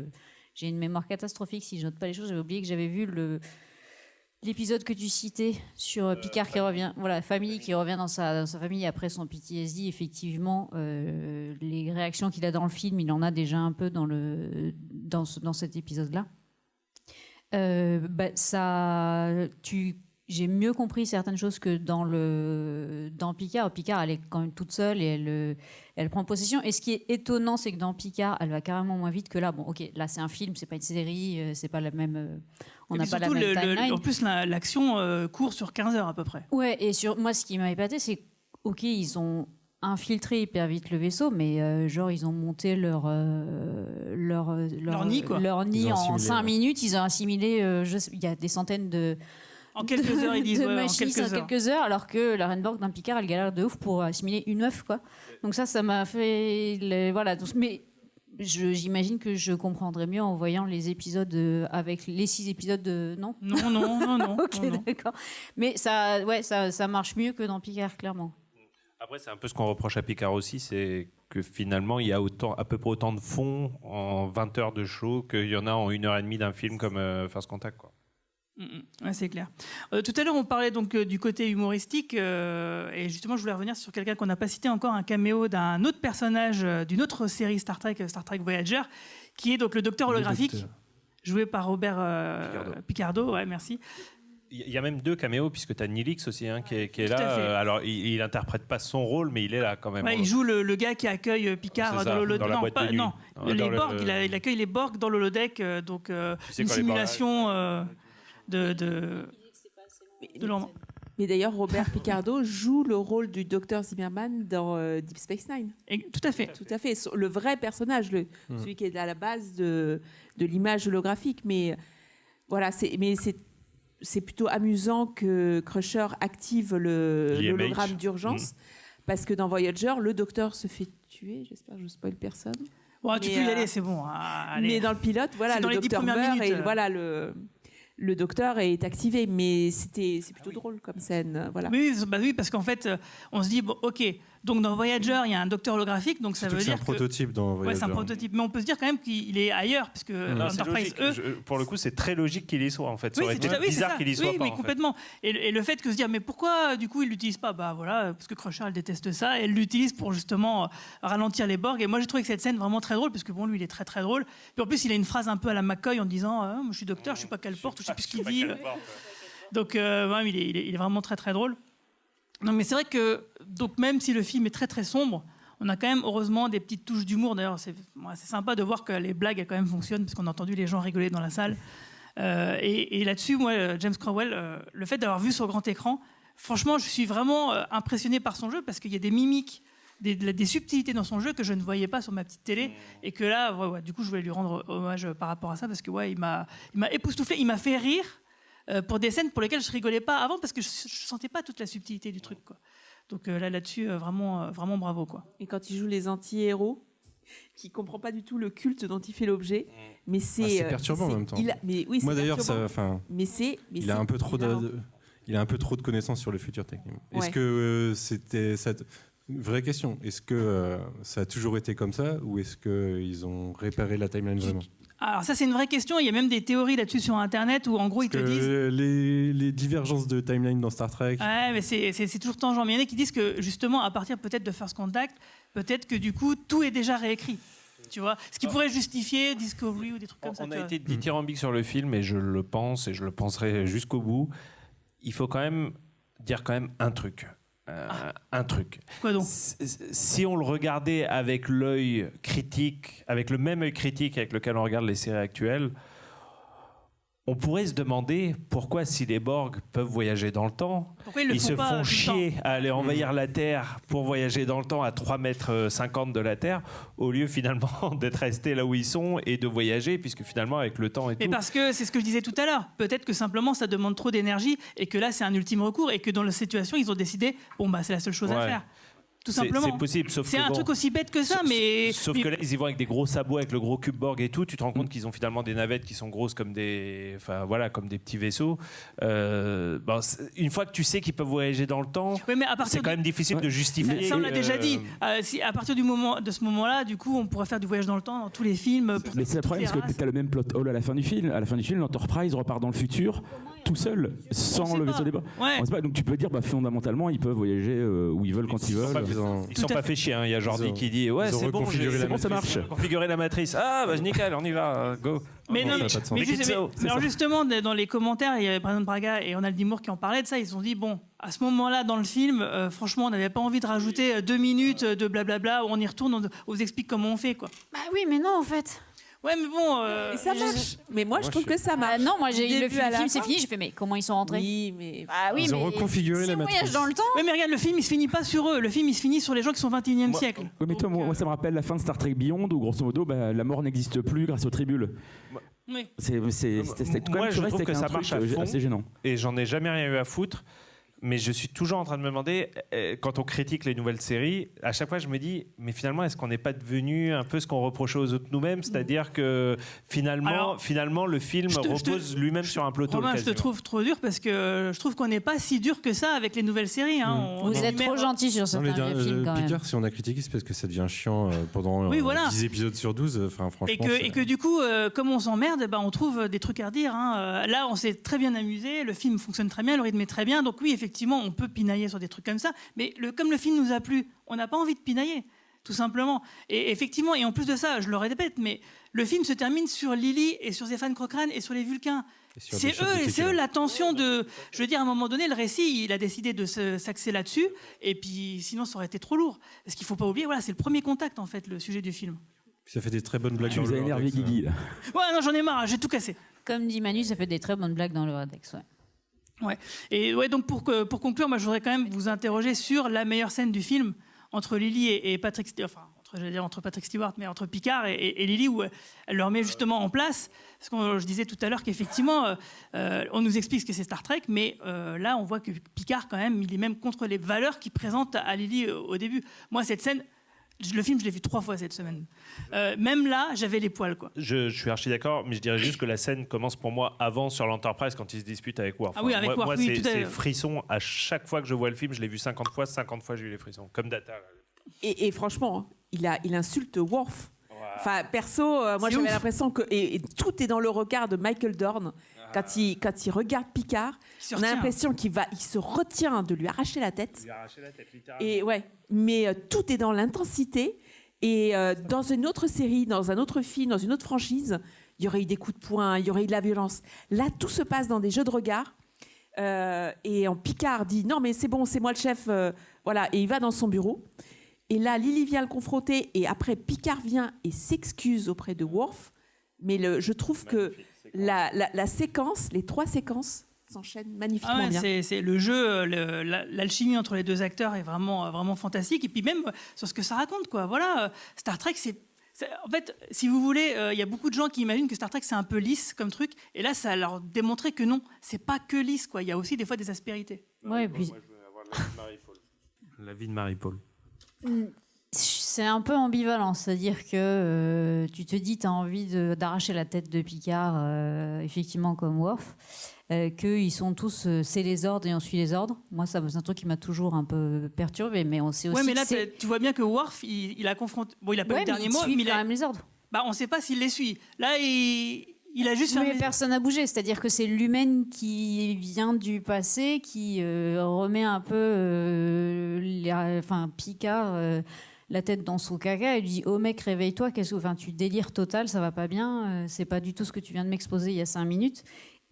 F: J'ai une mémoire catastrophique si je note pas les choses. J'avais oublié que j'avais vu l'épisode que tu citais sur Picard qui revient, voilà, famille qui revient dans sa famille après son PTSD. Effectivement, les réactions qu'il a dans le film, il en a déjà un peu dans cet épisode-là. J'ai mieux compris certaines choses que dans Picard. Picard, elle est quand même toute seule et elle prend possession. Et ce qui est étonnant, c'est que dans Picard, elle va carrément moins vite que là. Bon, ok, là c'est un film, c'est pas une série, c'est pas la même. On n'a pas la même timeline.
C: En plus, l'action court sur 15 heures à peu près.
F: Ouais, et moi, ce qui m'a épaté, c'est ok, ils ont infiltré hyper vite le vaisseau, mais genre ils ont monté leur
C: nid, quoi.
F: Leur nid en 5 minutes. Ils ont assimilé. Il y a des centaines de
C: en quelques heures, ils disent,
F: en quelques heures, alors que la Reine Borg dans Picard, elle galère de ouf pour assimiler une œuf, quoi. Donc ça m'a fait... Voilà. Mais j'imagine que je comprendrais mieux en voyant les épisodes avec les 6 épisodes de... Non. Ok,
C: non.
F: d'accord. Mais ça marche mieux que dans Picard, clairement.
J: Après, c'est un peu ce qu'on reproche à Picard aussi, c'est que finalement, il y a à peu près autant de fond en 20 heures de show qu'il y en a en 1h30 d'un film comme First Contact, quoi.
C: Ouais, c'est clair. Tout à l'heure, on parlait donc du côté humoristique, et justement, je voulais revenir sur quelqu'un qu'on n'a pas cité encore, un caméo d'un autre personnage d'une autre série Star Trek Voyager, qui est donc le docteur holographique, joué par Robert Picardo. Ouais, merci.
J: Il y a même 2 caméos, puisque tu as Nilix aussi qui est là. Alors, il n'interprète pas son rôle, mais il est là quand même.
C: Ouais, il joue le gars qui accueille Picard dans l'holodeck. Les Borg, il accueille les Borg dans l'holodeck, donc une simulation de
B: Mais d'ailleurs, Robert Picardo joue le rôle du docteur Zimmerman dans Deep Space Nine.
C: Tout à fait.
B: Tout à fait. Le vrai personnage, celui qui est à la base de l'image holographique. Mais voilà, c'est plutôt amusant que Crusher active l'hologramme d'urgence, parce que dans Voyager, le docteur se fait tuer. J'espère que je ne spoil personne.
C: Ouais, tu peux y aller, c'est bon. Allez.
B: Mais dans le pilote, voilà, le docteur meurt et voilà le docteur est activé, mais c'est plutôt drôle comme scène, voilà.
C: Oui, parce qu'en fait, on se dit bon, ok, donc dans Voyager, il y a un docteur holographique, donc ça veut dire
E: c'est un prototype dans Voyager.
C: Ouais, c'est un prototype, mais on peut se dire quand même qu'il est ailleurs, parce que Enterprise
J: pour le coup, c'est très logique qu'il y soit en fait. Ça
C: oui,
J: aurait été bizarre qu'il y soit pas.
C: Oui, complètement. Et le fait que se dire, mais pourquoi du coup il l'utilise pas? Bah voilà, parce que Crusher elle déteste ça, et elle l'utilise pour justement ralentir les Borg. Et moi j'ai trouvé que cette scène vraiment très drôle, parce que bon, lui il est très très drôle. Puis en plus il a une phrase un peu à la McCoy en disant, moi je suis docteur, je sais pas quelle porte, je sais plus ce qu'il dit. Donc il est vraiment très très drôle. Non, mais c'est vrai que donc même si le film est très très sombre, on a quand même heureusement des petites touches d'humour. D'ailleurs, c'est sympa de voir que les blagues quand même fonctionnent, parce qu'on a entendu les gens rigoler dans la salle. Et là-dessus, moi, James Cromwell, le fait d'avoir vu sur grand écran, franchement, je suis vraiment impressionné par son jeu, parce qu'il y a des mimiques, des subtilités dans son jeu que je ne voyais pas sur ma petite télé, et que là, du coup, je voulais lui rendre hommage par rapport à ça, parce que il m'a époustouflé, il m'a fait rire. Pour des scènes pour lesquelles je rigolais pas avant, parce que je sentais pas toute la subtilité du truc, quoi. Donc là-dessus, vraiment bravo, quoi.
B: Et quand il joue les anti-héros, qui comprend pas du tout le culte dont il fait l'objet, mais c'est
E: perturbant en même temps.
B: Moi
E: d'ailleurs,
B: il
E: a un peu trop de connaissances sur le futur technique. Ouais. Est-ce que c'était cette vraie question? Est-ce que ça a toujours été comme ça, ou est-ce que ils ont réparé la timeline vraiment?
C: Alors ça, c'est une vraie question. Il y a même des théories là-dessus sur Internet où en gros ils te disent
E: les divergences de timeline dans Star Trek.
C: Ouais, mais c'est toujours tangent. Mais il y en a qui disent que justement à partir peut-être de First Contact, peut-être que du coup tout est déjà réécrit. Tu vois, ce qui pourrait justifier Discovery ou des trucs comme ça.
J: On a été dithyrambique sur le film et je le pense et je le penserai jusqu'au bout. Il faut quand même dire un truc. Un truc.
C: Quoi donc ?
J: Si on le regardait avec l'œil critique, avec le même œil critique avec lequel on regarde les séries actuelles, on pourrait se demander pourquoi, si les Borg peuvent voyager dans le temps, ils se font chier à aller envahir la Terre pour voyager dans le temps à 3,50 mètres de la Terre, au lieu finalement d'être restés là où ils sont et de voyager, puisque finalement avec le temps et tout...
C: Mais parce que c'est ce que je disais tout à l'heure, peut-être que simplement ça demande trop d'énergie et que là c'est un ultime recours et que dans la situation ils ont décidé, c'est la seule chose à faire. Tout simplement.
J: C'est possible, sauf
C: c'est un truc aussi bête que ça, mais...
J: Sauf que là, ils y vont avec des gros sabots, avec le gros cube Borg et tout. Tu te rends compte qu'ils ont finalement des navettes qui sont grosses comme des... Enfin, voilà, comme des petits vaisseaux. Une fois que tu sais qu'ils peuvent voyager dans le temps, c'est quand même difficile de justifier...
C: Ça, on l'a déjà dit. Si, à partir de ce moment-là, du coup, on pourrait faire du voyage dans le temps dans tous les films.
G: Mais c'est le problème, parce que tu as le même plot hole à la fin du film. À la fin du film, l'Enterprise repart dans le futur, tout seul, sans le vaisseau départ. On sait pas. Donc tu peux dire, fondamentalement, ils peuvent voyager où ils veulent, quand ils veulent.
J: Ils sont pas fait chier. Il y a Jordi qui dit c'est bon, ça marche. Configurer la matrice. Nickel, on y va, go.
C: Mais alors justement, dans les commentaires, il y avait Brandon Braga et Ronald D. Moore qui en parlaient de ça. Ils ont dit à ce moment-là dans le film, franchement, on n'avait pas envie de rajouter 2 minutes de blablabla où on y retourne, on vous explique comment on fait, quoi.
F: Bah oui, mais non, en fait.
C: Ouais, mais bon.
B: Et ça marche. Mais moi, je trouve que ça marche.
F: Non, moi, le film, c'est fini. J'ai fait, mais comment ils sont rentrés ?
B: Oui, mais.
E: Ils ont reconfiguré la matrice.
F: Voyage dans le temps.
C: Oui, mais regarde, le film, il se finit pas sur eux. Le film, il se finit sur les gens qui sont au 21e siècle.
G: Oui, mais toi, moi, ça me rappelle la fin de Star Trek Beyond, où grosso modo, la mort n'existe plus grâce aux tribules.
C: Oui.
J: Moi, je trouve que ça marche à fond.
G: Assez gênant.
J: Et j'en ai jamais rien eu à foutre. Mais je suis toujours en train de me demander, quand on critique les nouvelles séries, à chaque fois je me dis, mais finalement, est-ce qu'on n'est pas devenu un peu ce qu'on reprochait aux autres nous-mêmes ? C'est-à-dire que finalement le film repose lui-même sur un plateau.
C: Romain, je te trouve trop dur parce que je trouve qu'on n'est pas si dur que ça avec les nouvelles séries.
F: Vous êtes trop gentil sur certains films quand même.
E: Picard, si on a critiqué, c'est parce que ça devient chiant pendant 10 épisodes sur 12. Franchement,
C: et que du coup, comme on s'emmerde, on trouve des trucs à redire. Là, on s'est très bien amusé, le film fonctionne très bien, le rythme est très bien. Donc oui, effectivement, on peut pinailler sur des trucs comme ça, mais comme le film nous a plu, on n'a pas envie de pinailler, tout simplement. Et effectivement, et en plus de ça, je le répète, mais le film se termine sur Lily et sur Zéphane Cochrane et sur les Vulcains. C'est eux la tension de... Je veux dire, à un moment donné, le récit, il a décidé de s'axer là-dessus, et puis sinon, ça aurait été trop lourd. Parce qu'il ne faut pas oublier, c'est le premier contact, en fait, le sujet du film.
E: Ça fait des très bonnes blagues.
G: Tu nous as énervé, Guigui, là.
C: Ouais, non, j'en ai marre, j'ai tout cassé.
F: Comme dit Manu, ça fait des très bonnes blagues dans le Radex,
C: Ouais. Et donc pour conclure, moi je voudrais quand même vous interroger sur la meilleure scène du film entre Lily et Patrick, entre Patrick Stewart, mais entre Picard et Lily, où elle leur met justement en place. Parce que je disais tout à l'heure qu'effectivement, on nous explique ce que c'est Star Trek, mais là on voit que Picard quand même, il est même contre les valeurs qu'il présente à Lily au début. Moi cette scène, le film, je l'ai vu 3 fois cette semaine. Même là, j'avais les poils, quoi.
J: Je suis archi d'accord, mais je dirais juste que la scène commence pour moi avant sur l'Enterprise quand il se dispute avec Worf.
C: Ah oui, avec Worf,
J: moi
C: oui,
J: c'est frisson à chaque fois que je vois le film. Je l'ai vu 50 fois j'ai eu les frissons, comme Data.
B: Et franchement, il insulte Worf. Enfin, perso, moi j'avais l'impression que et tout est dans le regard de Michael Dorn. Quand il regarde Picard, on a l'impression il se retient de lui arracher la tête. Littéralement. Et mais tout est dans l'intensité. Et dans une autre série, dans un autre film, dans une autre franchise, il y aurait eu des coups de poing, il y aurait eu de la violence. Là, tout se passe dans des jeux de regard. Et en Picard dit non mais c'est bon, c'est moi le chef. Voilà, et il va dans son bureau. Et là, Lily vient le confronter. Et après, Picard vient et s'excuse auprès de Worf. Mais je trouve que la séquence, les 3 séquences s'enchaînent magnifiquement bien.
C: C'est le jeu, l'alchimie entre les 2 acteurs est vraiment, vraiment fantastique. Et puis même sur ce que ça raconte, quoi. Voilà, Star Trek, en fait, si vous voulez, il y a beaucoup de gens qui imaginent que Star Trek c'est un peu lisse comme truc. Et là, ça leur démontrait que non, c'est pas que lisse, quoi. Il y a aussi des fois des aspérités.
F: Ouais, et puis...
J: Moi, je veux avoir la vie de Marie-Paul. La vie de Marie-Paul.
F: C'est un peu ambivalent, c'est-à-dire que tu te dis tu as envie d'arracher la tête de Picard, effectivement comme Worf, qu'ils sont tous c'est les ordres et on suit les ordres. Moi, ça c'est un truc qui m'a toujours un peu perturbé, mais on sait aussi.
C: Ouais, mais là tu vois bien que Worf, il a confronté. Bon, il a pas le dernier mot, mais
F: il a quand même les ordres.
C: On ne sait pas s'il les suit. Là, il a juste.
F: Mais personne n'a bougé, c'est-à-dire que c'est l'humaine qui vient du passé, qui remet un peu, Picard. la tête dans son caca et lui dit oh mec réveille-toi, tu délires total, ça va pas bien, c'est pas du tout ce que tu viens de m'exposer il y a 5 minutes.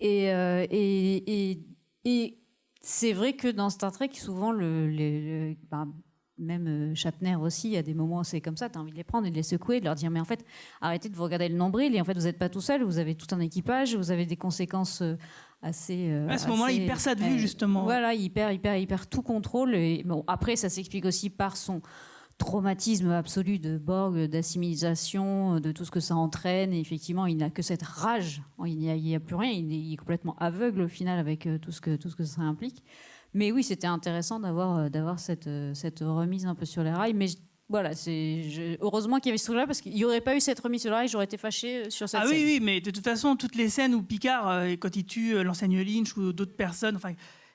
F: Et c'est vrai que dans Star Trek souvent même Shatner aussi, il y a des moments où c'est comme ça, tu as envie de les prendre et de les secouer, de leur dire mais en fait arrêtez de vous regarder le nombril et en fait vous n'êtes pas tout seul, vous avez tout un équipage, vous avez des conséquences assez...
C: à ce moment-là, il perd ça de vue justement.
F: Voilà, il perd tout contrôle. Et, bon, après, ça s'explique aussi par son traumatisme absolu de Borg, d'assimilation, de tout ce que ça entraîne. Et effectivement, il n'a que cette rage, il n'y a plus rien, il est complètement aveugle au final avec tout ce que ça implique. Mais oui, c'était intéressant d'avoir cette remise un peu sur les rails. Mais voilà, heureusement qu'il y avait ce truc-là, parce qu'il n'y aurait pas eu cette remise sur les rails, j'aurais été fâchée sur cette scène.
C: Oui, mais de toute façon, toutes les scènes où Picard, quand il tue l'enseigne Lynch ou d'autres personnes,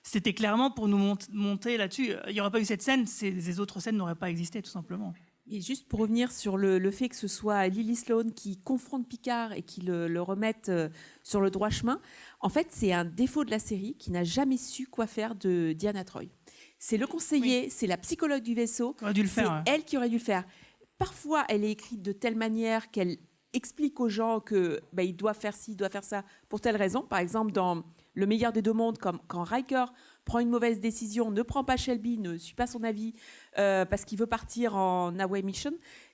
C: c'était clairement pour nous monter là-dessus. Il n'y aurait pas eu cette scène, ces autres scènes n'auraient pas existé, tout simplement.
B: Et juste pour revenir sur le fait que ce soit Lily Sloan qui confronte Picard et qui le remette sur le droit chemin, en fait, c'est un défaut de la série qui n'a jamais su quoi faire de Diana Troy. C'est le conseiller, c'est la psychologue du vaisseau, c'est elle qui aurait dû le faire. Parfois, elle est écrite de telle manière qu'elle explique aux gens qu'ils doivent faire ci, doivent faire ça pour telle raison. Par exemple, dans Le meilleur des deux mondes, quand Riker prend une mauvaise décision, ne prend pas Shelby, ne suit pas son avis parce qu'il veut partir en away mission.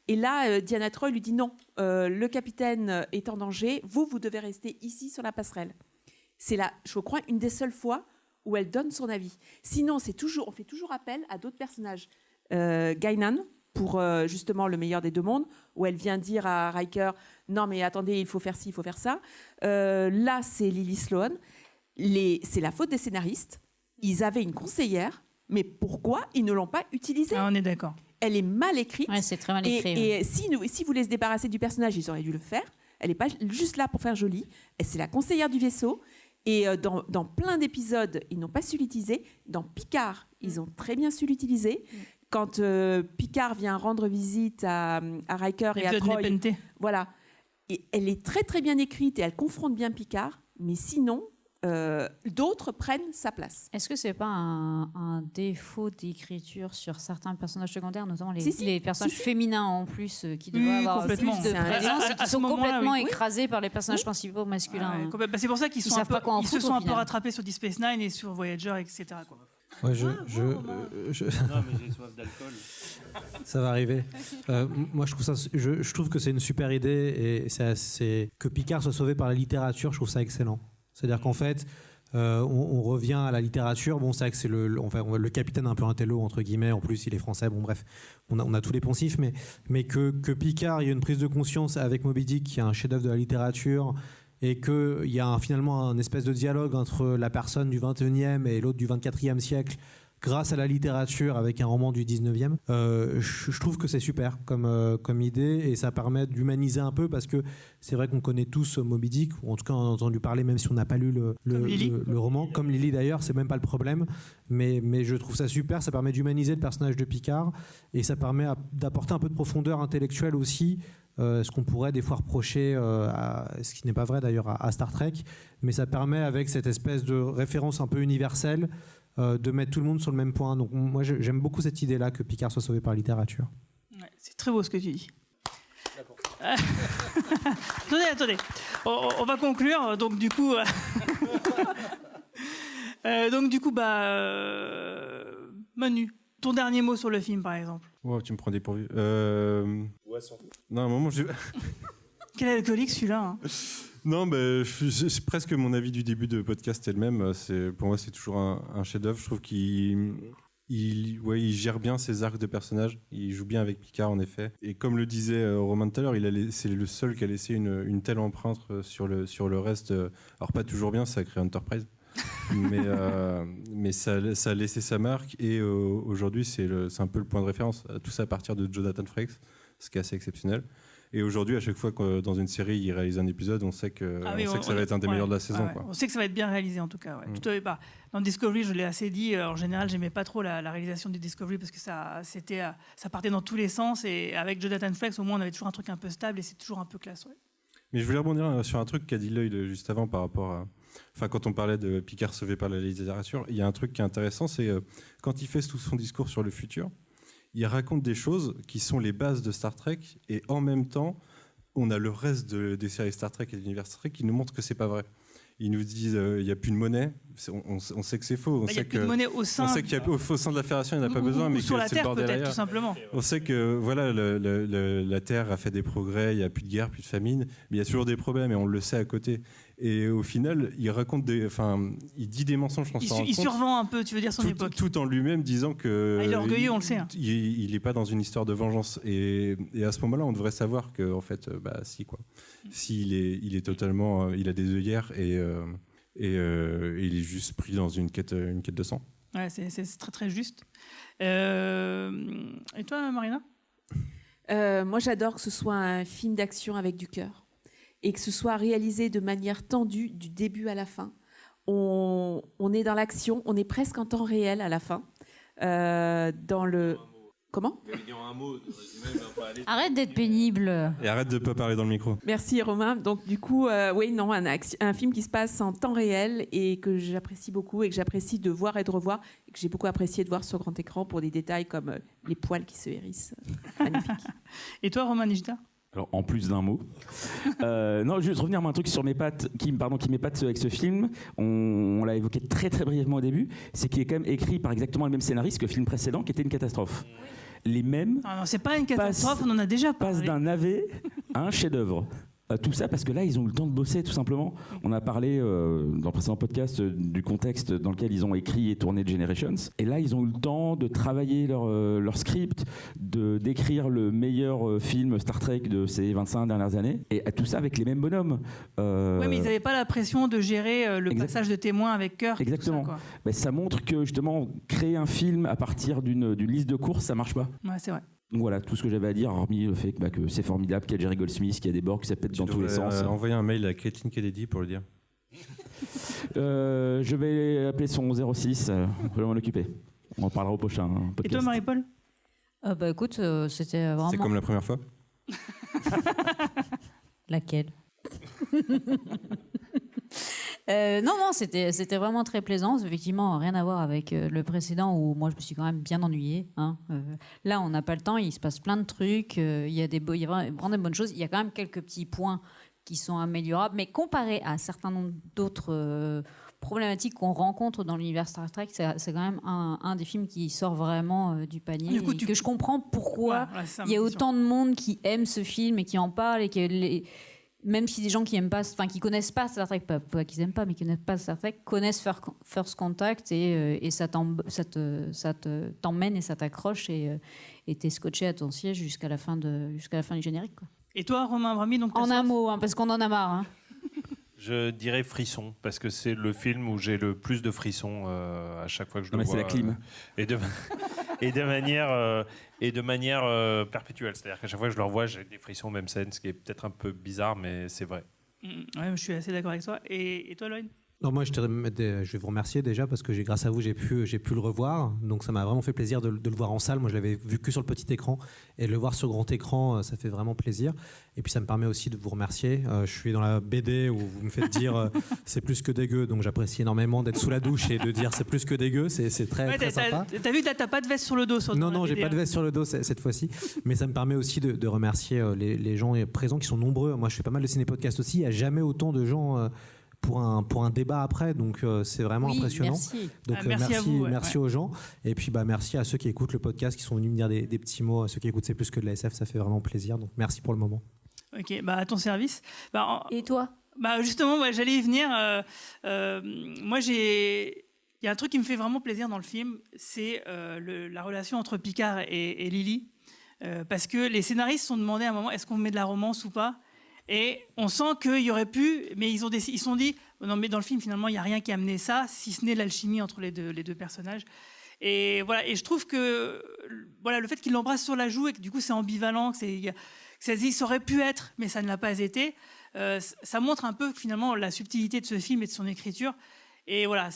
B: Et là, Diana Troy lui dit non, le capitaine est en danger, vous devez rester ici sur la passerelle. C'est là, je crois, une des seules fois où elle donne son avis. Sinon, on fait toujours appel à d'autres personnages. Guinan, pour justement Le meilleur des deux mondes, où elle vient dire à Riker non mais attendez, il faut faire ci, il faut faire ça. Là, c'est Lily Sloan. C'est la faute des scénaristes. Ils avaient une conseillère, mais pourquoi ils ne l'ont pas utilisée ?
C: On est d'accord.
B: Elle est mal écrite.
F: Ouais, c'est très mal écrit.
B: Et si vous voulez se débarrasser du personnage, ils auraient dû le faire. Elle n'est pas juste là pour faire joli. C'est la conseillère du vaisseau. Et dans plein d'épisodes, ils n'ont pas su l'utiliser. Dans Picard, ils ont très bien su l'utiliser. Quand Picard vient rendre visite à Riker et à Troy, voilà. Et elle est très très bien écrite et elle confronte bien Picard. Mais sinon, d'autres prennent sa place.
F: Est-ce que c'est pas un défaut d'écriture sur certains personnages secondaires, notamment les personnages féminins en plus, qui devraient avoir plus de présence et qui sont complètement écrasés par les personnages principaux masculins.
C: C'est pour ça qu'ils se sont un peu rattrapés sur Deep Space Nine et sur Voyager, etc.
D: Ouais,
J: non, mais j'ai soif d'alcool.
D: Ça va arriver. Moi, je trouve que c'est une super idée et que Picard soit sauvé par la littérature, je trouve ça excellent. C'est-à-dire qu'en fait, on revient à la littérature. Bon, c'est vrai que c'est le capitaine un peu intello, entre guillemets. En plus, il est français. Bon, bref, on a tous les poncifs. Mais que Picard, il y a une prise de conscience avec Moby Dick, qui est un chef-d'œuvre de la littérature, et qu'il y a finalement un espèce de dialogue entre la personne du 21e et l'autre du 24e siècle, grâce à la littérature avec un roman du 19e. Je trouve que c'est super comme idée et ça permet d'humaniser un peu parce que c'est vrai qu'on connaît tous Moby Dick, ou en tout cas on a entendu parler même si on n'a pas lu le roman, comme Lily d'ailleurs, c'est même pas le problème, mais je trouve ça super, ça permet d'humaniser le personnage de Picard et ça permet d'apporter un peu de profondeur intellectuelle aussi, ce qu'on pourrait des fois reprocher, ce qui n'est pas vrai d'ailleurs à Star Trek, mais ça permet avec cette espèce de référence un peu universelle de mettre tout le monde sur le même point. Donc moi j'aime beaucoup cette idée-là que Picard soit sauvé par la littérature.
C: Ouais, c'est très beau ce que tu dis. Attendez. On va conclure. Donc du coup, Manu, ton dernier mot sur le film par exemple.
E: Wow, tu me prends dépourvu. Non, à un moment,
C: Quel alcoolique celui-là hein.
E: Non, c'est presque mon avis du début de podcast est le même. Pour moi, c'est toujours un chef-d'œuvre. Je trouve qu'il gère bien ses arcs de personnages. Il joue bien avec Picard, en effet. Et comme le disait Romain tout à l'heure, c'est le seul qui a laissé une telle empreinte sur le reste. Alors, pas toujours bien, ça a créé Enterprise. mais ça a laissé sa marque. Et aujourd'hui, c'est un peu le point de référence. Tout ça à partir de Jonathan Frakes, ce qui est assez exceptionnel. Et aujourd'hui, à chaque fois que dans une série, il réalise un épisode, on sait que ça va être un des meilleurs de la saison. Quoi.
C: On sait que ça va être bien réalisé, en tout cas. Ouais. Tout pas. Dans Discovery, je l'ai assez dit, en général, j'aimais pas trop la réalisation du Discovery parce que ça partait dans tous les sens. Et avec Jonathan Frakes, au moins, on avait toujours un truc un peu stable et c'est toujours un peu classe. Ouais.
E: Mais je voulais rebondir sur un truc qu'a dit Lloyd juste avant par rapport à... Enfin, quand on parlait de Picard sauvé par la littérature, il y a un truc qui est intéressant, c'est quand il fait tout son discours sur le futur, il raconte des choses qui sont les bases de Star Trek, et en même temps, on a le reste des séries Star Trek et de l'univers Star Trek qui nous montrent que c'est pas vrai. Ils nous disent il n'y a plus de monnaie. On sait que c'est faux.
C: Il n'y a plus de monnaie au sein.
E: On sait qu'il y a au sein de la Fédération, il n'y en a pas besoin, mais que
C: sur la
E: c'est
C: Terre
E: le bordel
C: peut-être
E: ailleurs.
C: tout simplement.
E: On sait que voilà, la Terre a fait des progrès, il n'y a plus de guerre, plus de famine, mais il y a toujours des problèmes et on le sait à côté. Et au final, il dit des mensonges sans s'en rendre
C: Il
E: compte.
C: survend un peu, tu veux dire, son époque.
E: Tout en lui-même disant que.
C: Il est orgueilleux, on le sait. Hein.
E: Il n'est pas dans une histoire de vengeance. Et à ce moment-là, on devrait savoir que, en fait, si quoi. S'il est totalement, il a des œillères et il est juste pris dans une quête de sang.
C: Ouais, c'est très très juste. Et toi, Marina ?
B: Moi, j'adore que ce soit un film d'action avec du cœur et que ce soit réalisé de manière tendue du début à la fin. On est dans l'action, on est presque en temps réel à la fin. Dans le... Comment ?
F: Arrête d'être pénible.
E: Et arrête de ne pas parler dans le micro.
B: Merci Romain. Donc du coup, oui, non, un film qui se passe en temps réel et que j'apprécie beaucoup et que j'apprécie de voir et de revoir et que j'ai beaucoup apprécié de voir sur grand écran pour des détails comme les poils qui se hérissent. Magnifique.
C: Et toi, Romain Nigita ?
G: Alors, en plus d'un mot. Non, juste revenir à un truc sur mes pattes, qui m'épate avec ce film. On l'a évoqué très très brièvement au début. C'est qu'il est quand même écrit par exactement le même scénariste que le film précédent, qui était une catastrophe. Les mêmes.
C: Non, c'est pas une catastrophe, on en a déjà parlé.
G: Passe d'un navet à un chef-d'œuvre. Tout ça parce que là, ils ont eu le temps de bosser, tout simplement. On a parlé dans le précédent podcast du contexte dans lequel ils ont écrit et tourné Generations. Et là, ils ont eu le temps de travailler leur script, d'écrire le meilleur film Star Trek de ces 25 dernières années. Et tout ça avec les mêmes bonhommes.
C: Oui, mais ils n'avaient pas la pression de gérer le passage de témoins avec cœur.
G: Exactement.
C: Ça,
G: mais ça montre que, justement, créer un film à partir d'une liste de courses, ça marche pas.
C: Ouais, c'est vrai.
G: Donc voilà, tout ce que j'avais à dire, hormis le fait que c'est formidable, qu'il y a Jerry Goldsmith, qu'il y a des bords qui s'appellent dans tous les sens.
E: Envoyer un mail à Caitlin Kennedy pour le dire.
G: Je vais appeler son 06, je vais m'en occuper. On en parlera au prochain podcast.
C: Et toi, Marie-Paul ?
F: Écoute, c'était vraiment...
E: C'est comme la première fois ?
F: Laquelle ? Non, c'était vraiment très plaisant. Effectivement, rien à voir avec le précédent où moi je me suis quand même bien ennuyée. Hein. Là, on n'a pas le temps, il se passe plein de trucs, il y a vraiment des bonnes choses. Il y a quand même quelques petits points qui sont améliorables, mais comparé à un certain nombre d'autres problématiques qu'on rencontre dans l'univers Star Trek, c'est quand même un des films qui sort vraiment du panier.
C: Du coup,
F: que je comprends pourquoi il y a
C: question.
F: autant de monde qui aime ce film et qui en parle et que même si des gens qui aiment pas, enfin qui connaissent pas Star Trek, pas qu'ils aiment pas, mais qui connaissent pas Star Trek, connaissent First Contact et ça t'emmène et ça t'accroche et t'es scotché à ton siège jusqu'à la fin du générique, quoi.
C: Et toi, Romain Brami, donc
F: en un mot, hein, parce qu'on en a marre. Hein.
J: Je dirais frisson, parce que c'est le film où j'ai le plus de frissons à chaque fois que je le vois.
G: C'est la clim.
J: Et de manière perpétuelle. C'est-à-dire qu'à chaque fois que je le revois, j'ai des frissons, même scène, ce qui est peut-être un peu bizarre, mais c'est vrai.
C: Ouais, je suis assez d'accord avec toi. Et toi, Lloyd ?
D: Non, moi, je vais vous remercier déjà parce que grâce à vous, j'ai pu le revoir. Donc, ça m'a vraiment fait plaisir de le voir en salle. Moi, je l'avais vu que sur le petit écran. Et de le voir sur grand écran, ça fait vraiment plaisir. Et puis, ça me permet aussi de vous remercier. Je suis dans la BD où vous me faites dire c'est plus que dégueu. Donc, j'apprécie énormément d'être sous la douche et de dire c'est plus que dégueu. C'est très, très sympa.
C: T'as vu que t'as pas de veste sur le dos
D: Non, j'ai pas de veste sur le dos cette fois-ci. Mais ça me permet aussi de remercier les gens présents qui sont nombreux. Moi, je fais pas mal de ciné-podcasts aussi. Il n'y a jamais autant de gens... pour un débat après, donc c'est vraiment impressionnant.
F: Merci.
D: Donc merci aux gens, et puis merci à ceux qui écoutent le podcast, qui sont venus me dire des petits mots. À ceux qui écoutent C'est plus que de la SF, ça fait vraiment plaisir. Donc merci pour le moment.
C: Ok, à ton service.
F: Et toi ?
C: Justement, j'allais y venir. Moi, il y a un truc qui me fait vraiment plaisir dans le film, c'est la relation entre Picard et Lily, parce que les scénaristes se sont demandé à un moment, est-ce qu'on met de la romance ou pas ? Et on sent qu'il y aurait pu, mais ils se sont dit, non, mais dans le film, finalement, il n'y a rien qui a amené ça, si ce n'est l'alchimie entre les deux personnages. Et voilà, et je trouve que le fait qu'il l'embrasse sur la joue et que du coup, c'est ambivalent, que ça aurait pu être, mais ça ne l'a pas été, ça montre un peu, finalement, la subtilité de ce film et de son écriture. Et voilà,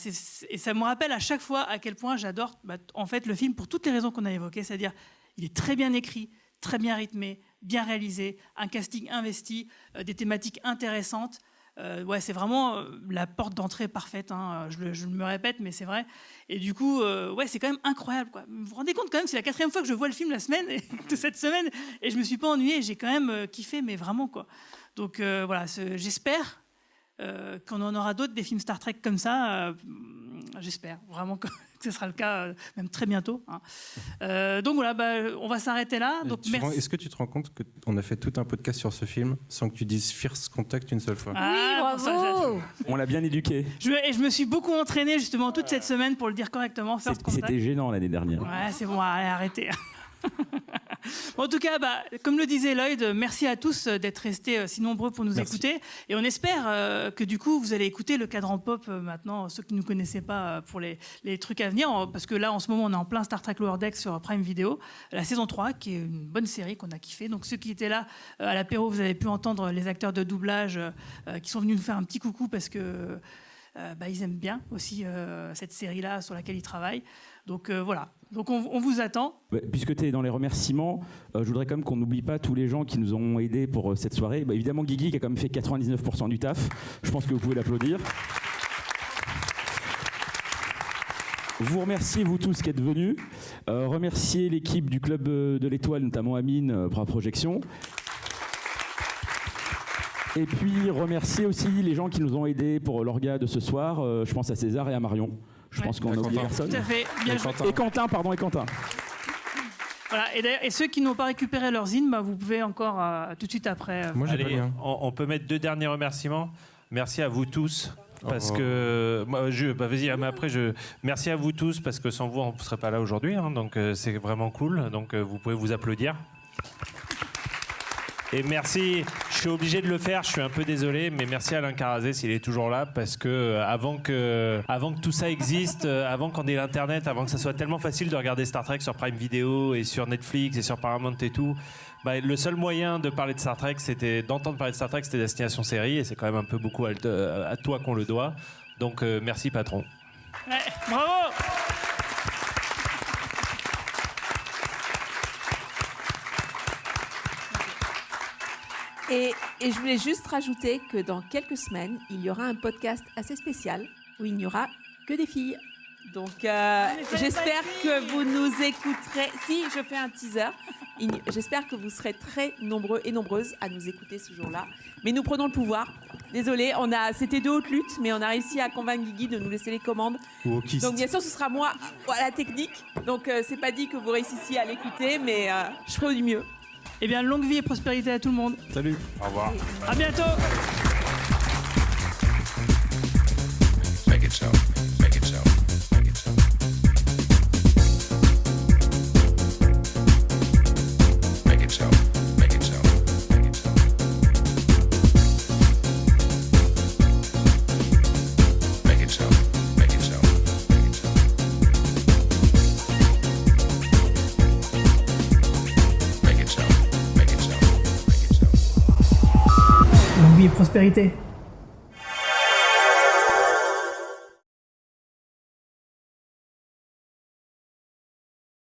C: et ça me rappelle à chaque fois à quel point j'adore en fait, le film pour toutes les raisons qu'on a évoquées, c'est-à-dire il est très bien écrit, très bien rythmé, bien réalisé, un casting investi, des thématiques intéressantes. Ouais, c'est vraiment la porte d'entrée parfaite. Hein. Je me répète, mais c'est vrai. Et du coup, ouais, c'est quand même incroyable. Quoi. Vous vous rendez compte quand même, c'est la 4e fois que je vois le film de cette semaine, et je me suis pas ennuyée. J'ai quand même kiffé, mais vraiment quoi. Donc voilà, j'espère qu'on en aura d'autres des films Star Trek comme ça. J'espère vraiment que ce sera le cas, même très bientôt. Hein. Donc voilà, on va s'arrêter là. Donc,
E: Est-ce que tu te rends compte qu'on a fait tout un podcast sur ce film sans que tu dises First Contact une seule fois?
F: Oui, bravo.
G: On l'a bien éduqué.
C: Je me suis beaucoup entraîné justement toute cette semaine pour le dire correctement. First Contact.
G: C'était gênant l'année dernière.
C: Ouais, c'est bon, allez, arrêtez. En tout cas, comme le disait Lloyd, merci à tous d'être restés si nombreux pour nous écouter. Et on espère que du coup, vous allez écouter le Cadran Pop maintenant, ceux qui ne nous connaissaient pas pour les trucs à venir. Parce que là, en ce moment, on est en plein Star Trek Lower Decks sur Prime Video, la saison 3, qui est une bonne série qu'on a kiffé. Donc ceux qui étaient là à l'apéro, vous avez pu entendre les acteurs de doublage qui sont venus nous faire un petit coucou parce que ils aiment bien aussi cette série-là sur laquelle ils travaillent. Donc voilà, donc on vous attend.
G: Puisque tu es dans les remerciements, je voudrais quand même qu'on n'oublie pas tous les gens qui nous ont aidés pour cette soirée. Évidemment, Guigui qui a quand même fait 99% du taf. Je pense que vous pouvez l'applaudir. Vous remerciez vous tous qui êtes venus. Remerciez l'équipe du Club de l'Étoile, notamment Amine pour la projection. Et puis remercier aussi les gens qui nous ont aidés pour l'orga de ce soir. Je pense à César et à Marion. Je pense qu'on a oublié personne.
C: Tout à fait, bien joué.
G: Et Quentin.
C: Voilà, et ceux qui n'ont pas récupéré leur zine, vous pouvez encore tout de suite après.
E: Moi, j'ai pas bien.
J: On peut mettre 2 derniers remerciements. Merci à vous tous. Parce que merci à vous tous parce que sans vous on ne serait pas là aujourd'hui, hein, donc c'est vraiment cool. Donc vous pouvez vous applaudir. Et merci, je suis obligé de le faire, je suis un peu désolé, mais merci à Alain Carazé s'il est toujours là, parce que avant que tout ça existe, avant qu'on ait l'internet, avant que ça soit tellement facile de regarder Star Trek sur Prime Video et sur Netflix et sur Paramount et tout, le seul moyen de parler de Star Trek, d'entendre parler de Star Trek, c'était Destination Série, et c'est quand même un peu beaucoup à toi qu'on le doit. Donc merci patron.
C: Ouais, bravo.
B: Et je voulais juste rajouter que dans quelques semaines, il y aura un podcast assez spécial où il n'y aura que des filles. Donc j'espère que vous nous écouterez. Si, je fais un teaser. J'espère que vous serez très nombreux et nombreuses à nous écouter ce jour-là. Mais nous prenons le pouvoir. Désolé, c'était de haute lutte, mais on a réussi à convaincre Guigui de nous laisser les commandes. Donc bien sûr, ce sera moi à la technique. Donc c'est pas dit que vous réussissiez à l'écouter, mais je ferai du mieux.
C: Eh bien, longue vie et prospérité à tout le monde.
E: Salut.
J: Au revoir.
C: À bientôt.
K: Make it so. Make it so. Make it so. Make it so. Make it so. Make it so. Make it so. Make it so.
C: Longue vie et prospérité.